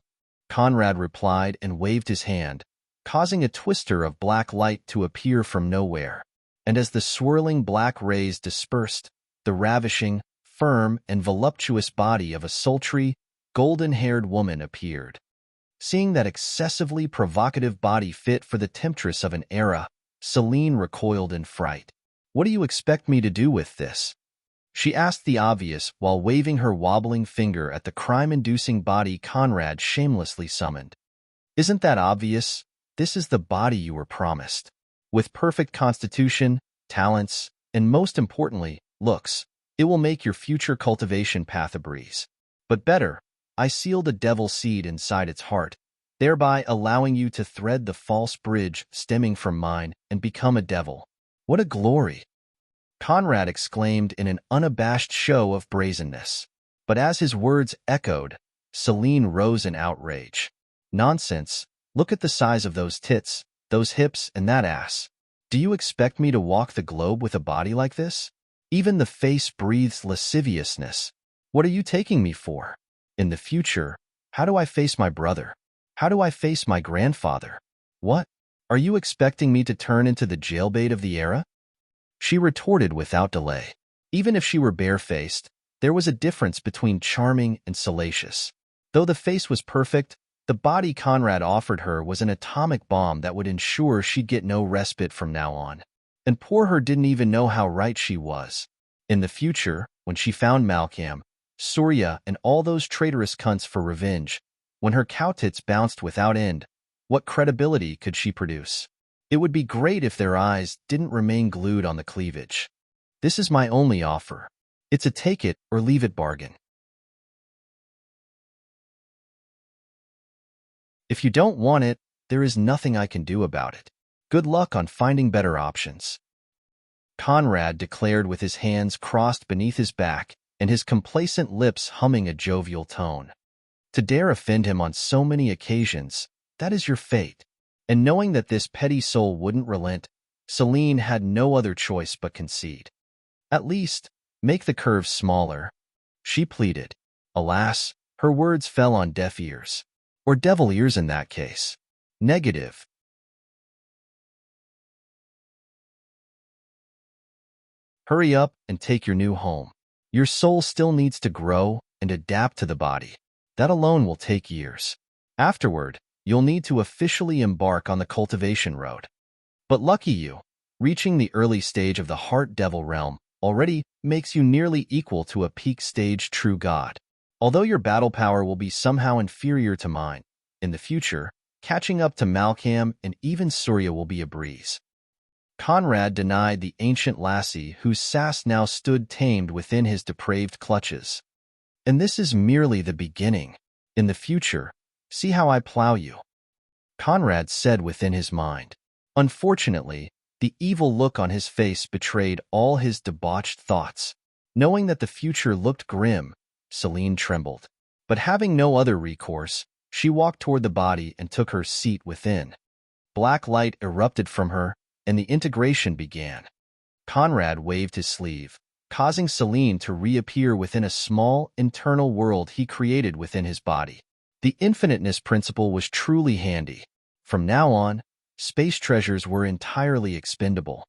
Conrad replied and waved his hand, causing a twister of black light to appear from nowhere. And as the swirling black rays dispersed, the ravishing, firm, and voluptuous body of a sultry, golden-haired woman appeared. Seeing that excessively provocative body fit for the temptress of an era, Celine recoiled in fright. "What do you expect me to do with this?" she asked the obvious while waving her wobbling finger at the crime-inducing body Conrad shamelessly summoned. "Isn't that obvious? This is the body you were promised. With perfect constitution, talents, and most importantly, looks, it will make your future cultivation path a breeze. But better, I sealed a devil seed inside its heart, thereby allowing you to thread the false bridge stemming from mine and become a devil. What a glory!" Conrad exclaimed in an unabashed show of brazenness. But as his words echoed, Celine rose in outrage. "Nonsense! Look at the size of those tits, those hips, and that ass. Do you expect me to walk the globe with a body like this? Even the face breathes lasciviousness. What are you taking me for? In the future, how do I face my brother? How do I face my grandfather? What? Are you expecting me to turn into the jailbait of the era?" She retorted without delay. Even if she were barefaced, there was a difference between charming and salacious. Though the face was perfect, the body Conrad offered her was an atomic bomb that would ensure she'd get no respite from now on. And poor her didn't even know how right she was. In the future, when she found Malcolm, Surya, and all those traitorous cunts for revenge, when her cow tits bounced without end, what credibility could she produce? It would be great if their eyes didn't remain glued on the cleavage. This is my only offer. It's a take it or leave it bargain. If you don't want it, there is nothing I can do about it. Good luck on finding better options," Conrad declared with his hands crossed beneath his back and his complacent lips humming a jovial tone. To dare offend him on so many occasions, that is your fate. And knowing that this petty soul wouldn't relent, Celine had no other choice but concede. "At least, make the curves smaller," she pleaded. Alas, her words fell on deaf ears. Or devil ears in that case. Negative. "Hurry up and take your new home. Your soul still needs to grow and adapt to the body. That alone will take years. Afterward, you'll need to officially embark on the cultivation road. But lucky you, reaching the early stage of the heart devil realm already makes you nearly equal to a peak stage true god. Although your battle power will be somehow inferior to mine, in the future, catching up to Malcolm and even Surya will be a breeze." Conrad denied the ancient lassie whose sass now stood tamed within his depraved clutches. "And this is merely the beginning. In the future, see how I plow you," Conrad said within his mind. Unfortunately, the evil look on his face betrayed all his debauched thoughts. Knowing that the future looked grim, Celine trembled. But having no other recourse, she walked toward the body and took her seat within. Black light erupted from her, and the integration began. Conrad waved his sleeve, causing Celine to reappear within a small, internal world he created within his body. The infiniteness principle was truly handy. From now on, space treasures were entirely expendable.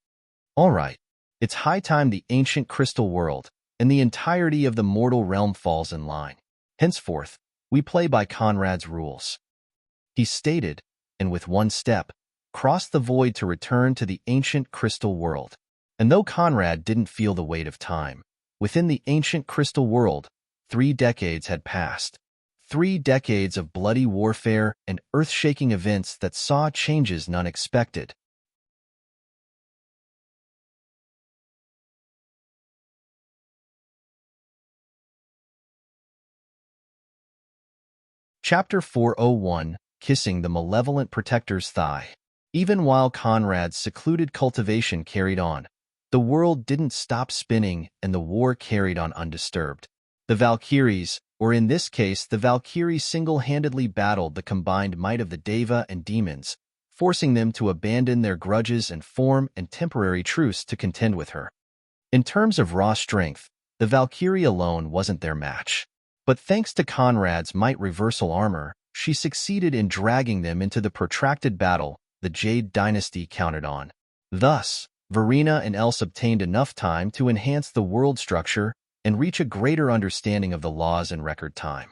All right, it's high time the ancient crystal world and the entirety of the mortal realm falls in line. Henceforth, we play by Conrad's rules," he stated, and with one step, crossed the void to return to the ancient crystal world. And though Conrad didn't feel the weight of time, within the ancient crystal world, 3 decades had passed. 3 decades of bloody warfare and earth-shaking events that saw changes none expected. Chapter 401, Kissing the Malevolent Protector's Thigh. Even while Conrad's secluded cultivation carried on, the world didn't stop spinning and the war carried on undisturbed. The Valkyries, or in this case the Valkyrie, single-handedly battled the combined might of the Deva and demons, forcing them to abandon their grudges and form a temporary truce to contend with her. In terms of raw strength, the Valkyrie alone wasn't their match. But thanks to Conrad's might reversal armor, she succeeded in dragging them into the protracted battle the Jade Dynasty counted on. Thus, Verena and Else obtained enough time to enhance the world structure and reach a greater understanding of the laws in record time.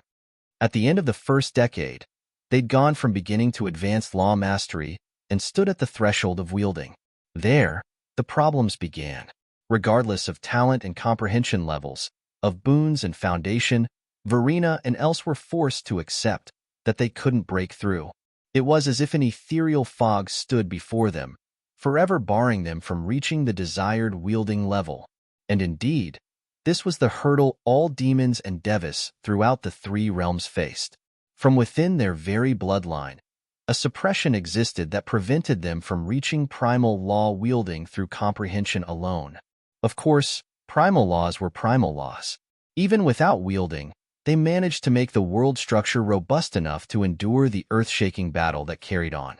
At the end of the first decade, they'd gone from beginning to advanced law mastery and stood at the threshold of wielding. There, the problems began. Regardless of talent and comprehension levels, of boons and foundation, Verena and Else were forced to accept that they couldn't break through. It was as if an ethereal fog stood before them, forever barring them from reaching the desired wielding level. And indeed, this was the hurdle all demons and devas throughout the three realms faced. From within their very bloodline, a suppression existed that prevented them from reaching primal law wielding through comprehension alone. Of course, primal laws were primal laws. Even without wielding, they managed to make the world structure robust enough to endure the earth-shaking battle that carried on.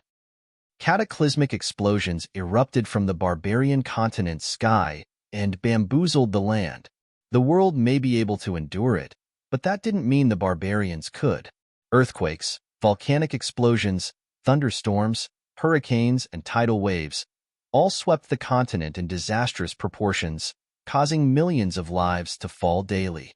Cataclysmic explosions erupted from the barbarian continent's sky and bamboozled the land. The world may be able to endure it, but that didn't mean the barbarians could. Earthquakes, volcanic explosions, thunderstorms, hurricanes, and tidal waves all swept the continent in disastrous proportions, causing millions of lives to fall daily.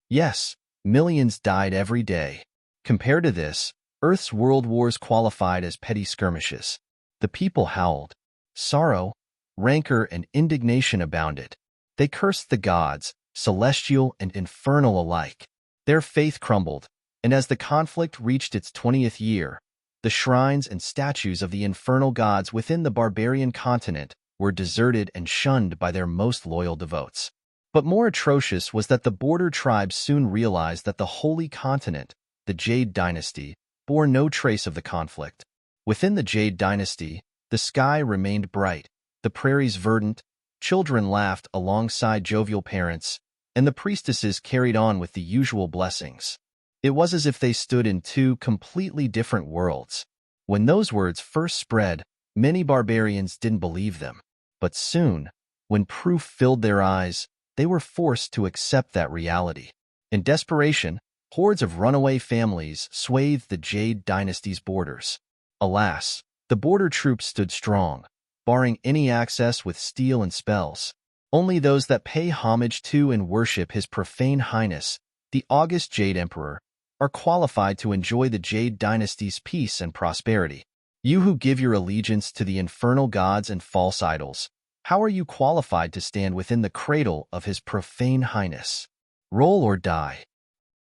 Yes, millions died every day. Compared to this, Earth's world wars qualified as petty skirmishes. The people howled. Sorrow, rancor, and indignation abounded. They cursed the gods, celestial and infernal alike. Their faith crumbled, and as the conflict reached its 20th year, the shrines and statues of the infernal gods within the barbarian continent were deserted and shunned by their most loyal devotes. But more atrocious was that the border tribes soon realized that the holy continent, the Jade Dynasty, bore no trace of the conflict. Within the Jade Dynasty, the sky remained bright, the prairies verdant, children laughed alongside jovial parents, and the priestesses carried on with the usual blessings. It was as if they stood in two completely different worlds. When those words first spread, many barbarians didn't believe them. But soon, when proof filled their eyes, they were forced to accept that reality. In desperation, hordes of runaway families swathed the Jade Dynasty's borders. Alas, the border troops stood strong, barring any access with steel and spells. Only those that pay homage to and worship His Profane Highness, the August Jade Emperor, are qualified to enjoy the Jade Dynasty's peace and prosperity. You who give your allegiance to the infernal gods and false idols, how are you qualified to stand within the cradle of His Profane Highness? Roll or die.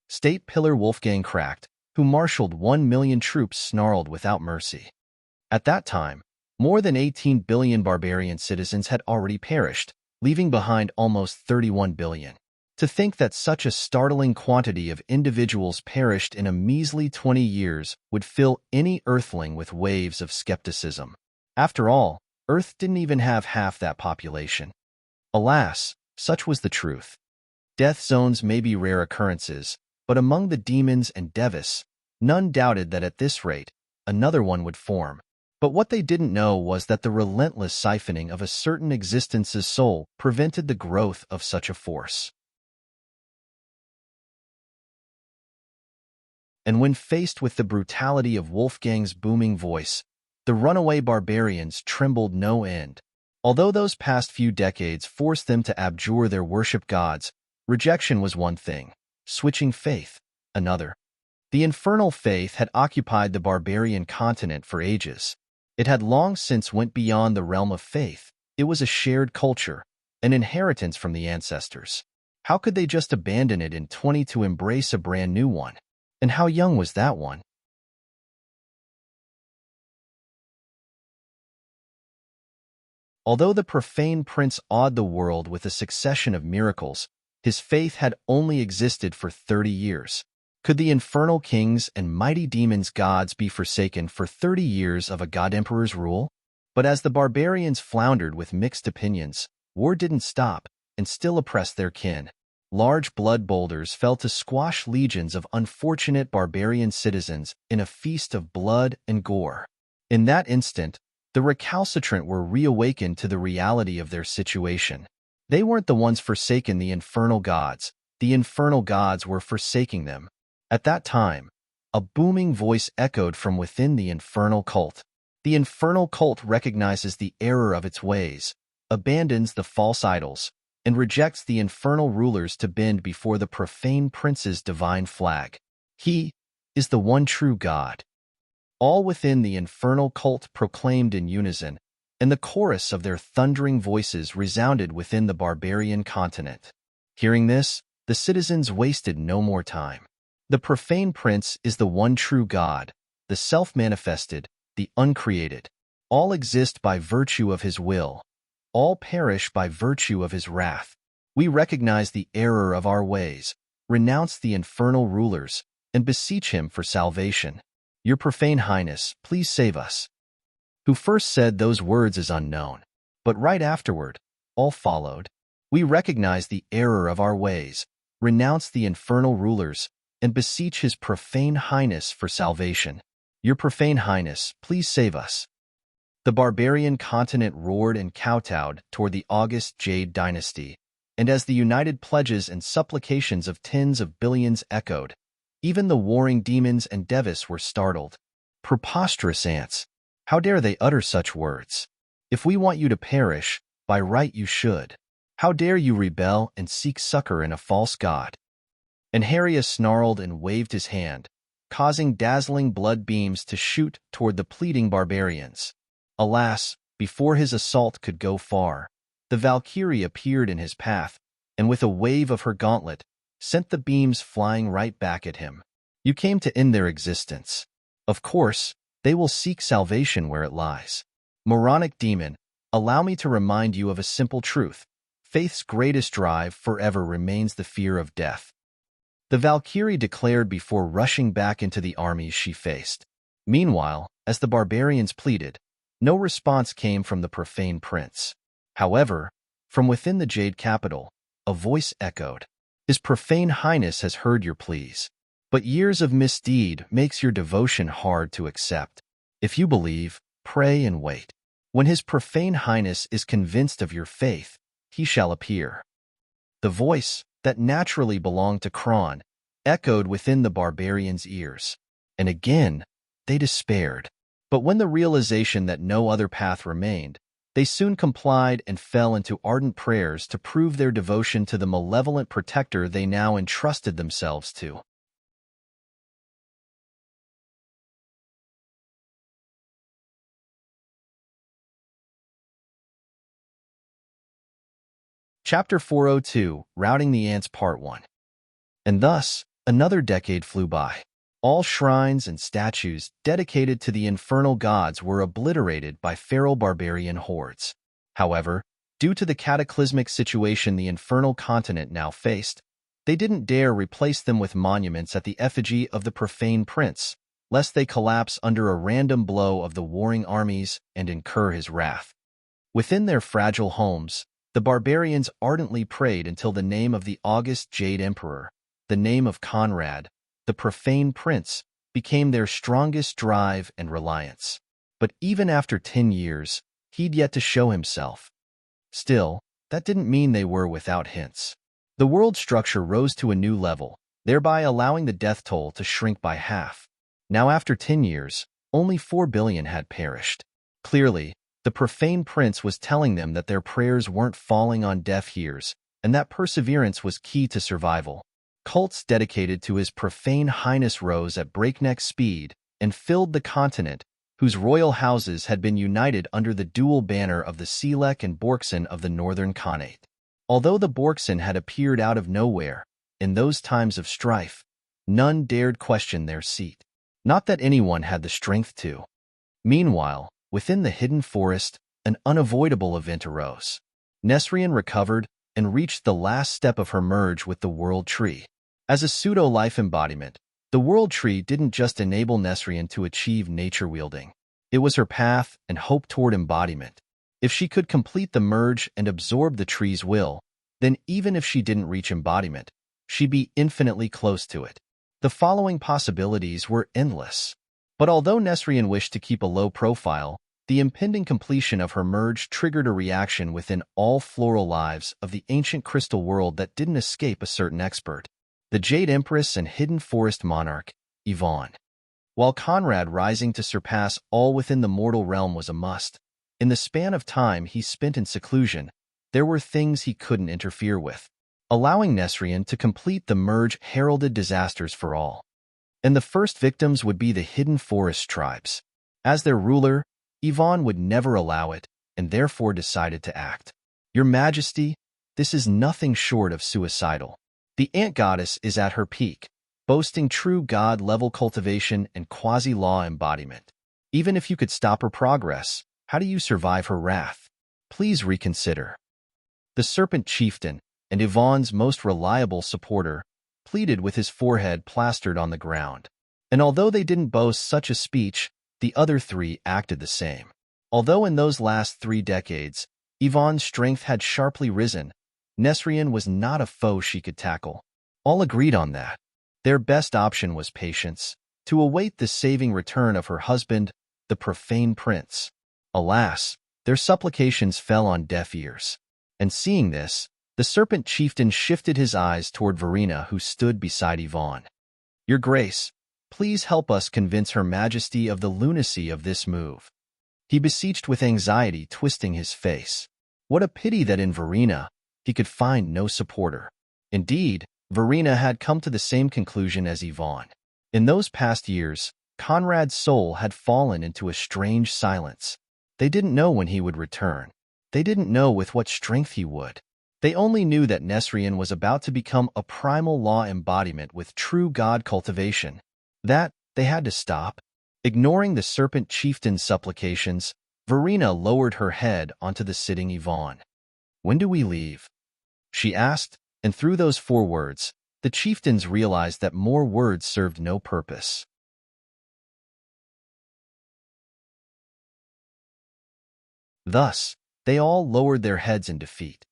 State Pillar Wolfgang Cracked, who marshaled 1 million troops, snarled without mercy. At that time, more than 18 billion barbarian citizens had already perished, leaving behind almost 31 billion. To think that such a startling quantity of individuals perished in a measly 20 years would fill any Earthling with waves of skepticism. After all, Earth didn't even have half that population. Alas, such was the truth. Death zones may be rare occurrences, but among the demons and devas, none doubted that at this rate, another one would form. But what they didn't know was that the relentless siphoning of a certain existence's soul prevented the growth of such a force. And when faced with the brutality of Wolfgang's booming voice, the runaway barbarians trembled no end. Although those past few decades forced them to abjure their worship gods, rejection was one thing, switching faith, another. The infernal faith had occupied the barbarian continent for ages. It had long since went beyond the realm of faith. It was a shared culture, an inheritance from the ancestors. How could they just abandon it in 20 to embrace a brand new one? And how young was that one? Although the profane prince awed the world with a succession of miracles, his faith had only existed for 30 years. Could the infernal kings and mighty demons' gods be forsaken for 30 years of a god-emperor's rule? But as the barbarians floundered with mixed opinions, war didn't stop and still oppressed their kin. Large blood boulders fell to squash legions of unfortunate barbarian citizens in a feast of blood and gore. In that instant, the recalcitrant were reawakened to the reality of their situation. They weren't the ones forsaken the infernal gods were forsaking them. At that time, a booming voice echoed from within the infernal cult. The infernal cult recognizes the error of its ways, abandons the false idols, and rejects the infernal rulers to bend before the profane prince's divine flag. He is the one true God. All within the infernal cult proclaimed in unison, and the chorus of their thundering voices resounded within the barbarian continent. Hearing this, the citizens wasted no more time. The profane prince is the one true God, the self-manifested, the uncreated. All exist by virtue of his will. All perish by virtue of his wrath. We recognize the error of our ways, renounce the infernal rulers, and beseech him for salvation. Your profane highness, please save us. Who first said those words is unknown, but right afterward, all followed. We recognize the error of our ways, renounce the infernal rulers, and beseech his profane highness for salvation. Your profane highness, please save us. The barbarian continent roared and kowtowed toward the august Jade dynasty, and as the united pledges and supplications of tens of billions echoed, even the warring demons and Devis were startled. Preposterous ants! How dare they utter such words? If we want you to perish, by right you should. How dare you rebel and seek succor in a false god? And Enrich snarled and waved his hand, causing dazzling blood beams to shoot toward the pleading barbarians. Alas, before his assault could go far, the Valkyrie appeared in his path, and with a wave of her gauntlet, sent the beams flying right back at him. You came to end their existence. Of course, they will seek salvation where it lies. Moronic demon, allow me to remind you of a simple truth. Faith's greatest drive forever remains the fear of death. The Valkyrie declared before rushing back into the armies she faced. Meanwhile, as the barbarians pleaded, no response came from the profane prince. However, from within the Jade capital, a voice echoed. His profane highness has heard your pleas, but years of misdeed makes your devotion hard to accept. If you believe, pray and wait. When his profane highness is convinced of your faith, he shall appear. The voice, that naturally belonged to Kron, echoed within the barbarians' ears. And again, they despaired. But when the realization that no other path remained, they soon complied and fell into ardent prayers to prove their devotion to the malevolent protector they now entrusted themselves to. Chapter 402, Routing the Ants Part 1. And thus, another decade flew by. All shrines and statues dedicated to the infernal gods were obliterated by feral barbarian hordes. However, due to the cataclysmic situation the infernal continent now faced, they didn't dare replace them with monuments at the effigy of the profane prince, lest they collapse under a random blow of the warring armies and incur his wrath. Within their fragile homes, the barbarians ardently prayed until the name of the august Jade Emperor, the name of Conrad, the profane prince, became their strongest drive and reliance. But even after 10 years, he'd yet to show himself. Still, that didn't mean they were without hints. The world structure rose to a new level, thereby allowing the death toll to shrink by half. Now after 10 years, only 4 billion had perished. Clearly, the profane prince was telling them that their prayers weren't falling on deaf ears, and that perseverance was key to survival. Cults dedicated to his profane highness rose at breakneck speed and filled the continent, whose royal houses had been united under the dual banner of the Selek and Borkson of the Northern Khanate. Although the Borkson had appeared out of nowhere, in those times of strife, none dared question their seat. Not that anyone had the strength to. Meanwhile, within the hidden forest, an unavoidable event arose. Nesrien recovered and reached the last step of her merge with the World Tree. As a pseudo-life embodiment, the World Tree didn't just enable Nesrien to achieve nature wielding. It was her path and hope toward embodiment. If she could complete the merge and absorb the tree's will, then even if she didn't reach embodiment, she'd be infinitely close to it. The following possibilities were endless. But although Nesrien wished to keep a low profile, the impending completion of her merge triggered a reaction within all floral lives of the ancient crystal world that didn't escape a certain expert. The Jade Empress and Hidden Forest Monarch, Yvonne. while Conrad rising to surpass all within the mortal realm was a must. In the span of time he spent in seclusion, there were things he couldn't interfere with, allowing Nesrien to complete the merge heralded disasters for all. And the first victims would be the hidden forest tribes. As their ruler, Yvonne would never allow it, and therefore decided to act. Your Majesty, this is nothing short of suicidal. The ant goddess is at her peak, boasting true god-level cultivation and quasi-law embodiment. Even if you could stop her progress, how do you survive her wrath? Please reconsider. The Serpent Chieftain, and Yvonne's most reliable supporter, pleaded with his forehead plastered on the ground. And although they didn't boast such a speech, the other three acted the same. Although in those last 3 decades, Yvonne's strength had sharply risen, Nesrien was not a foe she could tackle. All agreed on that. Their best option was patience, to await the saving return of her husband, the Profane Prince. Alas, their supplications fell on deaf ears. And seeing this, the Serpent Chieftain shifted his eyes toward Verena, who stood beside Yvonne. Your Grace, please help us convince Her Majesty of the lunacy of this move. He beseeched with anxiety, twisting his face. What a pity that in Verena, he could find no supporter. Indeed, Verena had come to the same conclusion as Yvonne. In those past years, Conrad's soul had fallen into a strange silence. They didn't know when he would return. They didn't know with what strength he would. They only knew that Nesrien was about to become a primal law embodiment with true god cultivation. That they had to stop. Ignoring the Serpent Chieftain's supplications, Verena lowered her head onto the sitting Yvonne. When do we leave? She asked, and through those 4 words, the chieftains realized that more words served no purpose. Thus, they all lowered their heads in defeat.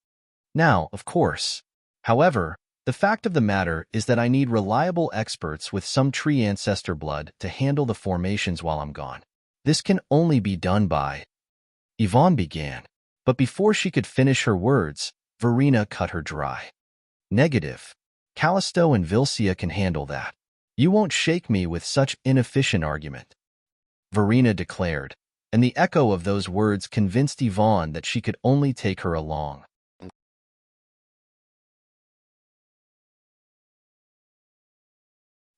Now, of course. However, the fact of the matter is that I need reliable experts with some tree ancestor blood to handle the formations while I'm gone. This can only be done by... Yvonne began, but before she could finish her words, Verena cut her dry. Negative. Callisto and Vilcia can handle that. You won't shake me with such inefficient argument, Verena declared, and the echo of those words convinced Yvonne that she could only take her along.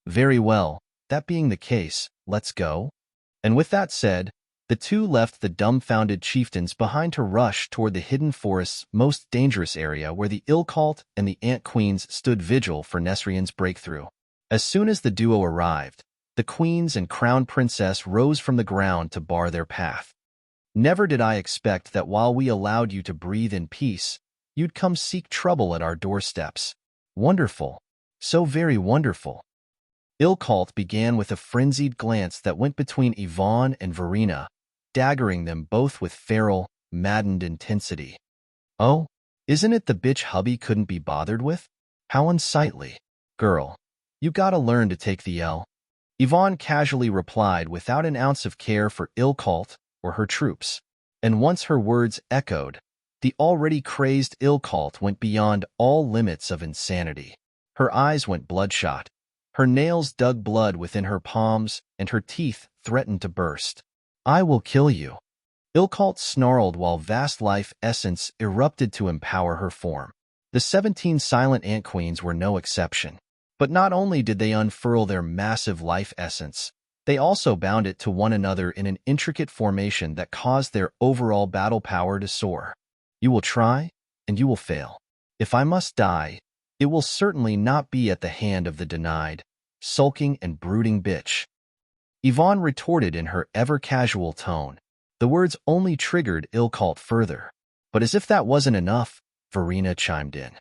Very well, that being the case, let's go. And with that said, the two left the dumbfounded chieftains behind to rush toward the hidden forest's most dangerous area where the Ilcalt and the Ant Queens stood vigil for Nesrien's breakthrough. As soon as the duo arrived, the queens and crown princess rose from the ground to bar their path. Never did I expect that while we allowed you to breathe in peace, you'd come seek trouble at our doorsteps. Wonderful. So very wonderful. Ilcalt began with a frenzied glance that went between Yvonne and Verena, daggering them both with feral, maddened intensity. Oh, isn't it the bitch hubby couldn't be bothered with? How unsightly. Girl, you gotta learn to take the L. Yvonne casually replied without an ounce of care for Ilcalt or her troops. And once her words echoed, the already crazed Ilcalt went beyond all limits of insanity. Her eyes went bloodshot. Her nails dug blood within her palms, and her teeth threatened to burst. I will kill you. Ilcalt snarled while vast life essence erupted to empower her form. The 17 silent ant queens were no exception. But not only did they unfurl their massive life essence, they also bound it to one another in an intricate formation that caused their overall battle power to soar. You will try, and you will fail. If I must die, it will certainly not be at the hand of the denied, sulking and brooding bitch. Yvonne retorted in her ever-casual tone. The words only triggered Ilcalt further. But as if that wasn't enough, Verena chimed in.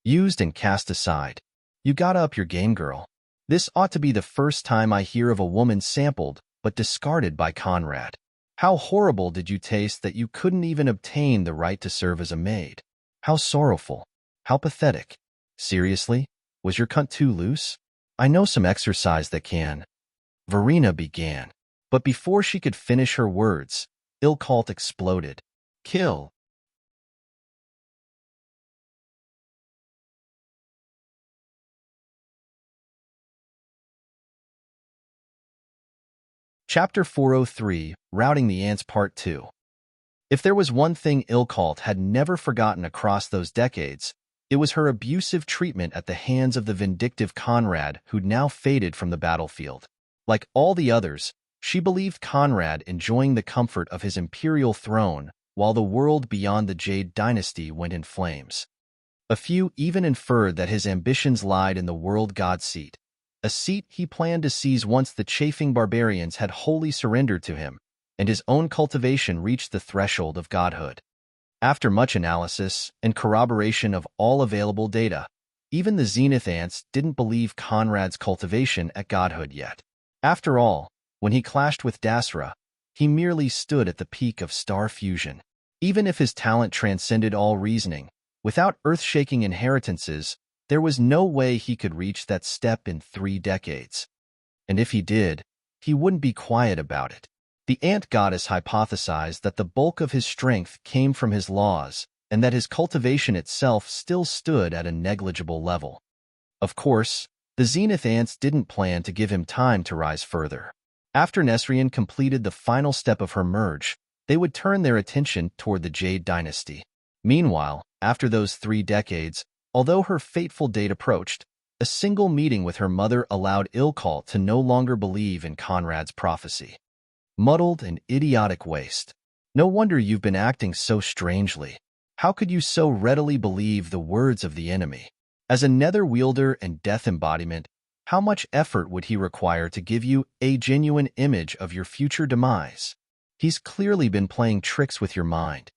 Used and cast aside. You gotta up your game, girl. This ought to be the first time I hear of a woman sampled but discarded by Conrad. How horrible did you taste that you couldn't even obtain the right to serve as a maid? How sorrowful. How pathetic. Seriously? Was your cunt too loose? I know some exercise that can. Verena began. But before she could finish her words, Ilcalt exploded. Kill. Chapter 403, Routing the Ants Part 2. If there was one thing Ilkalt had never forgotten across those decades, it was her abusive treatment at the hands of the vindictive Conrad who'd now faded from the battlefield. Like all the others, she believed Conrad enjoying the comfort of his imperial throne while the world beyond the Jade Dynasty went in flames. A few even inferred that his ambitions lied in the world god seat, a seat he planned to seize once the chafing barbarians had wholly surrendered to him, and his own cultivation reached the threshold of godhood. After much analysis and corroboration of all available data, even the Zenith ants didn't believe Conrad's cultivation at godhood yet. After all, when he clashed with Dasra, he merely stood at the peak of star fusion. Even if his talent transcended all reasoning, without earth-shaking inheritances, there was no way he could reach that step in 3 decades. And if he did, he wouldn't be quiet about it. The ant goddess hypothesized that the bulk of his strength came from his laws, and that his cultivation itself still stood at a negligible level. Of course, the Zenith ants didn't plan to give him time to rise further. After Nesrian completed the final step of her merge, they would turn their attention toward the Jade Dynasty. Meanwhile, after those 3 decades, although her fateful date approached, a single meeting with her mother allowed Ilkalt to no longer believe in Conrad's prophecy. Muddled and idiotic waste. No wonder you've been acting so strangely. How could you so readily believe the words of the enemy? As a nether wielder and death embodiment, how much effort would he require to give you a genuine image of your future demise? He's clearly been playing tricks with your mind.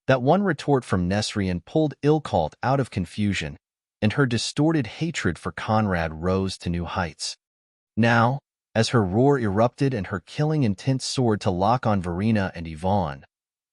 That one retort from Nesrian pulled Ilkalt out of confusion, and her distorted hatred for Conrad rose to new heights. Now, as her roar erupted and her killing intent soared to lock on Verena and Yvonne,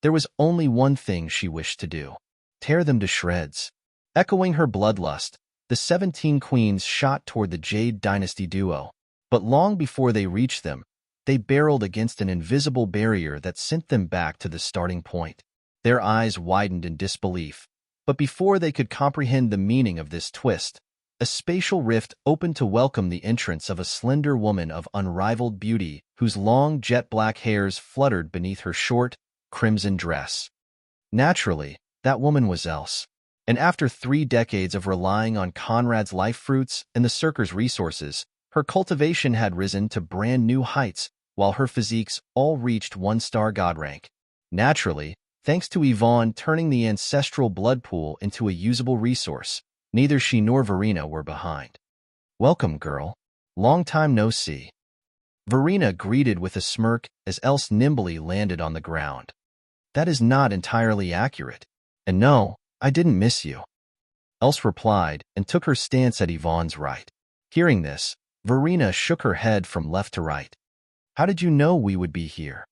there was only one thing she wished to do: tear them to shreds. Echoing her bloodlust, the 17 queens shot toward the Jade Dynasty duo, but long before they reached them, they barreled against an invisible barrier that sent them back to the starting point. Their eyes widened in disbelief, but before they could comprehend the meaning of this twist, a spatial rift opened to welcome the entrance of a slender woman of unrivaled beauty whose long jet-black hairs fluttered beneath her short, crimson dress. Naturally, that woman was Else, and after 3 decades of relying on Conrad's life fruits and the Circer's resources, her cultivation had risen to brand new heights, while her physiques all reached 1-star god rank. Naturally, thanks to Yvonne turning the ancestral blood pool into a usable resource, neither she nor Verena were behind. "Welcome, girl. Long time no see." Verena greeted with a smirk as Else nimbly landed on the ground. "That is not entirely accurate. And no, I didn't miss you." Else replied and took her stance at Yvonne's right. Hearing this, Verena shook her head from left to right. "How did you know we would be here?"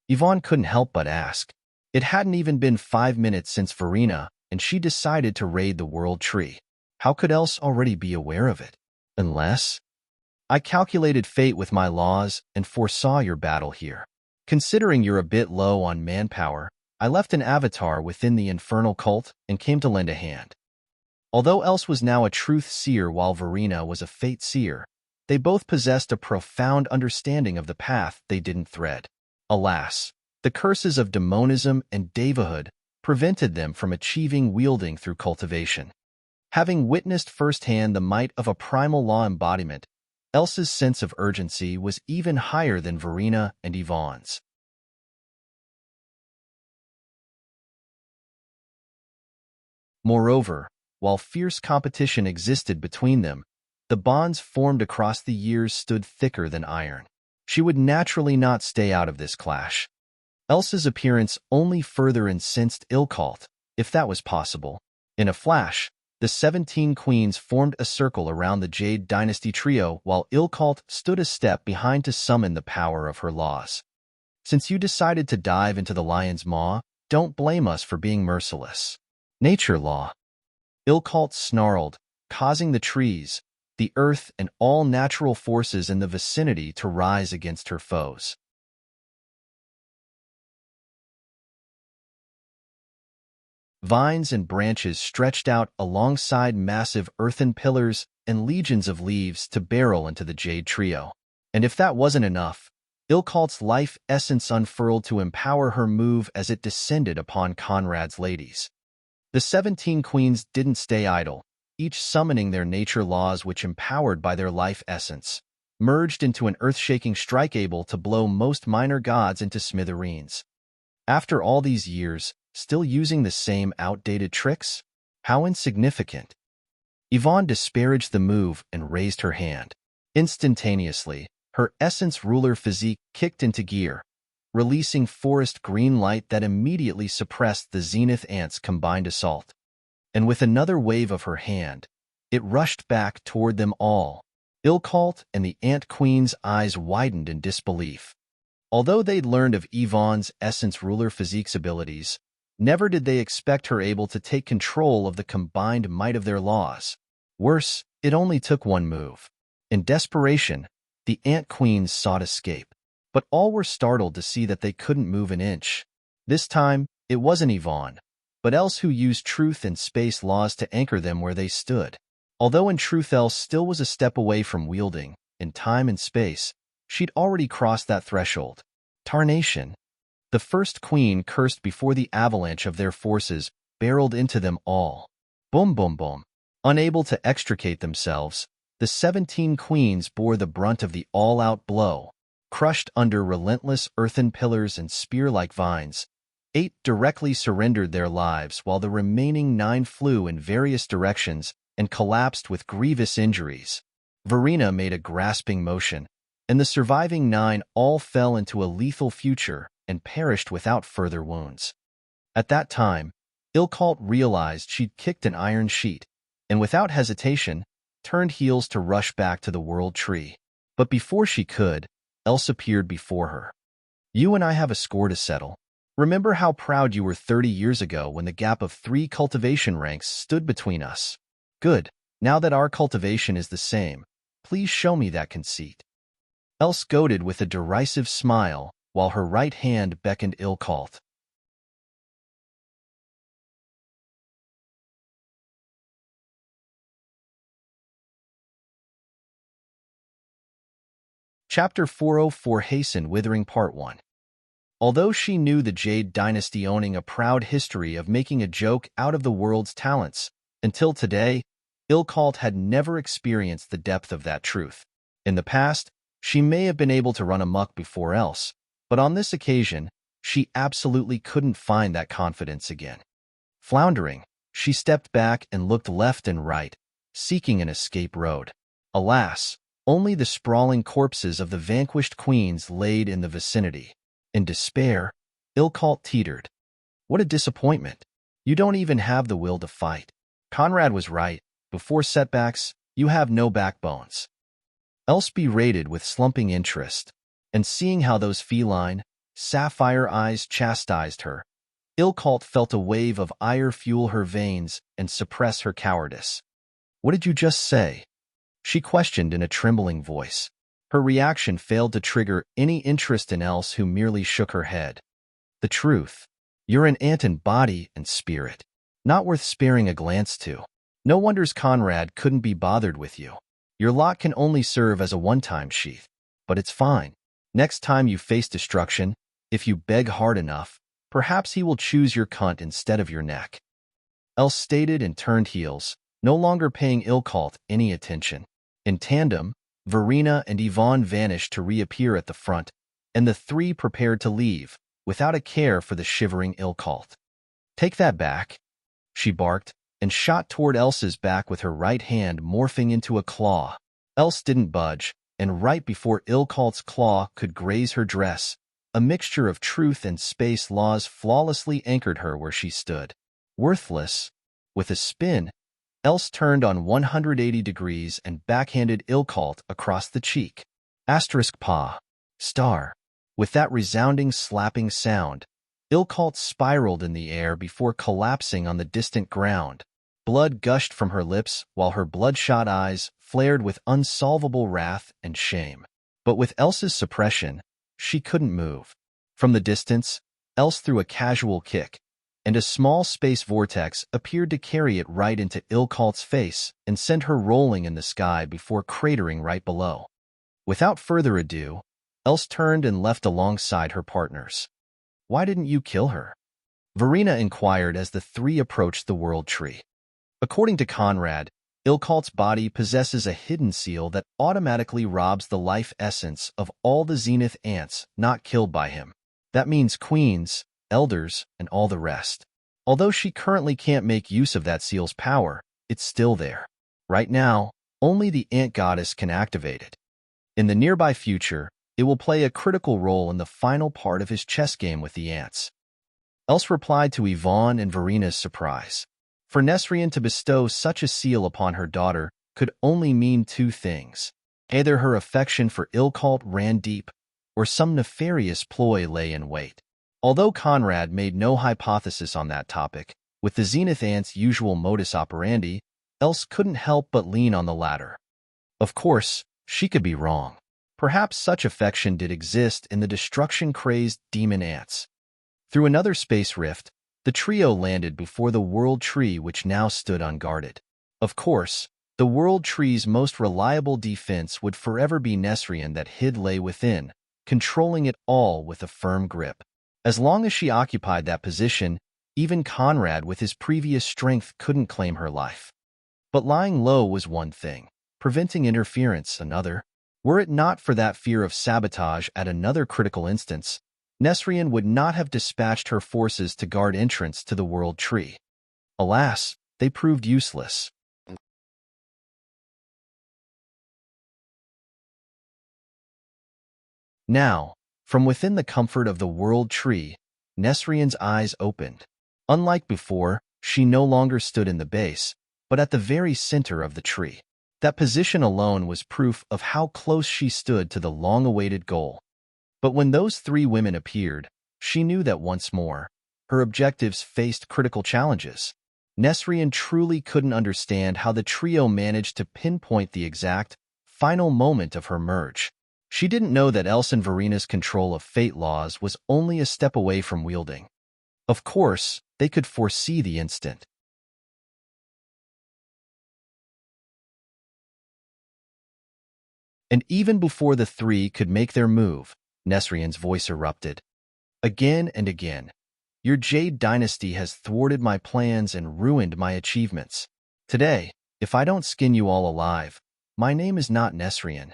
Yvonne couldn't help but ask. It hadn't even been 5 minutes since Verena, and she decided to raid the world tree. How could Else already be aware of it? Unless... "I calculated fate with my laws and foresaw your battle here. Considering you're a bit low on manpower, I left an avatar within the infernal cult and came to lend a hand." Although Else was now a truth seer while Verena was a fate seer, they both possessed a profound understanding of the path they didn't thread. Alas, the curses of demonism and devahood prevented them from achieving wielding through cultivation. Having witnessed firsthand the might of a primal law embodiment, Else's sense of urgency was even higher than Verena and Yvonne's. Moreover, while fierce competition existed between them, the bonds formed across the years stood thicker than iron. She would naturally not stay out of this clash. Else's appearance only further incensed Ilkalt, if that was possible. In a flash, the 17 queens formed a circle around the Jade Dynasty trio while Ilkalt stood a step behind to summon the power of her laws. "Since you decided to dive into the lion's maw, don't blame us for being merciless." "Nature law." Ilkalt snarled, causing the trees, the earth, and all natural forces in the vicinity to rise against her foes. Vines and branches stretched out alongside massive earthen pillars and legions of leaves to barrel into the Jade Trio. And if that wasn't enough, Ilkalt's life essence unfurled to empower her move as it descended upon Conrad's ladies. The 17 queens didn't stay idle, each summoning their nature laws which empowered by their life essence, merged into an earth-shaking strike able to blow most minor gods into smithereens. After all these years, still using the same outdated tricks? How insignificant. Yvonne disparaged the move and raised her hand. Instantaneously, her essence ruler physique kicked into gear, releasing forest green light that immediately suppressed the Zenith Ant's combined assault. And with another wave of her hand, it rushed back toward them all. Ilkalt and the Ant Queen's eyes widened in disbelief. Although they'd learned of Yvonne's essence ruler physique's abilities, never did they expect her able to take control of the combined might of their laws. Worse, it only took one move. In desperation, the Ant Queens sought escape, but all were startled to see that they couldn't move an inch. This time, it wasn't Yvonne, but Else who used truth and space laws to anchor them where they stood. Although in truth Else still was a step away from wielding, in time and space, she'd already crossed that threshold. Tarnation. The first queen cursed before the avalanche of their forces barreled into them all. Boom, boom, boom. Unable to extricate themselves, the 17 queens bore the brunt of the all-out blow. Crushed under relentless earthen pillars and spear-like vines, 8 directly surrendered their lives while the remaining 9 flew in various directions and collapsed with grievous injuries. Verena made a grasping motion, and the surviving 9 all fell into a lethal future and perished without further wounds. At that time, Ilkalt realized she'd kicked an iron sheet, and without hesitation, turned heels to rush back to the World Tree. But before she could, Else appeared before her. You and I have a score to settle. Remember how proud you were 30 years ago when the gap of 3 cultivation ranks stood between us? Good. Now that our cultivation is the same, please show me that conceit. Else goaded with a derisive smile, while her right hand beckoned Ilkalt. Chapter 404 Hasten Withering Part 1. Although she knew the Jade Dynasty owning a proud history of making a joke out of the world's talents, until today, Ilkalt had never experienced the depth of that truth. In the past, she may have been able to run amok before Else, but on this occasion, she absolutely couldn't find that confidence again. Floundering, she stepped back and looked left and right, seeking an escape road. Alas, only the sprawling corpses of the vanquished queens laid in the vicinity. In despair, Ilkalt teetered. What a disappointment. You don't even have the will to fight. Conrad was right. Before setbacks, you have no backbones. Else berated with slumping interest, and seeing how those feline, sapphire eyes chastised her, Ilkalt felt a wave of ire fuel her veins and suppress her cowardice. What did you just say? She questioned in a trembling voice. Her reaction failed to trigger any interest in Else, who merely shook her head. The truth. You're an ant in body and spirit, not worth sparing a glance to. No wonders Conrad couldn't be bothered with you. Your lot can only serve as a one-time sheath, but it's fine. Next time you face destruction, if you beg hard enough, perhaps he will choose your cunt instead of your neck. Else stated and turned heels, no longer paying Ilkalt any attention. In tandem, Verena and Yvonne vanished to reappear at the front, and the 3 prepared to leave, without a care for the shivering Ilkalt. Take that back, she barked, and shot toward Else's back with her right hand morphing into a claw. Else didn't budge, and right before Ilkalt's claw could graze her dress, a mixture of truth and space laws flawlessly anchored her where she stood. Worthless. With a spin, Else turned on 180 degrees and backhanded Ilkalt across the cheek. Asterisk paw. Star. With that resounding slapping sound, Ilkalt spiraled in the air before collapsing on the distant ground. Blood gushed from her lips while her bloodshot eyes flared with unsolvable wrath and shame. But with Else's suppression, she couldn't move. From the distance, Else threw a casual kick, and a small space vortex appeared to carry it right into Ilkalt's face and send her rolling in the sky before cratering right below. Without further ado, Else turned and left alongside her partners. Why didn't you kill her? Verena inquired as the three approached the world tree. According to Conrad, Ilkalt's body possesses a hidden seal that automatically robs the life essence of all the Zenith ants not killed by him. That means queens, elders, and all the rest. Although she currently can't make use of that seal's power, it's still there. Right now, only the ant goddess can activate it. In the nearby future, it will play a critical role in the final part of his chess game with the ants. Else replied to Yvonne and Verena's surprise. For Nesrien to bestow such a seal upon her daughter could only mean two things. Either her affection for Ilkalt ran deep, or some nefarious ploy lay in wait. Although Conrad made no hypothesis on that topic, with the Zenith Ant's usual modus operandi, Else couldn't help but lean on the latter. Of course, she could be wrong. Perhaps such affection did exist in the destruction-crazed demon ants. Through another space rift, the trio landed before the World Tree, which now stood unguarded. Of course, the World Tree's most reliable defense would forever be Nesrien that hid lay within, controlling it all with a firm grip. As long as she occupied that position, even Conrad with his previous strength couldn't claim her life. But lying low was one thing, preventing interference another. Were it not for that fear of sabotage at another critical instance, Nesrien would not have dispatched her forces to guard entrance to the World Tree. Alas, they proved useless. Now, from within the comfort of the World Tree, Nesrien's eyes opened. Unlike before, she no longer stood in the base, but at the very center of the tree. That position alone was proof of how close she stood to the long-awaited goal. But when those three women appeared, she knew that once more, her objectives faced critical challenges. Nesrien truly couldn't understand how the trio managed to pinpoint the exact, final moment of her merge. She didn't know that Else and Verena's control of fate laws was only a step away from wielding. Of course, they could foresee the instant. And even before the three could make their move, Nesrien's voice erupted. Again and again, your Jade dynasty has thwarted my plans and ruined my achievements. Today, if I don't skin you all alive, my name is not Nesrien.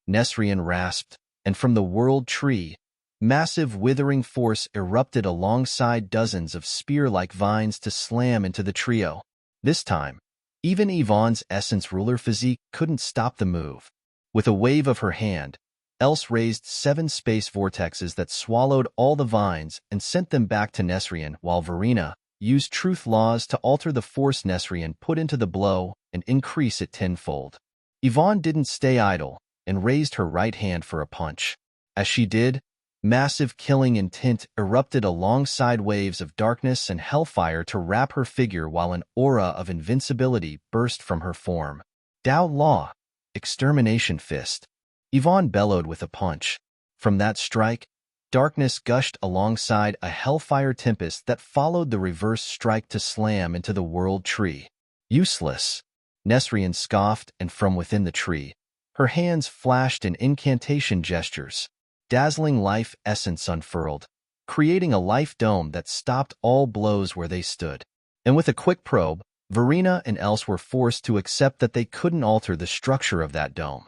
Nesrien rasped, and from the World Tree, massive withering force erupted alongside dozens of spear-like vines to slam into the trio. This time, even Yvonne's essence ruler physique couldn't stop the move. With a wave of her hand, Else raised 7 space vortexes that swallowed all the vines and sent them back to Nesrien, while Verena used truth laws to alter the force Nesrien put into the blow and increase it tenfold. Yvonne didn't stay idle and raised her right hand for a punch. As she did, massive killing intent erupted alongside waves of darkness and hellfire to wrap her figure while an aura of invincibility burst from her form. Dao Law, Extermination Fist. Yvonne bellowed with a punch. From that strike, darkness gushed alongside a hellfire tempest that followed the reverse strike to slam into the World Tree. Useless. Nesrien scoffed, and from within the tree, her hands flashed in incantation gestures. Dazzling life essence unfurled, creating a life dome that stopped all blows where they stood. And with a quick probe, Verena and Else were forced to accept that they couldn't alter the structure of that dome.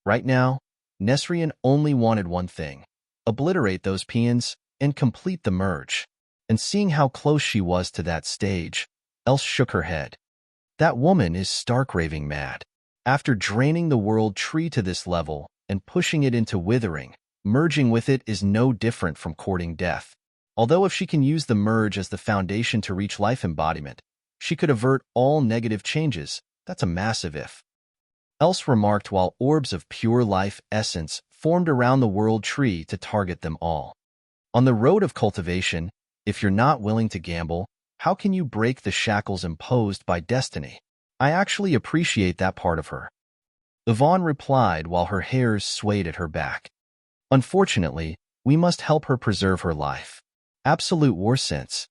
Right now, Nesrien only wanted one thing: obliterate those peons and complete the merge. And seeing how close she was to that stage, Else shook her head. That woman is stark raving mad. After draining the World Tree to this level and pushing it into withering, merging with it is no different from courting death. Although if she can use the merge as the foundation to reach life embodiment, she could avert all negative changes. That's a massive if. Else remarked while orbs of pure life essence formed around the World Tree to target them all. On the road of cultivation, if you're not willing to gamble, how can you break the shackles imposed by destiny? I actually appreciate that part of her. Yvonne replied while her hairs swayed at her back. Unfortunately, we must help her preserve her life. Absolute war sense.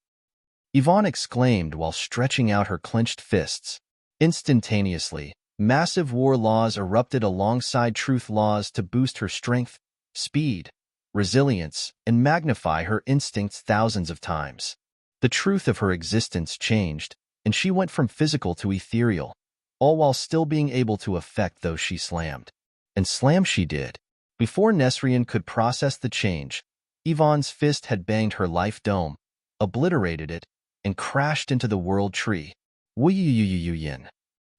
Yvonne exclaimed while stretching out her clenched fists. Instantaneously, massive war laws erupted alongside truth laws to boost her strength, speed, resilience, and magnify her instincts thousands of times. The truth of her existence changed, and she went from physical to ethereal, all while still being able to affect those she slammed. And slam she did. Before Nesrine could process the change, Yvonne's fist had banged her life dome, obliterated it, and crashed into the world tree. Woo-yin.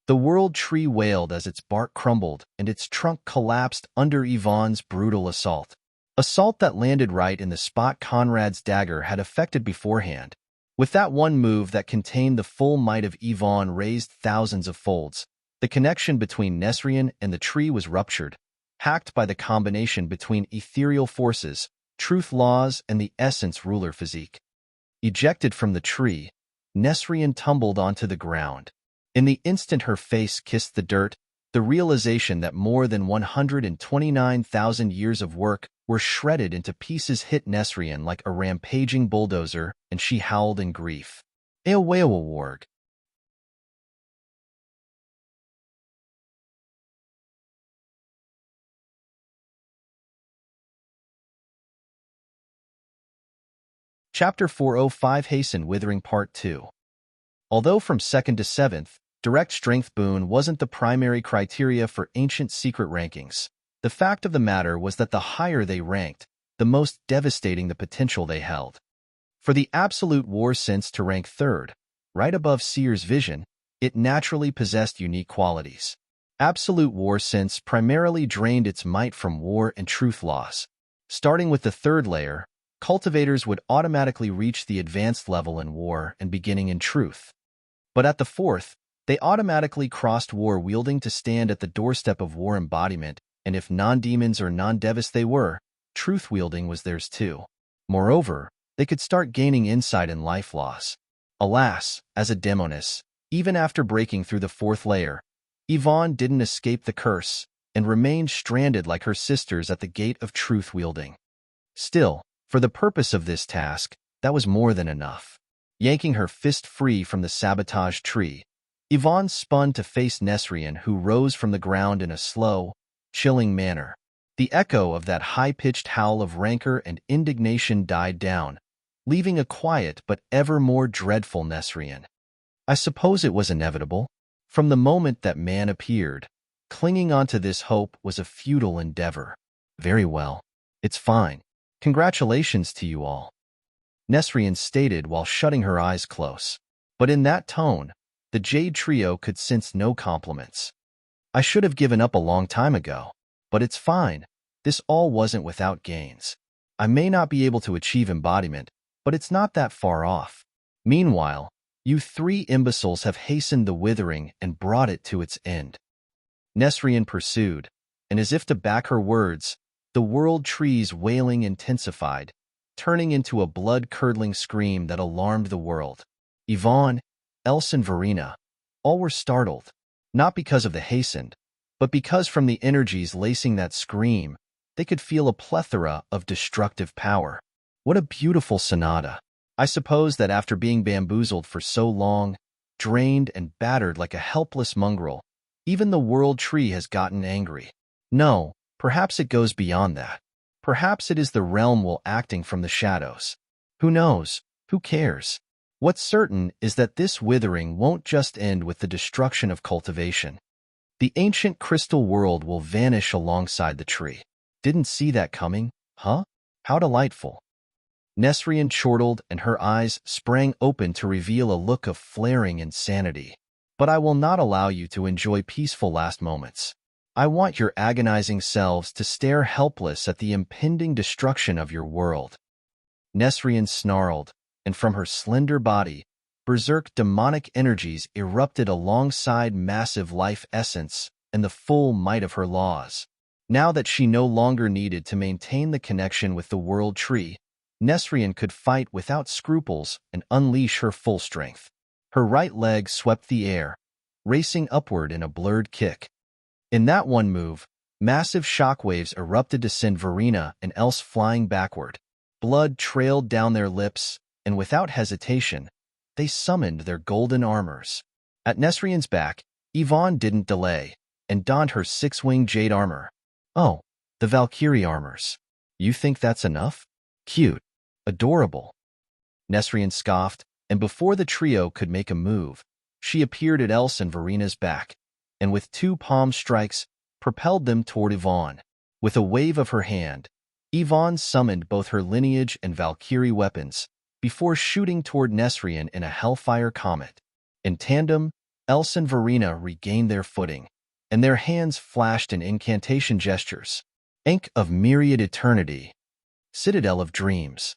The world tree wailed as its bark crumbled and its trunk collapsed under Yvonne's brutal assault. Assault that landed right in the spot Conrad's dagger had affected beforehand. With that one move that contained the full might of Yvonne raised thousands of folds, the connection between Nesrine and the tree was ruptured, hacked by the combination between ethereal forces, truth laws, and the essence ruler physique. Ejected from the tree, Nesrine tumbled onto the ground. In the instant her face kissed the dirt, the realization that more than 129,000 years of work were shredded into pieces hit Nesrine like a rampaging bulldozer, and she howled in grief. Eowawarg. Chapter 405 Hasten Withering Part 2. Although from 2nd to 7th, direct strength boon wasn't the primary criteria for ancient secret rankings, the fact of the matter was that the higher they ranked, the most devastating the potential they held. For the absolute war sense to rank 3rd, right above Seer's vision, it naturally possessed unique qualities. Absolute war sense primarily drained its might from war and truth loss. Starting with the 3rd layer, cultivators would automatically reach the advanced level in war and beginning in truth. But at the 4th, they automatically crossed war wielding to stand at the doorstep of war embodiment, and if non-demons or non-devis they were, truth wielding was theirs too. Moreover, they could start gaining insight in life loss. Alas, as a demoness, even after breaking through the 4th layer, Yvonne didn't escape the curse and remained stranded like her sisters at the gate of truth wielding. Still, for the purpose of this task, that was more than enough. Yanking her fist free from the sabotage tree, Yvonne spun to face Nesrine, who rose from the ground in a slow, chilling manner. The echo of that high-pitched howl of rancor and indignation died down, leaving a quiet but ever more dreadful Nesrine. I suppose it was inevitable. From the moment that man appeared, clinging onto this hope was a futile endeavor. Very well. It's fine. Congratulations to you all, Nesrine stated while shutting her eyes close. But in that tone, the Jade Trio could sense no compliments. I should have given up a long time ago. But it's fine. This all wasn't without gains. I may not be able to achieve embodiment, but it's not that far off. Meanwhile, you 3 imbeciles have hastened the withering and brought it to its end. Nesrine pursued, and as if to back her words, the world tree's wailing intensified, turning into a blood-curdling scream that alarmed the world. Yvonne, Else and Verena, all were startled, not because of the hastened, but because from the energies lacing that scream, they could feel a plethora of destructive power. What a beautiful sonata. I suppose that after being bamboozled for so long, drained and battered like a helpless mongrel, even the world tree has gotten angry. No, perhaps it goes beyond that. Perhaps it is the realm will acting from the shadows. Who knows? Who cares? What's certain is that this withering won't just end with the destruction of cultivation. The ancient crystal world will vanish alongside the tree. Didn't see that coming, huh? How delightful. Nesrine chortled and her eyes sprang open to reveal a look of flaring insanity. But I will not allow you to enjoy peaceful last moments. I want your agonizing selves to stare helpless at the impending destruction of your world. Nesrine snarled, and from her slender body, berserk demonic energies erupted alongside massive life essence and the full might of her laws. Now that she no longer needed to maintain the connection with the world tree, Nesrine could fight without scruples and unleash her full strength. Her right leg swept the air, racing upward in a blurred kick. In that one move, massive shockwaves erupted to send Verena and Else flying backward. Blood trailed down their lips, and without hesitation, they summoned their golden armors. At Nesrine's back, Yvonne didn't delay, and donned her 6-winged jade armor. Oh, the Valkyrie armors. You think that's enough? Cute. Adorable. Nesrien scoffed, and before the trio could make a move, she appeared at Else and Verina's back, and with 2 palm strikes, propelled them toward Yvonne. With a wave of her hand, Yvonne summoned both her lineage and Valkyrie weapons, before shooting toward Nesrien in a hellfire comet. In tandem, Else and Verina regained their footing, and their hands flashed in incantation gestures. Ankh of Myriad Eternity. Citadel of Dreams.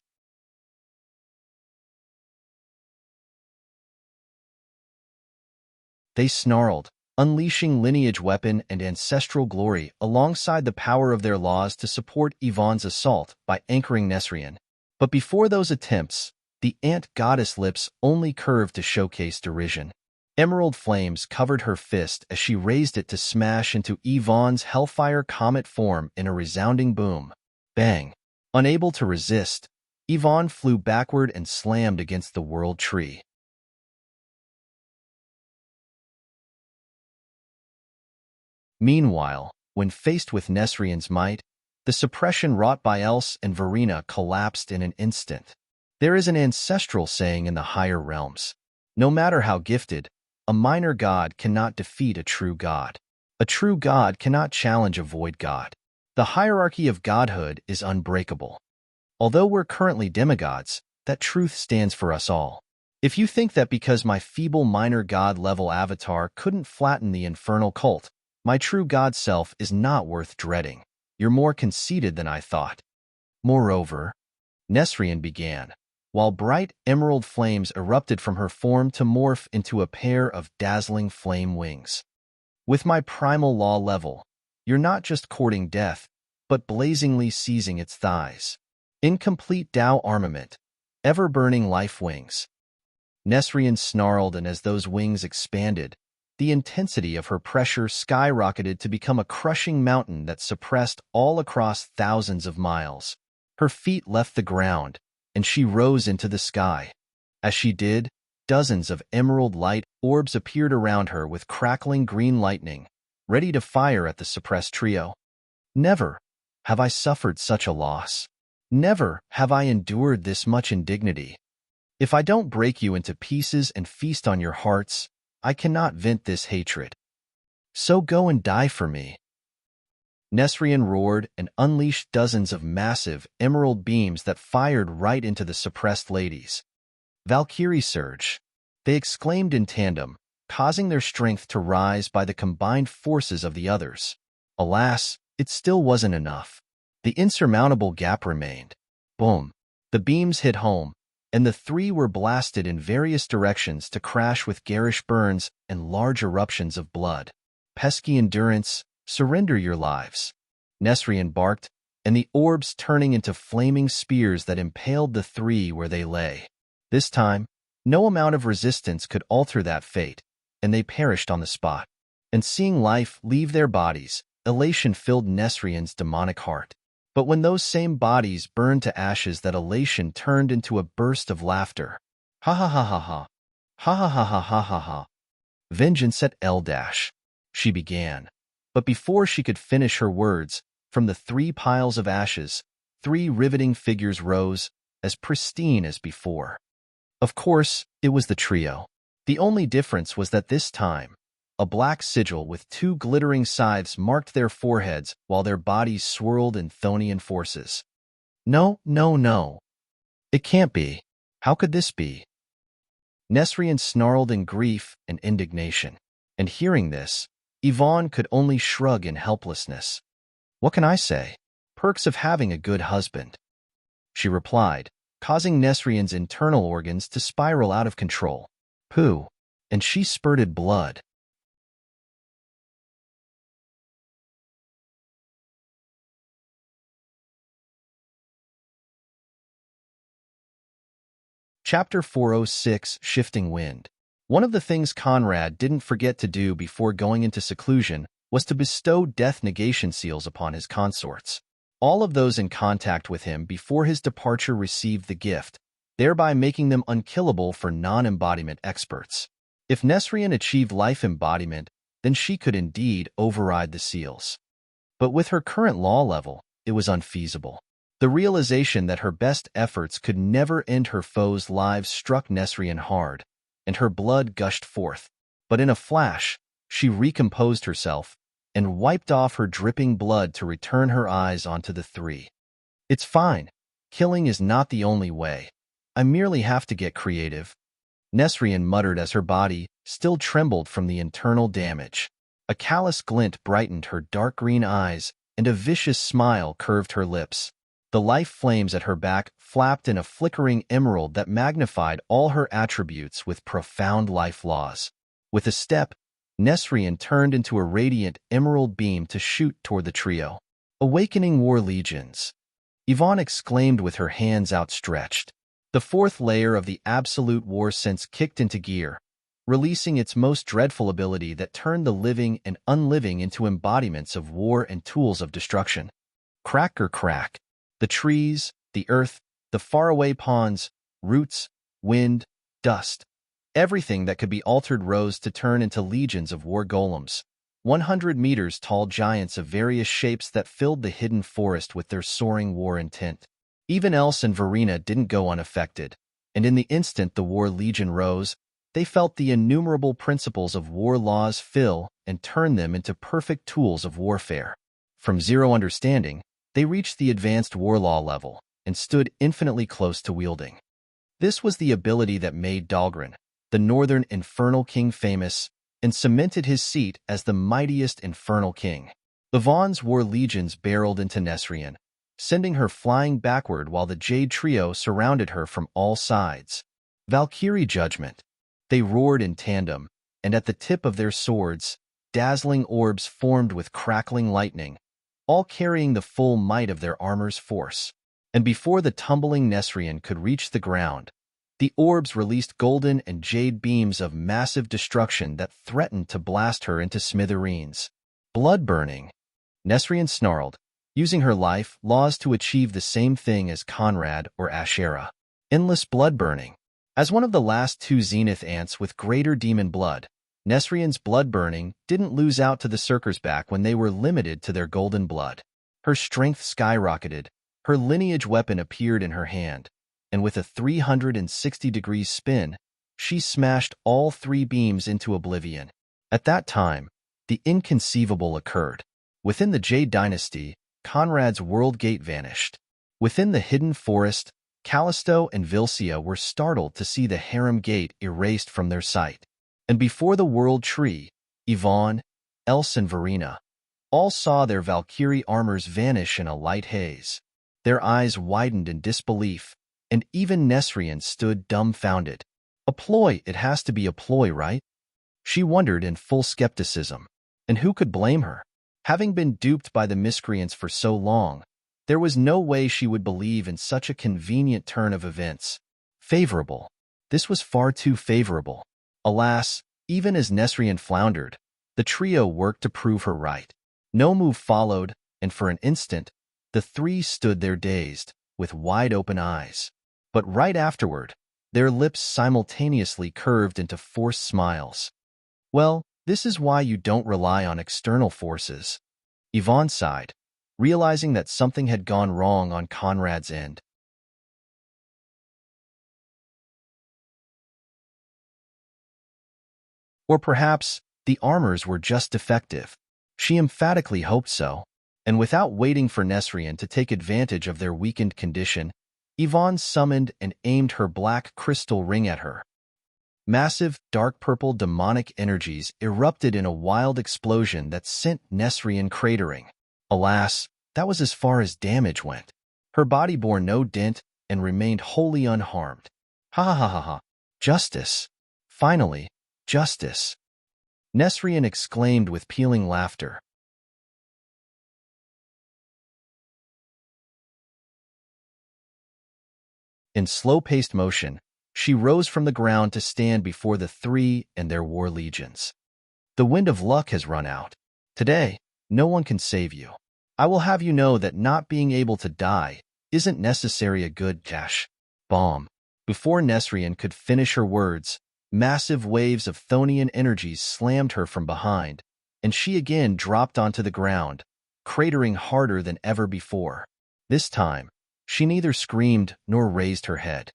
They snarled, unleashing lineage weapon and ancestral glory alongside the power of their laws to support Yvonne's assault by anchoring Nesrien. But before those attempts, the ant goddess lips only curved to showcase derision. Emerald flames covered her fist as she raised it to smash into Yvonne's hellfire comet form in a resounding boom. Bang! Unable to resist, Yvonne flew backward and slammed against the world tree. Meanwhile, when faced with Nesrien's might, the suppression wrought by Else and Verina collapsed in an instant. There is an ancestral saying in the higher realms: no matter how gifted, a minor god cannot defeat a true god. A true god cannot challenge a void god. The hierarchy of godhood is unbreakable. Although we're currently demigods, that truth stands for us all. If you think that because my feeble minor god-level avatar couldn't flatten the infernal cult, my true god self is not worth dreading, you're more conceited than I thought. Moreover, Nesrien began, while bright emerald flames erupted from her form to morph into a pair of dazzling flame wings. With my primal law level, you're not just courting death, but blazingly seizing its thighs. Incomplete Tao armament, ever-burning life wings. Nesrien snarled, and as those wings expanded, the intensity of her pressure skyrocketed to become a crushing mountain that suppressed all across thousands of miles. Her feet left the ground, and she rose into the sky. As she did, dozens of emerald light orbs appeared around her with crackling green lightning, ready to fire at the suppressed trio. Never have I suffered such a loss. Never have I endured this much indignity. If I don't break you into pieces and feast on your hearts, I cannot vent this hatred. So go and die for me. Nesrien roared and unleashed dozens of massive emerald beams that fired right into the suppressed ladies. Valkyrie surge, they exclaimed in tandem, causing their strength to rise by the combined forces of the others. Alas, it still wasn't enough. The insurmountable gap remained. Boom! The beams hit home, and the 3 were blasted in various directions to crash with garish burns and large eruptions of blood. Pesky endurance, surrender your lives. Nesrien barked, and the orbs turning into flaming spears that impaled the 3 where they lay. This time, no amount of resistance could alter that fate, and they perished on the spot. And seeing life leave their bodies, elation filled Nesrien's demonic heart. But when those same bodies burned to ashes, that elation turned into a burst of laughter. Ha ha ha ha ha. Ha ha ha ha ha ha ha. Vengeance at L-. She began. But before she could finish her words, from the 3 piles of ashes, 3 riveting figures rose, as pristine as before. Of course, it was the trio. The only difference was that this time, a black sigil with 2 glittering scythes marked their foreheads while their bodies swirled in Chthonian forces. No, no, no. It can't be. How could this be? Nesrien snarled in grief and indignation. And hearing this, Yvonne could only shrug in helplessness. What can I say? Perks of having a good husband, she replied, causing Nesrien's internal organs to spiral out of control. Pooh. And she spurted blood. Chapter 406, Shifting Wind. One of the things Conrad didn't forget to do before going into seclusion was to bestow death negation seals upon his consorts. All of those in contact with him before his departure received the gift, thereby making them unkillable for non-embodiment experts. If Nesrien achieved life embodiment, then she could indeed override the seals. But with her current law level, it was unfeasible. The realization that her best efforts could never end her foes' lives struck Nesrien hard, and her blood gushed forth. But in a flash, she recomposed herself and wiped off her dripping blood to return her eyes onto the three. It's fine. Killing is not the only way. I merely have to get creative. Nesrien muttered as her body still trembled from the internal damage. A callous glint brightened her dark green eyes, and a vicious smile curved her lips. The life flames at her back flapped in a flickering emerald that magnified all her attributes with profound life laws. With a step, Nesrien turned into a radiant emerald beam to shoot toward the trio. Awakening War Legions! Yvonne exclaimed with her hands outstretched. The fourth layer of the absolute war sense kicked into gear, releasing its most dreadful ability that turned the living and unliving into embodiments of war and tools of destruction. Cracker crack. The trees, the earth, the faraway ponds, roots, wind, dust. Everything that could be altered rose to turn into legions of war golems, 100 meters tall giants of various shapes that filled the hidden forest with their soaring war intent. Even Else and Verena didn't go unaffected, and in the instant the War Legion rose, they felt the innumerable principles of war laws fill and turn them into perfect tools of warfare. From zero understanding, they reached the advanced war law level and stood infinitely close to wielding. This was the ability that made Dahlgren, the Northern Infernal King, famous and cemented his seat as the mightiest Infernal King. Yvonne's War Legions barreled into Nesrien, sending her flying backward while the Jade Trio surrounded her from all sides. Valkyrie Judgment. They roared in tandem, and at the tip of their swords, dazzling orbs formed with crackling lightning, all carrying the full might of their armor's force. And before the tumbling Nesrien could reach the ground, the orbs released golden and jade beams of massive destruction that threatened to blast her into smithereens. Blood burning. Nesrien snarled, using her life laws to achieve the same thing as Conrad or Asherah. Endless blood burning. As one of the last two Zenith ants with greater demon blood, Nesrien's blood burning didn't lose out to the Circers back when they were limited to their golden blood. Her strength skyrocketed, her lineage weapon appeared in her hand, and with a 360-degree spin, she smashed all three beams into oblivion. At that time, the inconceivable occurred. Within the Jade Dynasty, Conrad's world gate vanished. Within the hidden forest, Callisto and Vilcia were startled to see the harem gate erased from their sight. And before the world tree, Yvonne, Else and Verena all saw their Valkyrie armors vanish in a light haze. Their eyes widened in disbelief, and even Nesrien stood dumbfounded. A ploy, it has to be a ploy, right? She wondered in full skepticism. And who could blame her? Having been duped by the miscreants for so long, there was no way she would believe in such a convenient turn of events. Favorable. This was far too favorable. Alas, even as Nesrien floundered, the trio worked to prove her right. No move followed, and for an instant, the three stood there dazed, with wide-open eyes. But right afterward, their lips simultaneously curved into forced smiles. Well, this is why you don't rely on external forces. Yvonne sighed, realizing that something had gone wrong on Conrad's end. Or perhaps the armors were just defective. She emphatically hoped so, and without waiting for Nesrien to take advantage of their weakened condition, Yvonne summoned and aimed her black crystal ring at her. Massive, dark purple demonic energies erupted in a wild explosion that sent Nesrien cratering. Alas, that was as far as damage went. Her body bore no dent and remained wholly unharmed. Ha ha ha ha ha. Justice. Finally, justice. Nesrien exclaimed with pealing laughter. In slow-paced motion, she rose from the ground to stand before the three and their war legions. The wind of luck has run out. Today, no one can save you. I will have you know that not being able to die isn't necessarily a good cash bomb. Before Nesrien could finish her words, massive waves of Thonian energies slammed her from behind, and she again dropped onto the ground, cratering harder than ever before. This time, She neither screamed nor raised her head.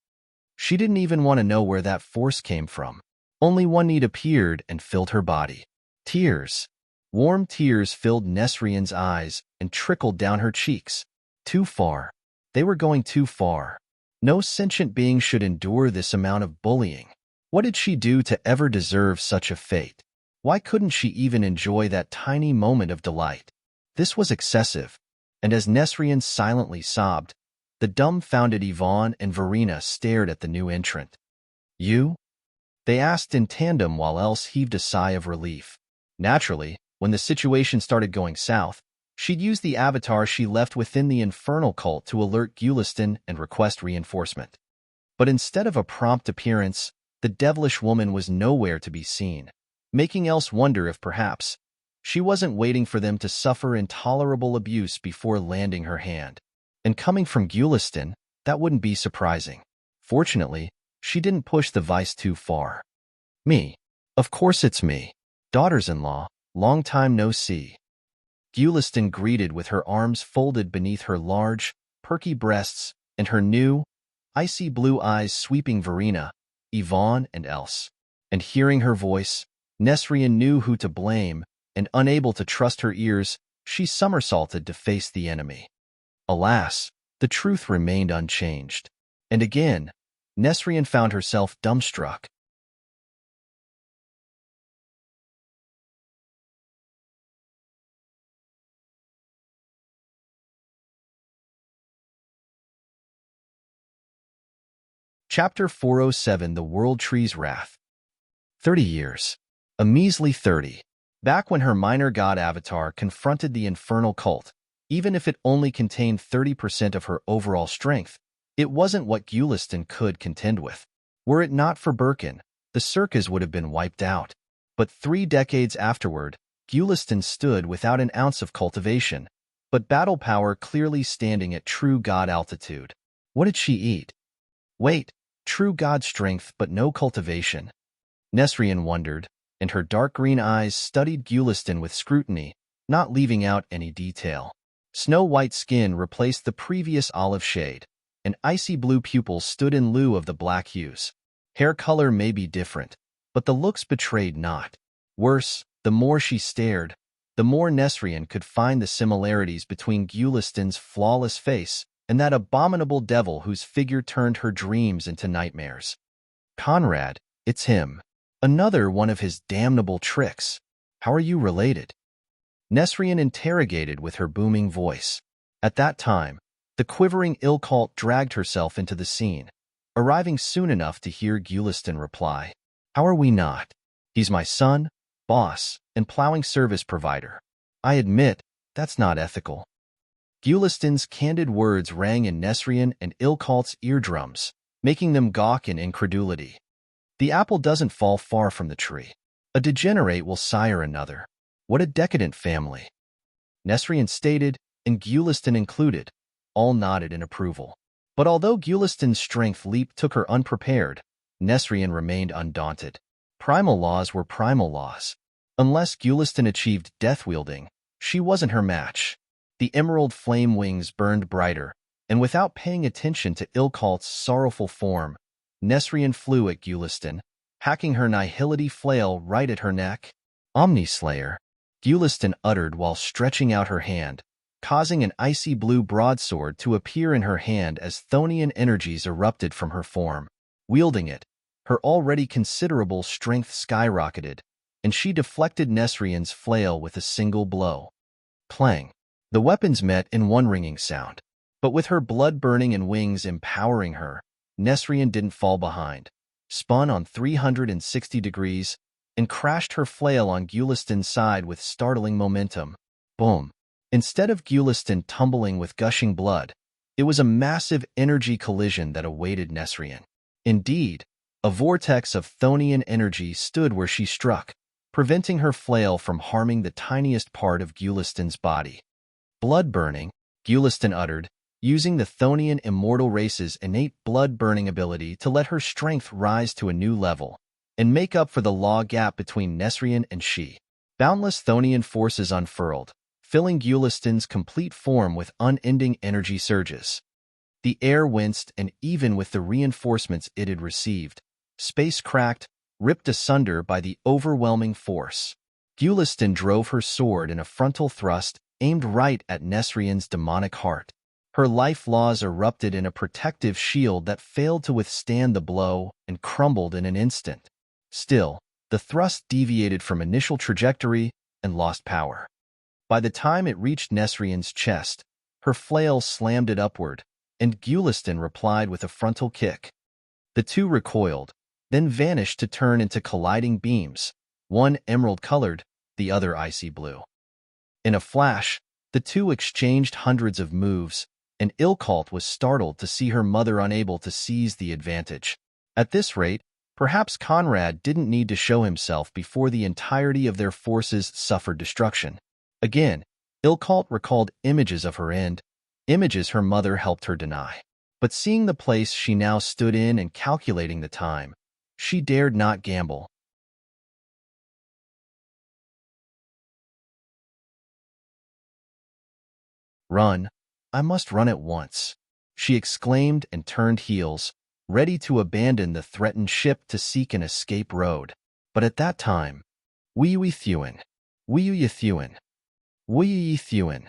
She didn't even want to know where that force came from. Only one need appeared and filled her body. Tears. Warm tears filled Nesrian's eyes and trickled down her cheeks. Too far. They were going too far. No sentient being should endure this amount of bullying. What did she do to ever deserve such a fate? Why couldn't she even enjoy that tiny moment of delight? This was excessive, and as Nesrian silently sobbed, the dumbfounded Yvonne and Verena stared at the new entrant. You? They asked in tandem while Else heaved a sigh of relief. Naturally, when the situation started going south, she'd use the avatar she left within the infernal cult to alert Gulistan and request reinforcement. But instead of a prompt appearance, the devilish woman was nowhere to be seen, making Else wonder if perhaps she wasn't waiting for them to suffer intolerable abuse before landing her hand. And coming from Gulistan, that wouldn't be surprising. Fortunately, she didn't push the vice too far. Me. Of course it's me. Daughters-in-law, long time no see. Gulistan greeted with her arms folded beneath her large, perky breasts and her new, icy blue eyes sweeping Verena, Yvonne, and Else. And hearing her voice, Nesrian knew who to blame, and unable to trust her ears, she somersaulted to face the enemy. Alas, the truth remained unchanged. And again, Nesrian found herself dumbstruck. Chapter 407 The World Tree's Wrath. 30 years. A measly 30. Back when her minor god avatar confronted the infernal cult, even if it only contained 30% of her overall strength, it wasn't what Gulistan could contend with. Were it not for Birkin, the circus would have been wiped out. But 3 decades afterward, Gulistan stood without an ounce of cultivation, but battle power clearly standing at true god altitude. What did she eat? Wait, true god strength but no cultivation? Nesrian wondered, and her dark green eyes studied Gulistan with scrutiny, not leaving out any detail. Snow-white skin replaced the previous olive shade, and icy blue pupils stood in lieu of the black hues. Hair color may be different, but the looks betrayed not. Worse, the more she stared, the more Nesrian could find the similarities between Gulistan's flawless face and that abominable devil whose figure turned her dreams into nightmares. Conrad, it's him. Another one of his damnable tricks. How are you related? Nesrian interrogated with her booming voice. At that time, the quivering ill-cult dragged herself into the scene, arriving soon enough to hear Gulistan reply. How are we not? He's my son, boss, and plowing service provider. I admit, that's not ethical. Gulistan's candid words rang in Nesrian and ill-cult's eardrums, making them gawk in incredulity. The apple doesn't fall far from the tree. A degenerate will sire another. What a decadent family. Nesrian stated, and Gulistan included. All nodded in approval. But although Gulistan's strength leap took her unprepared, Nesrian remained undaunted. Primal laws were primal laws. Unless Gulistan achieved death-wielding, she wasn't her match. The emerald flame wings burned brighter, and without paying attention to Ilkalt's sorrowful form, Nesrian flew at Gulistan, hacking her nihility flail right at her neck. Omnislayer, Gulistan uttered while stretching out her hand, causing an icy blue broadsword to appear in her hand as Thonian energies erupted from her form. Wielding it, her already considerable strength skyrocketed, and she deflected Nesrian's flail with a single blow. Clang. The weapons met in one ringing sound. But with her blood burning and wings empowering her, Nesrian didn't fall behind, spun on 360 degrees, and crashed her flail on Gulistan's side with startling momentum. Boom. Instead of Gulistan tumbling with gushing blood, it was a massive energy collision that awaited Nesrian. Indeed, a vortex of Thonian energy stood where she struck, preventing her flail from harming the tiniest part of Gulistan's body. Blood-burning, Gulistan uttered, using the Thonian immortal race's innate blood-burning ability to let her strength rise to a new level and make up for the law gap between Nesrian and she. Boundless Thonian forces unfurled, filling Gulistan's complete form with unending energy surges. The air winced, and even with the reinforcements it had received, space cracked, ripped asunder by the overwhelming force. Gulistan drove her sword in a frontal thrust, aimed right at Nesrian's demonic heart. Her life laws erupted in a protective shield that failed to withstand the blow and crumbled in an instant. Still, the thrust deviated from initial trajectory and lost power. By the time it reached Nesrian's chest, her flail slammed it upward, and Gulistan replied with a frontal kick. The two recoiled, then vanished to turn into colliding beams, one emerald-colored, the other icy blue. In a flash, the two exchanged hundreds of moves, and Ilkalt was startled to see her mother unable to seize the advantage. At this rate, perhaps Conrad didn't need to show himself before the entirety of their forces suffered destruction. Again, Ilkalt recalled images of her end, images her mother helped her deny. But seeing the place she now stood in and calculating the time, she dared not gamble. "Run! I must run at once," she exclaimed and turned heels, ready to abandon the threatened ship to seek an escape road. But at that time, Wee Thuin, Wee Thuin, Wee Thuin.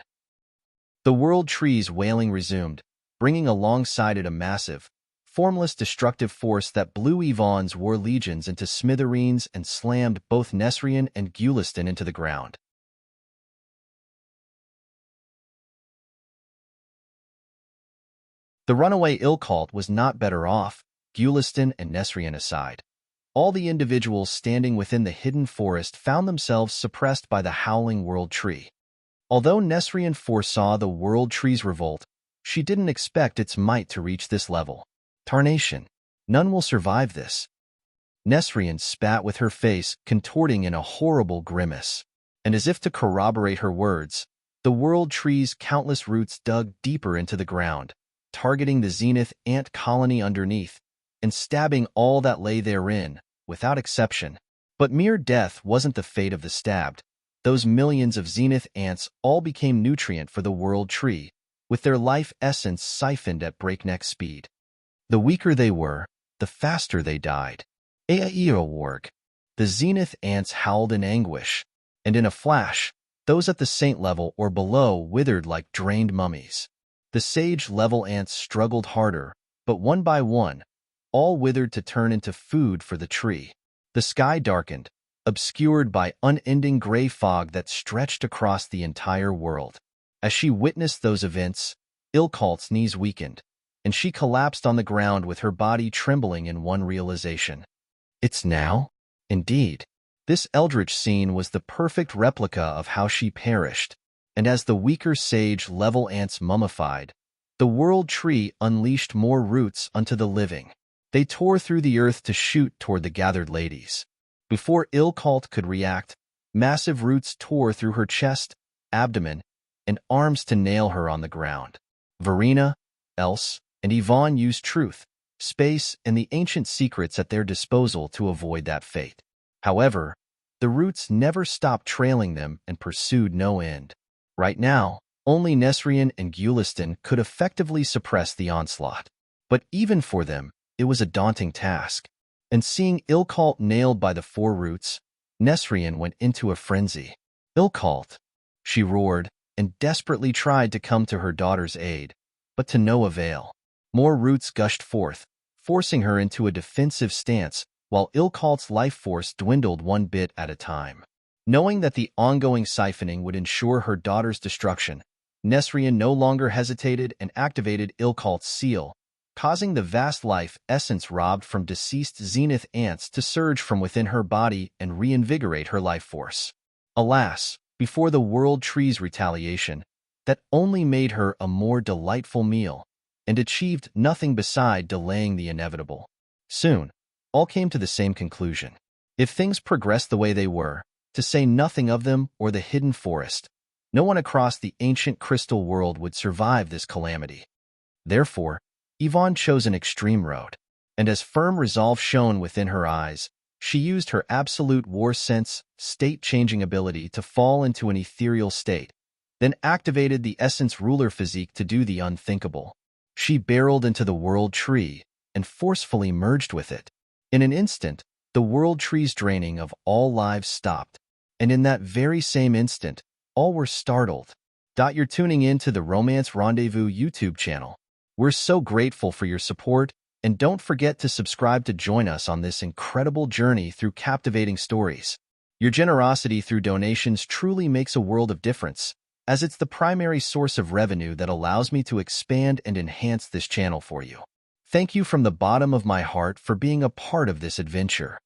The world tree's wailing resumed, bringing alongside it a massive, formless destructive force that blew Yvonne's war legions into smithereens and slammed both Nesrian and Gulistan into the ground. The runaway Ilkalt was not better off, Gulistan and Nesrian aside. All the individuals standing within the hidden forest found themselves suppressed by the howling world tree. Although Nesrian foresaw the world tree's revolt, she didn't expect its might to reach this level. Tarnation. None will survive this. Nesrian spat with her face contorting in a horrible grimace. And as if to corroborate her words, the world tree's countless roots dug deeper into the ground, targeting the zenith ant colony underneath, and stabbing all that lay therein, without exception. But mere death wasn't the fate of the stabbed. Those millions of zenith ants all became nutrient for the world tree, with their life essence siphoned at breakneck speed. The weaker they were, the faster they died. Aeowarg. The zenith ants howled in anguish, and in a flash, those at the saint level or below withered like drained mummies. The sage-level ants struggled harder, but one by one, all withered to turn into food for the tree. The sky darkened, obscured by unending gray fog that stretched across the entire world. As she witnessed those events, Ilkalt's knees weakened, and she collapsed on the ground with her body trembling in one realization. It's now? Indeed. This eldritch scene was the perfect replica of how she perished, and as the weaker sage-level ants mummified, the world tree unleashed more roots unto the living. They tore through the earth to shoot toward the gathered ladies. Before Ilkalt could react, massive roots tore through her chest, abdomen, and arms to nail her on the ground. Verena, Else, and Yvonne used truth, space, and the ancient secrets at their disposal to avoid that fate. However, the roots never stopped trailing them and pursued no end. Right now, only Nesrian and Gulistan could effectively suppress the onslaught. But even for them, it was a daunting task. And seeing Ilkalt nailed by the four roots, Nesrian went into a frenzy. "Ilkalt!" she roared, and desperately tried to come to her daughter's aid, but to no avail. More roots gushed forth, forcing her into a defensive stance, while Ilkalt's life force dwindled one bit at a time. Knowing that the ongoing siphoning would ensure her daughter's destruction, Nesrian no longer hesitated and activated Ilkalt's seal, causing the vast life essence robbed from deceased zenith ants to surge from within her body and reinvigorate her life force. Alas, before the world tree's retaliation, that only made her a more delightful meal, and achieved nothing beside delaying the inevitable. Soon, all came to the same conclusion. If things progressed the way they were, to say nothing of them or the hidden forest, no one across the ancient crystal world would survive this calamity. Therefore, Yvonne chose an extreme road, and as firm resolve shone within her eyes, she used her absolute war sense, state-changing ability to fall into an ethereal state, then activated the essence ruler physique to do the unthinkable. She barreled into the world tree and forcefully merged with it. In an instant, the world tree's draining of all lives stopped, and in that very same instant, all were startled. You're tuning in to the Romance Rendezvous YouTube channel. We're so grateful for your support, and don't forget to subscribe to join us on this incredible journey through captivating stories. Your generosity through donations truly makes a world of difference, as it's the primary source of revenue that allows me to expand and enhance this channel for you. Thank you from the bottom of my heart for being a part of this adventure.